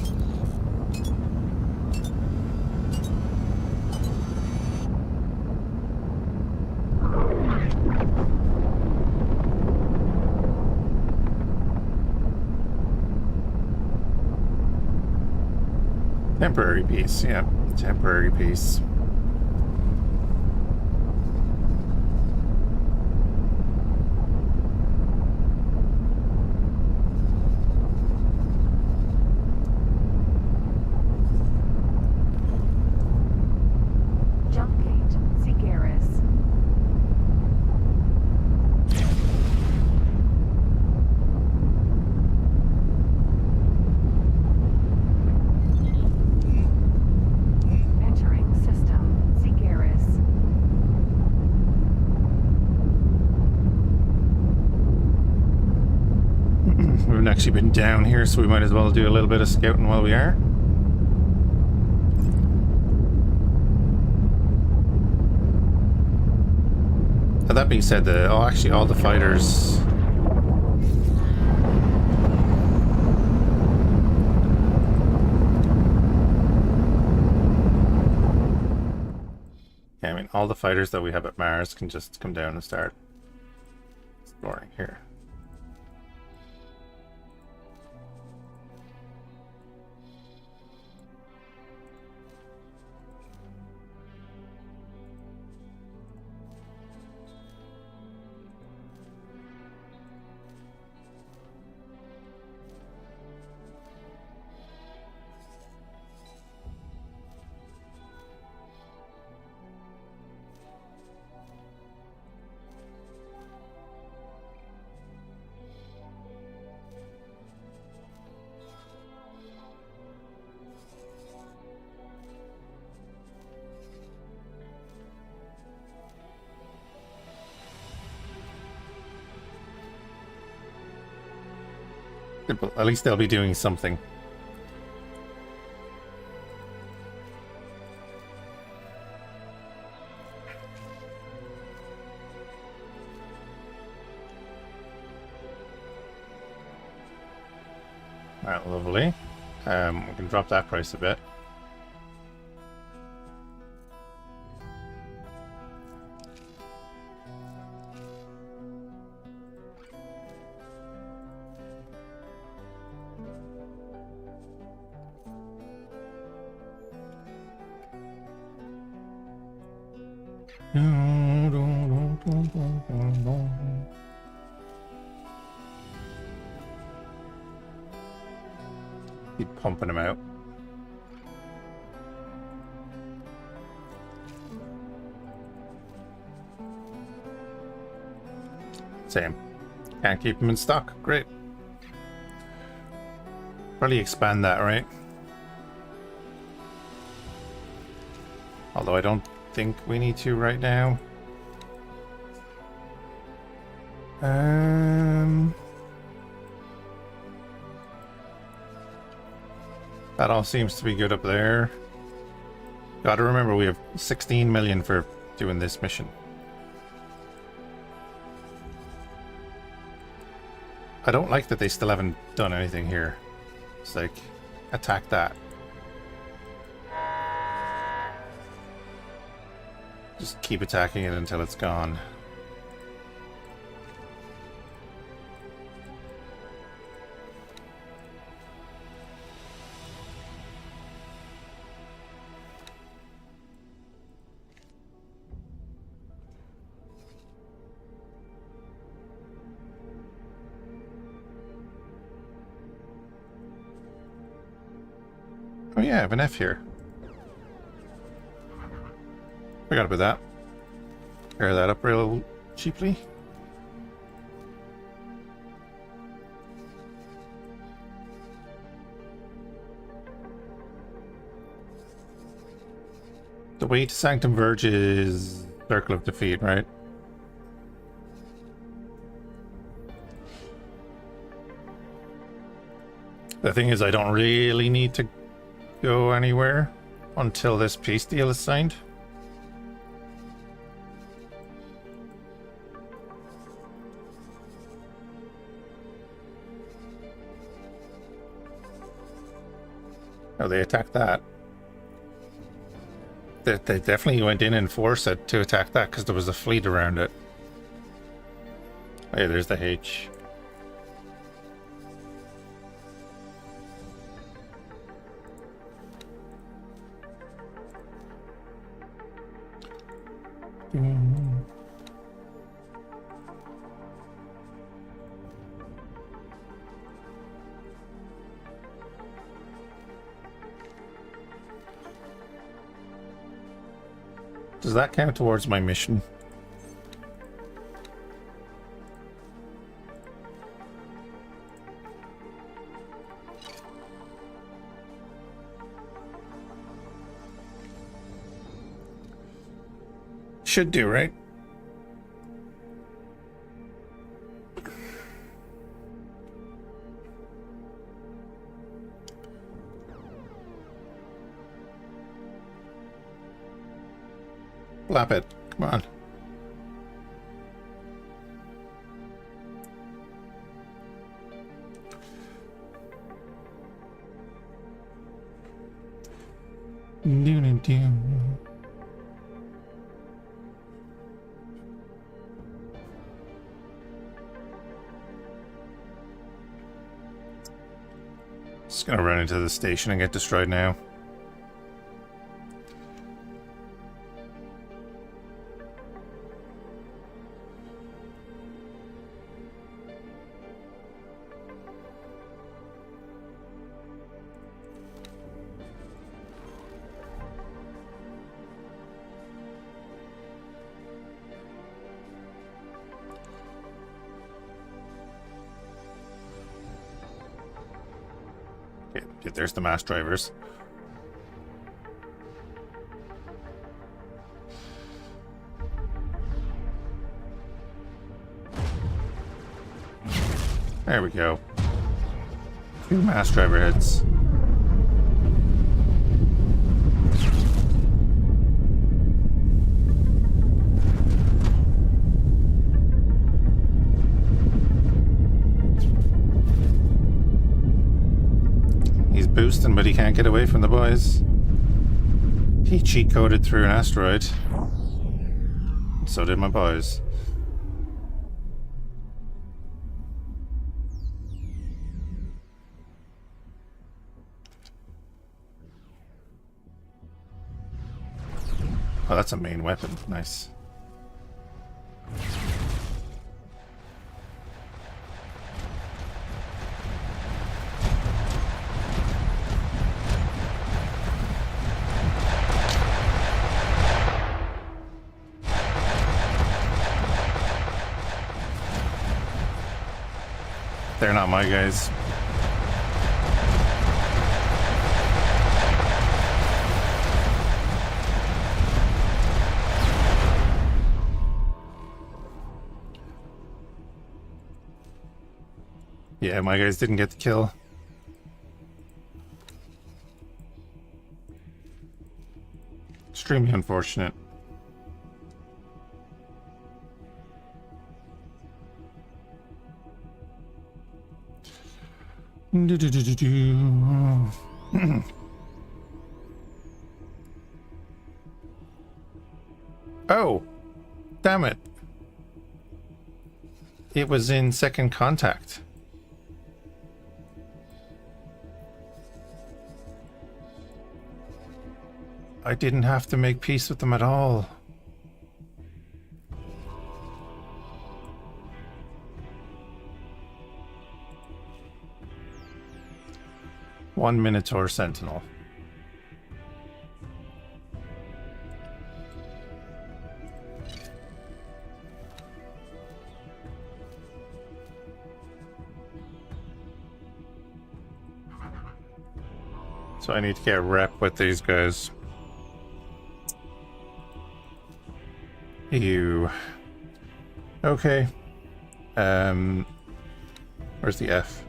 Temporary peace, yeah. Temporary peace. Jump gate, Cigaris. Entering system, Cigaris. We haven't actually been down here, so we might as well do a little bit of scouting while we are. Now, that being said, actually all the fighters... Yeah, I mean, all the fighters that we have at Mars can just come down and start exploring here. At least they'll be doing something. Alright, lovely. We can drop that price a bit. Keep pumping them out. Same. Can't keep them in stock. Great. Probably expand that, right? Although I don't think we need to right now. That all seems to be good up there. Gotta remember, we have 16 million for doing this mission. I don't like that they still haven't done anything here. It's like, attack that. Just keep attacking it until it's gone. Oh yeah, I have an F here. Forgot about that. Pair that up real cheaply. The way to Sanctum Verge is Circle of Defeat, right? The thing is, I don't really need to go anywhere until this peace deal is signed. Oh, they attacked that. They definitely went in and forced it to attack that because there was a fleet around it. Oh yeah, there's the H. Does that count towards my mission? Should do, right? Flap it. Come on. Do. Just gonna run into the station and get destroyed now. Okay, there's the mass drivers. There we go. 2 mass driver hits. He's boosting, but he can't get away from the boys. He cheat coded through an asteroid. So did my boys. Oh, that's a main weapon. Nice. They're not my guys. Yeah, my guys didn't get the kill. Extremely unfortunate. Oh, damn it. It was in second contact. I didn't have to make peace with them at all. One Minotaur Sentinel. So I need to get rep with these guys. Ew. Okay. Where's the F?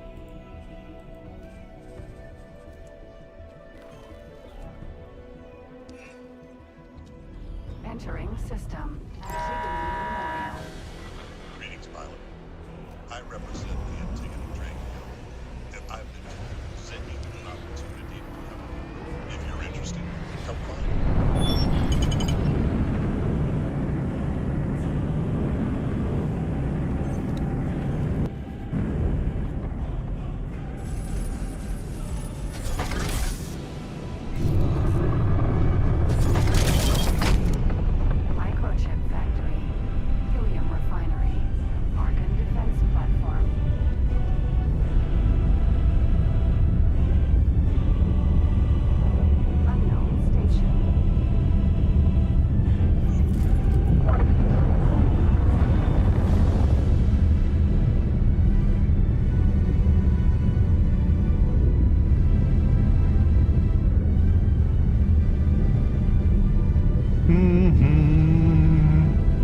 Entering system. Memorial. Greetings, pilot. I represent the Antigone Trade Guild, and I've been told to present you with an opportunity to come. If you're interested, come find me. Microchip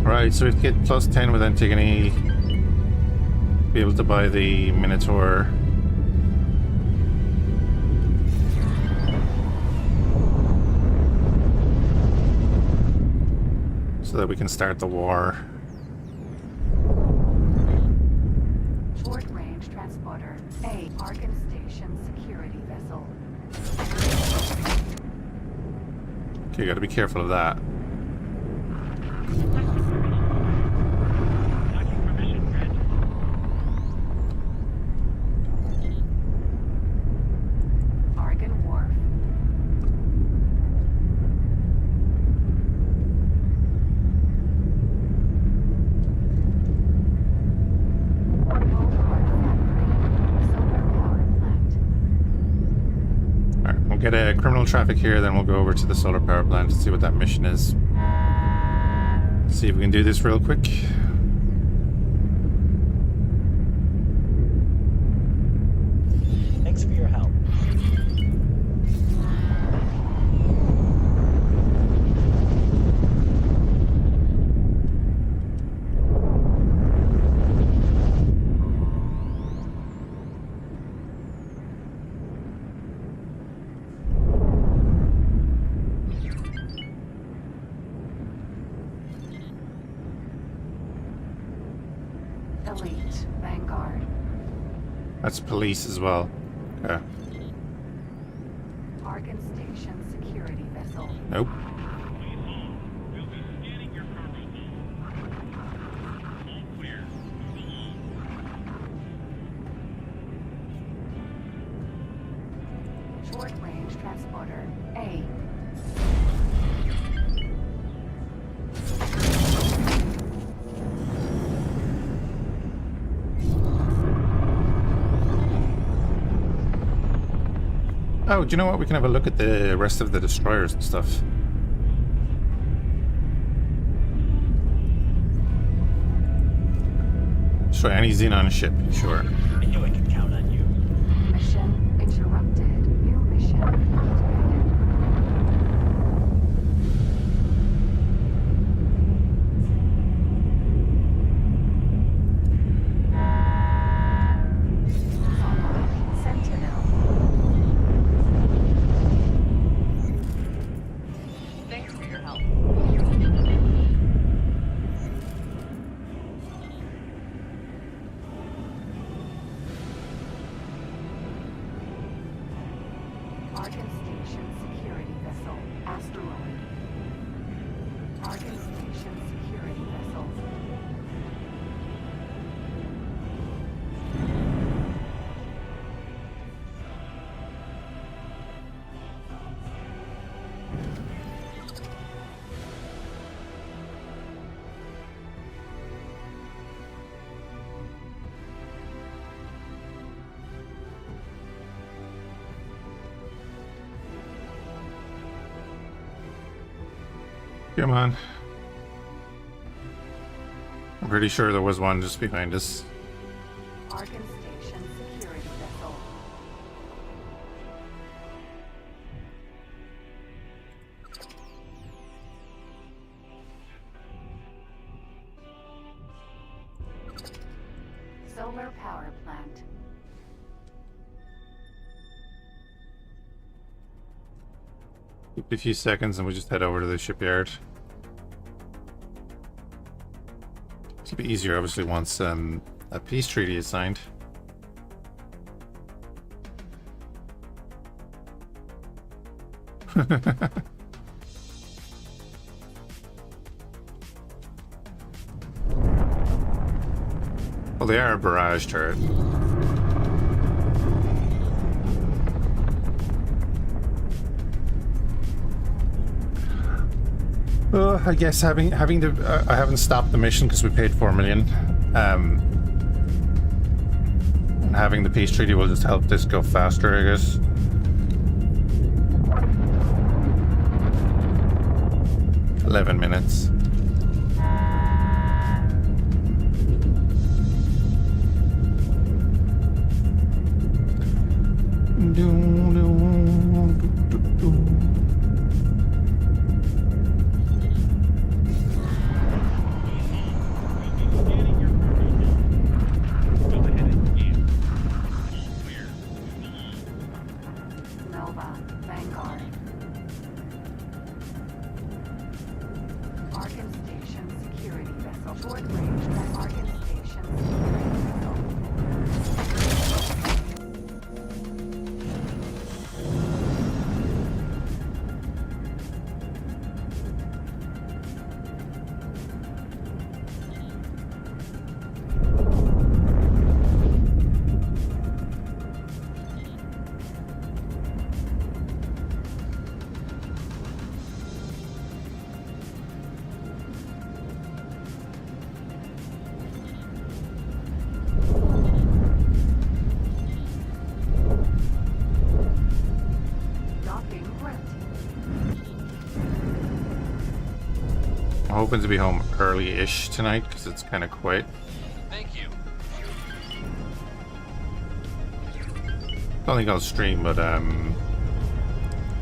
Right, so we have to get plus 10 with Antigone. Be able to buy the Minotaur. So that we can start the war. Short range transporter. A Argon Station security vessel. Okay, you gotta be careful of that. Argon Wharf. Alright, we'll get a criminal traffic here, then we'll go over to the solar power plant and see what that mission is. See if we can do this real quick. Thanks for your help. Elite Vanguard. That's police as well. Okay. Argon Station security vessel. Nope. Short range transporter. A. Oh, do you know what? We can have a look at the rest of the destroyers and stuff. Destroy any Xenon ship, sure. I knew I could count on you. Mission interrupted. New mission activated. Sentinel. Thanks for your help. Argon Station security vessel. Asteroid. Argon Station security vessel. Come on. I'm pretty sure there was one just behind us. Argon Station security vessel. Solar power plant. Keep a few seconds and we'll just head over to the shipyard. It'll be easier, obviously, once a peace treaty is signed. Well, they are a barrage turret. I guess having to I haven't stopped the mission because we paid 4 million. And having the peace treaty will just help this go faster, I guess. "11 minutes. short range bombardment stations. I'm hoping to be home early-ish tonight because it's kind of quiet. Thank you. Don't think I'll stream, but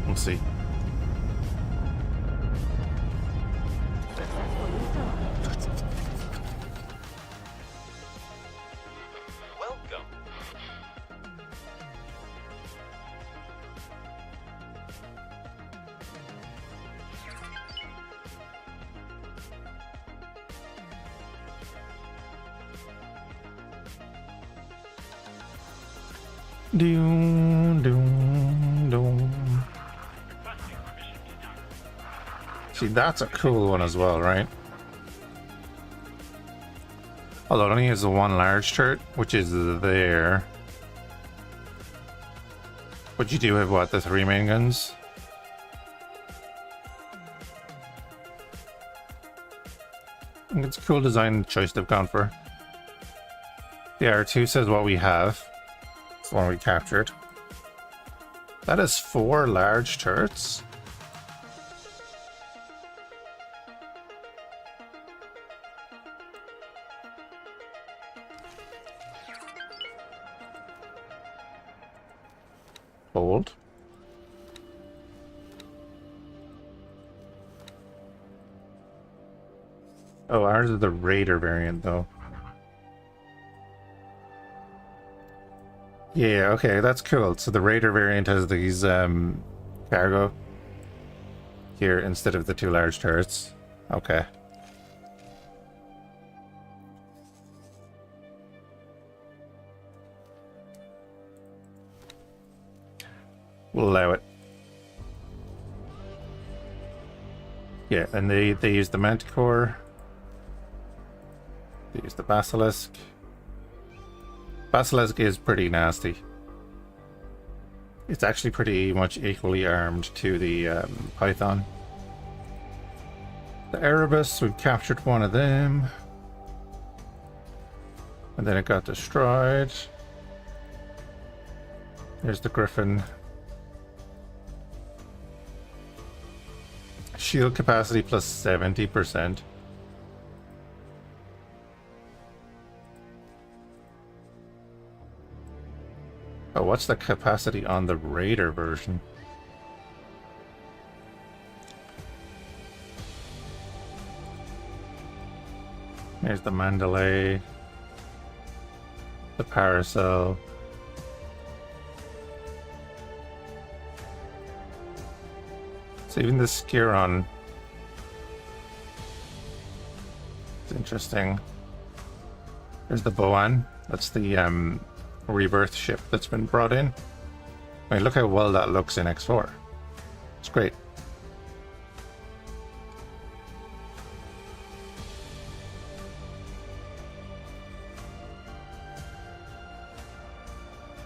we'll see. Welcome. Doom, doom, doom. See, that's a cool one as well, right? Although it only has the one large turret, which is there. But you do have, what, the 3 main guns? I think it's a cool design choice they've gone for. The R2 says what we have. It's the one we captured. That is 4 large turrets. Bold. Oh, ours is the Raider variant, though. Yeah, okay, that's cool. So the Raider variant has these cargo here instead of the 2 large turrets. Okay. We'll allow it. Yeah, and they use the Manticore. They use the Basilisk. Basilisk is pretty nasty. It's actually pretty much equally armed to the Python. The Erebus, we've captured one of them. And then it got destroyed. There's the Griffin. Shield capacity plus 70%. Oh, what's the capacity on the Raider version? There's the Mandalay, the Paracel. So even the Skiron. It's interesting. There's the Boan. That's the Rebirth ship that's been brought in. I mean, look how well that looks in X4. It's great.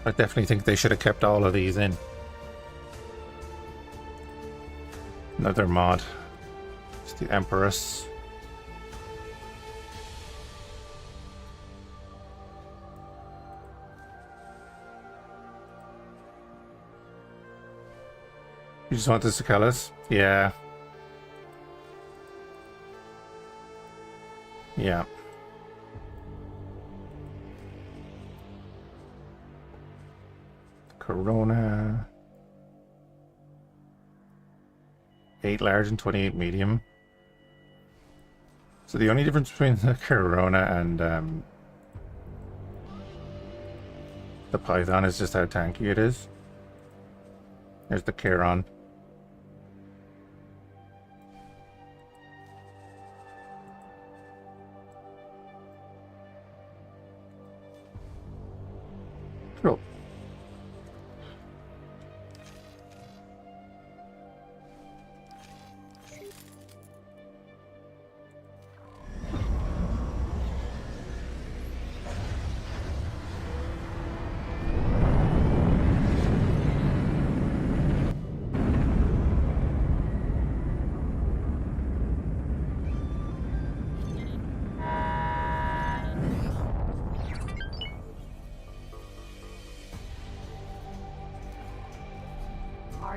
I definitely think they should have kept all of these in. Another mod. It's the Empress. You just want the Cicalas? Yeah. Yeah. Corona. 8 large and 28 medium. So the only difference between the Corona and the Python is just how tanky it is. There's the Charon.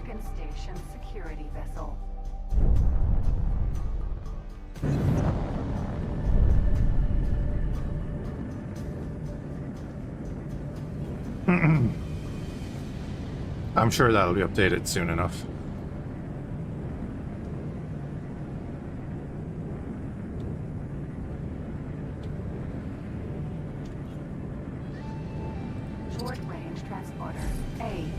Argon Station security vessel. I'm sure that'll be updated soon enough. Short range transporter A.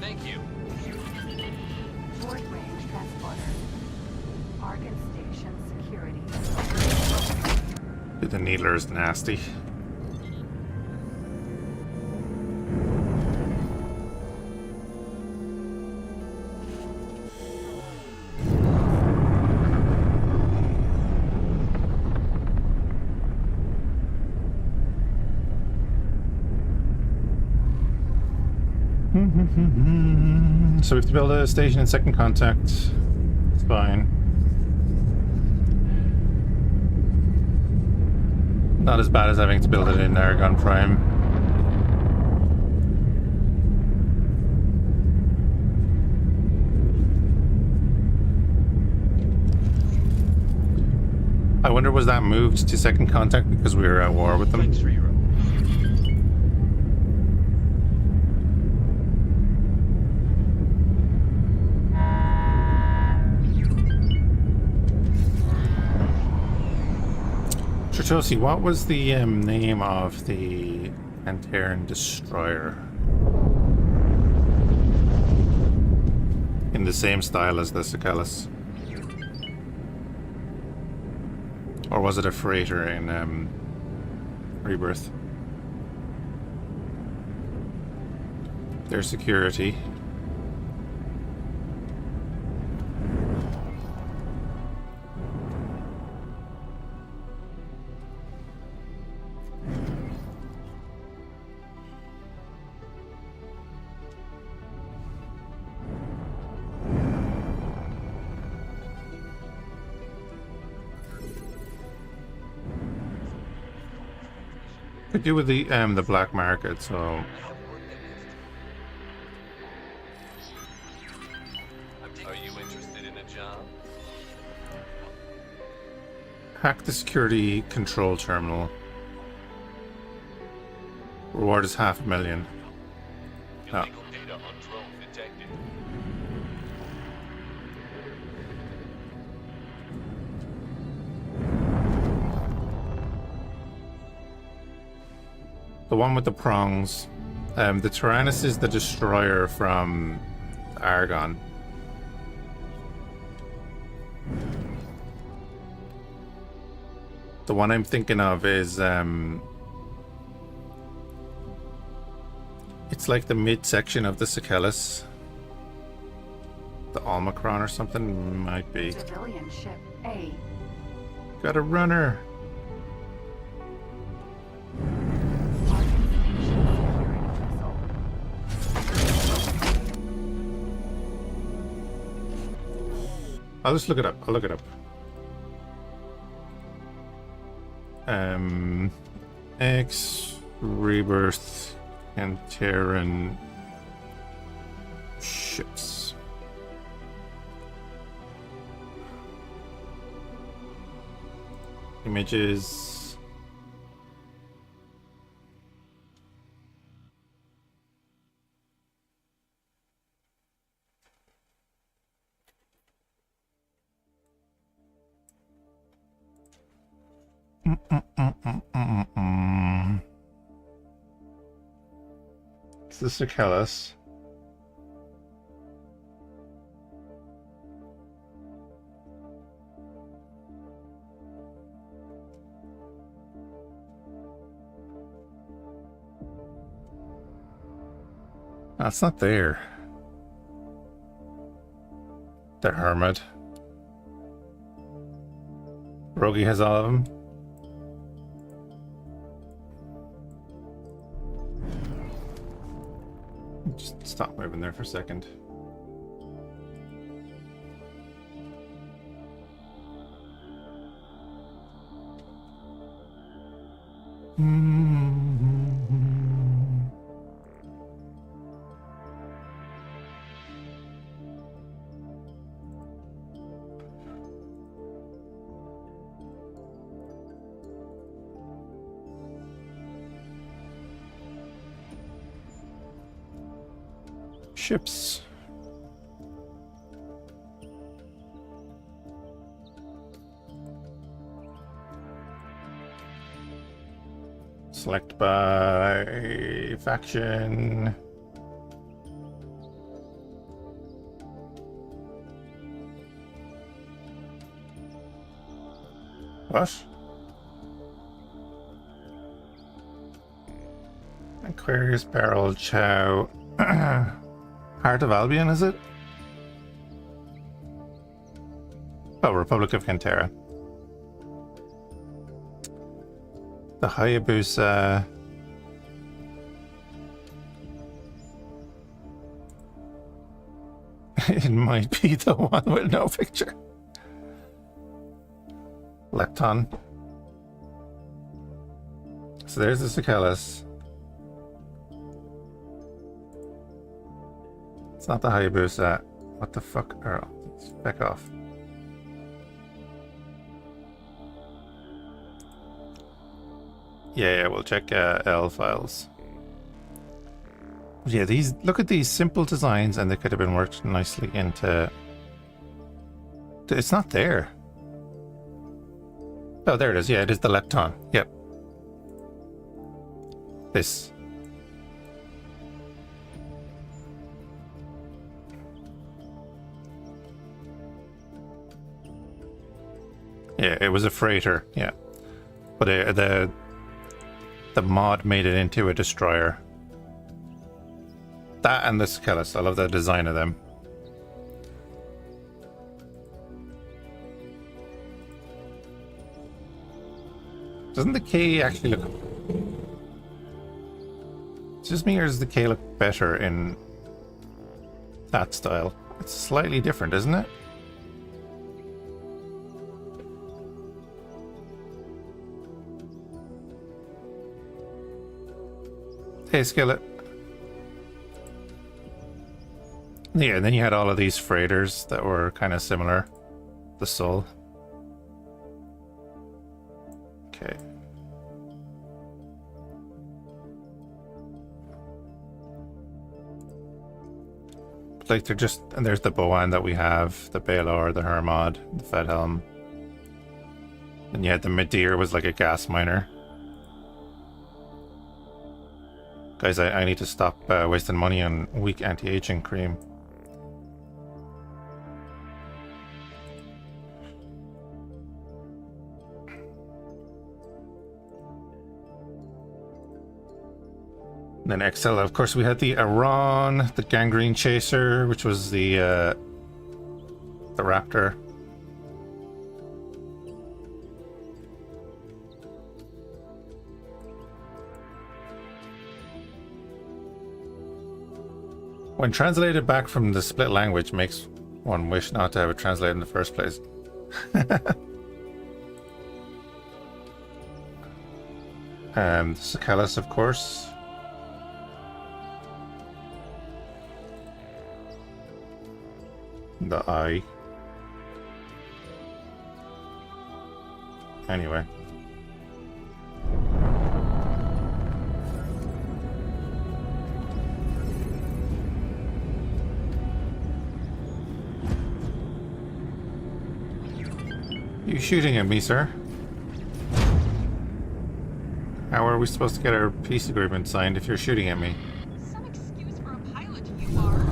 Thank you. Short range transporter. Argon Station security vessel. The needler is nasty. So we have to build a station in second contact. It's fine. Not as bad as having to build it in Aragon Prime. I wonder, was that moved to second contact because we were at war with them? Thanks for your Tritosi, what was the name of the Antaran destroyer? In the same style as the Cead. Or was it a freighter in Rebirth? Their security. Could do with the black market, so Are you interested in a job? hack the security control terminal. Reward is $500,000. Oh. Illegal data on drone detected. The one with the prongs. The Tyrannus is the destroyer from Argon. The one I'm thinking of is it's like the midsection of the Cead. The Omicron or something might be. Civilian ship A. Got a runner. I'll just look it up. I'll look it up. X Rebirth and Terran ships. Images. It's the Cead. That's not there. The Hermit. Rogie has all of them. Just stop moving there for a second. Ships. Select by faction. What? Aquarius, Barrel, Chow. Heart of Albion, is it? Oh, Republic of Cantera. The Hayabusa. It might be the one with no picture. Lepton. So there's the Cicalis. It's not the Hayabusa. What the fuck? Oh, back off. Yeah, we'll check L files. Yeah, these, look at these simple designs, and they could have been worked nicely into. It's not there. Oh, there it is. Yeah, it is the Lepton. Yep. This. Yeah, it was a freighter. Yeah, but the mod made it into a destroyer. That and the Cicalis. I love the design of them. Doesn't the K actually look... It's just me, or does the K look better in that style? It's slightly different, isn't it? Hey, Skillet. Yeah, and then you had all of these freighters that were kind of similar. The Soul. Okay. Like, they're just... And there's the Boan that we have. The Baelor, the Hermod, the Fedhelm. And you had the Midir was like a gas miner. Guys, I need to stop wasting money on weak anti-aging cream. And then XL, of course, we had the Iran, the Gangrene Chaser, which was the Raptor. When translated back from the split language, makes one wish not to have it translated in the first place. And Cicalis, of course. The eye. Anyway. You shooting at me, sir? How are we supposed to get our peace agreement signed if you're shooting at me? Some excuse for a pilot, you are.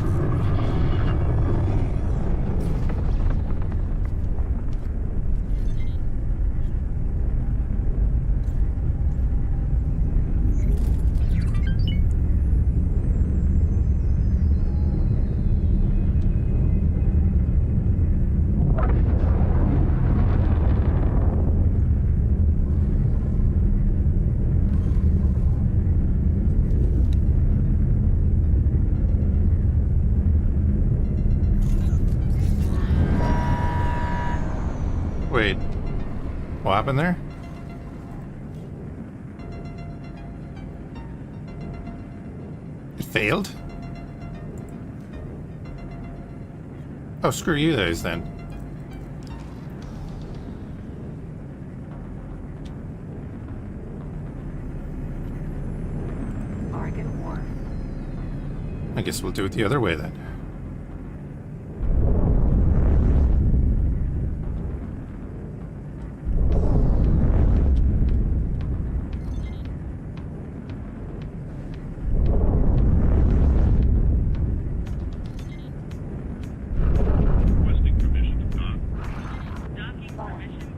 happened there? It failed? Oh, screw you guys then. Bargain Wharf. I guess we'll do it the other way then.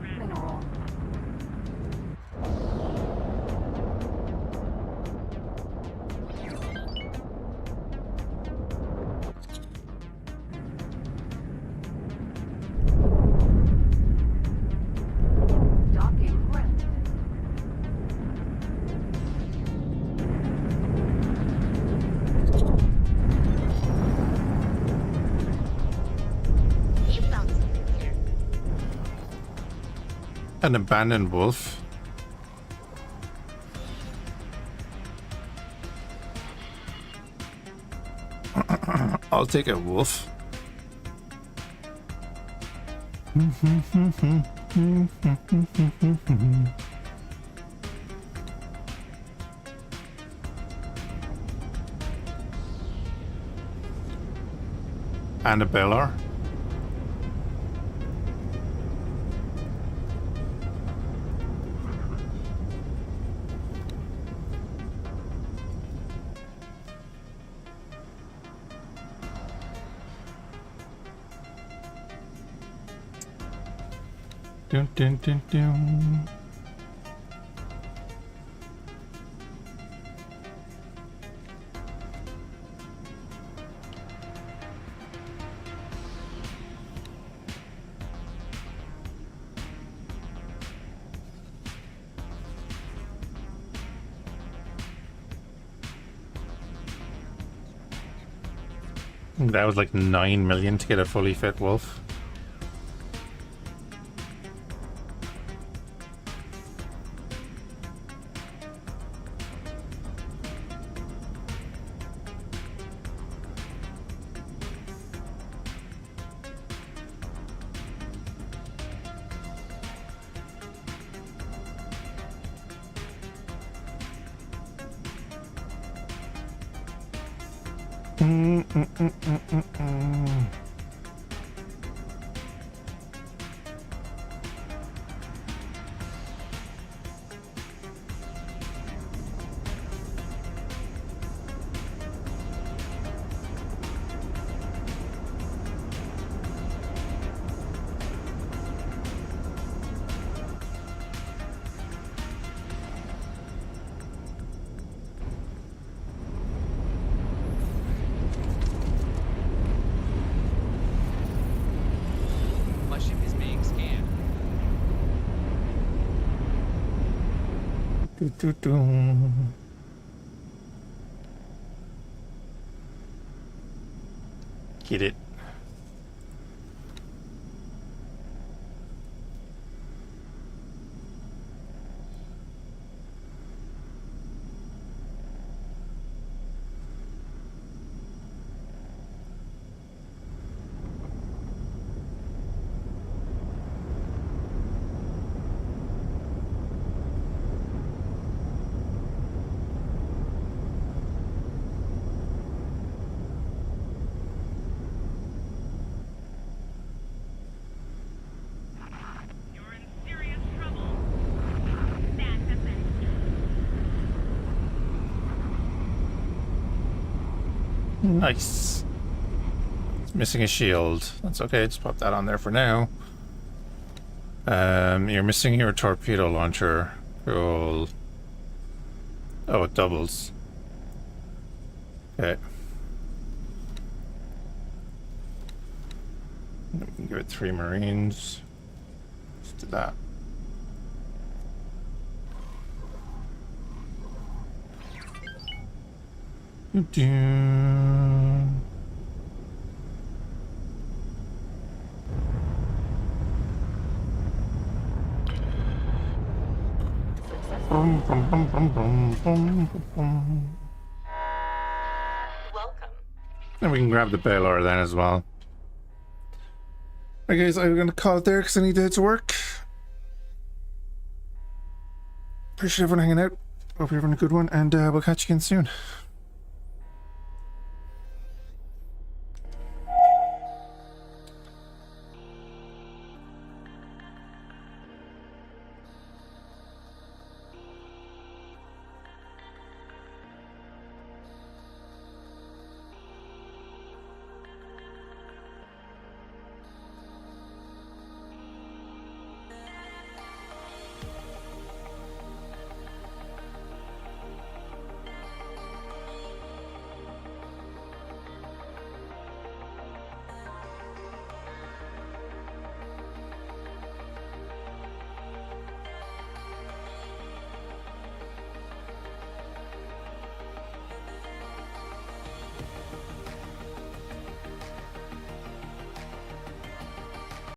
Mineral. Docking granted. You found something here. An abandoned wolf. I'll take a wolf. And a Bellar. Dun, dun, dun, dun. That was like 9 million to get a fully fit wolf. My ship is being scanned. Get it. Nice. It's missing a shield. That's okay, just pop that on there for now. You're missing your torpedo launcher. Cool. Oh, it doubles. Okay. Give it 3 Marines. Let's do that. And we can grab the bailoar then as well. Alright guys, I'm gonna call it there because I need to head to work. Appreciate everyone hanging out. Hope you're having a good one, and we'll catch you again soon.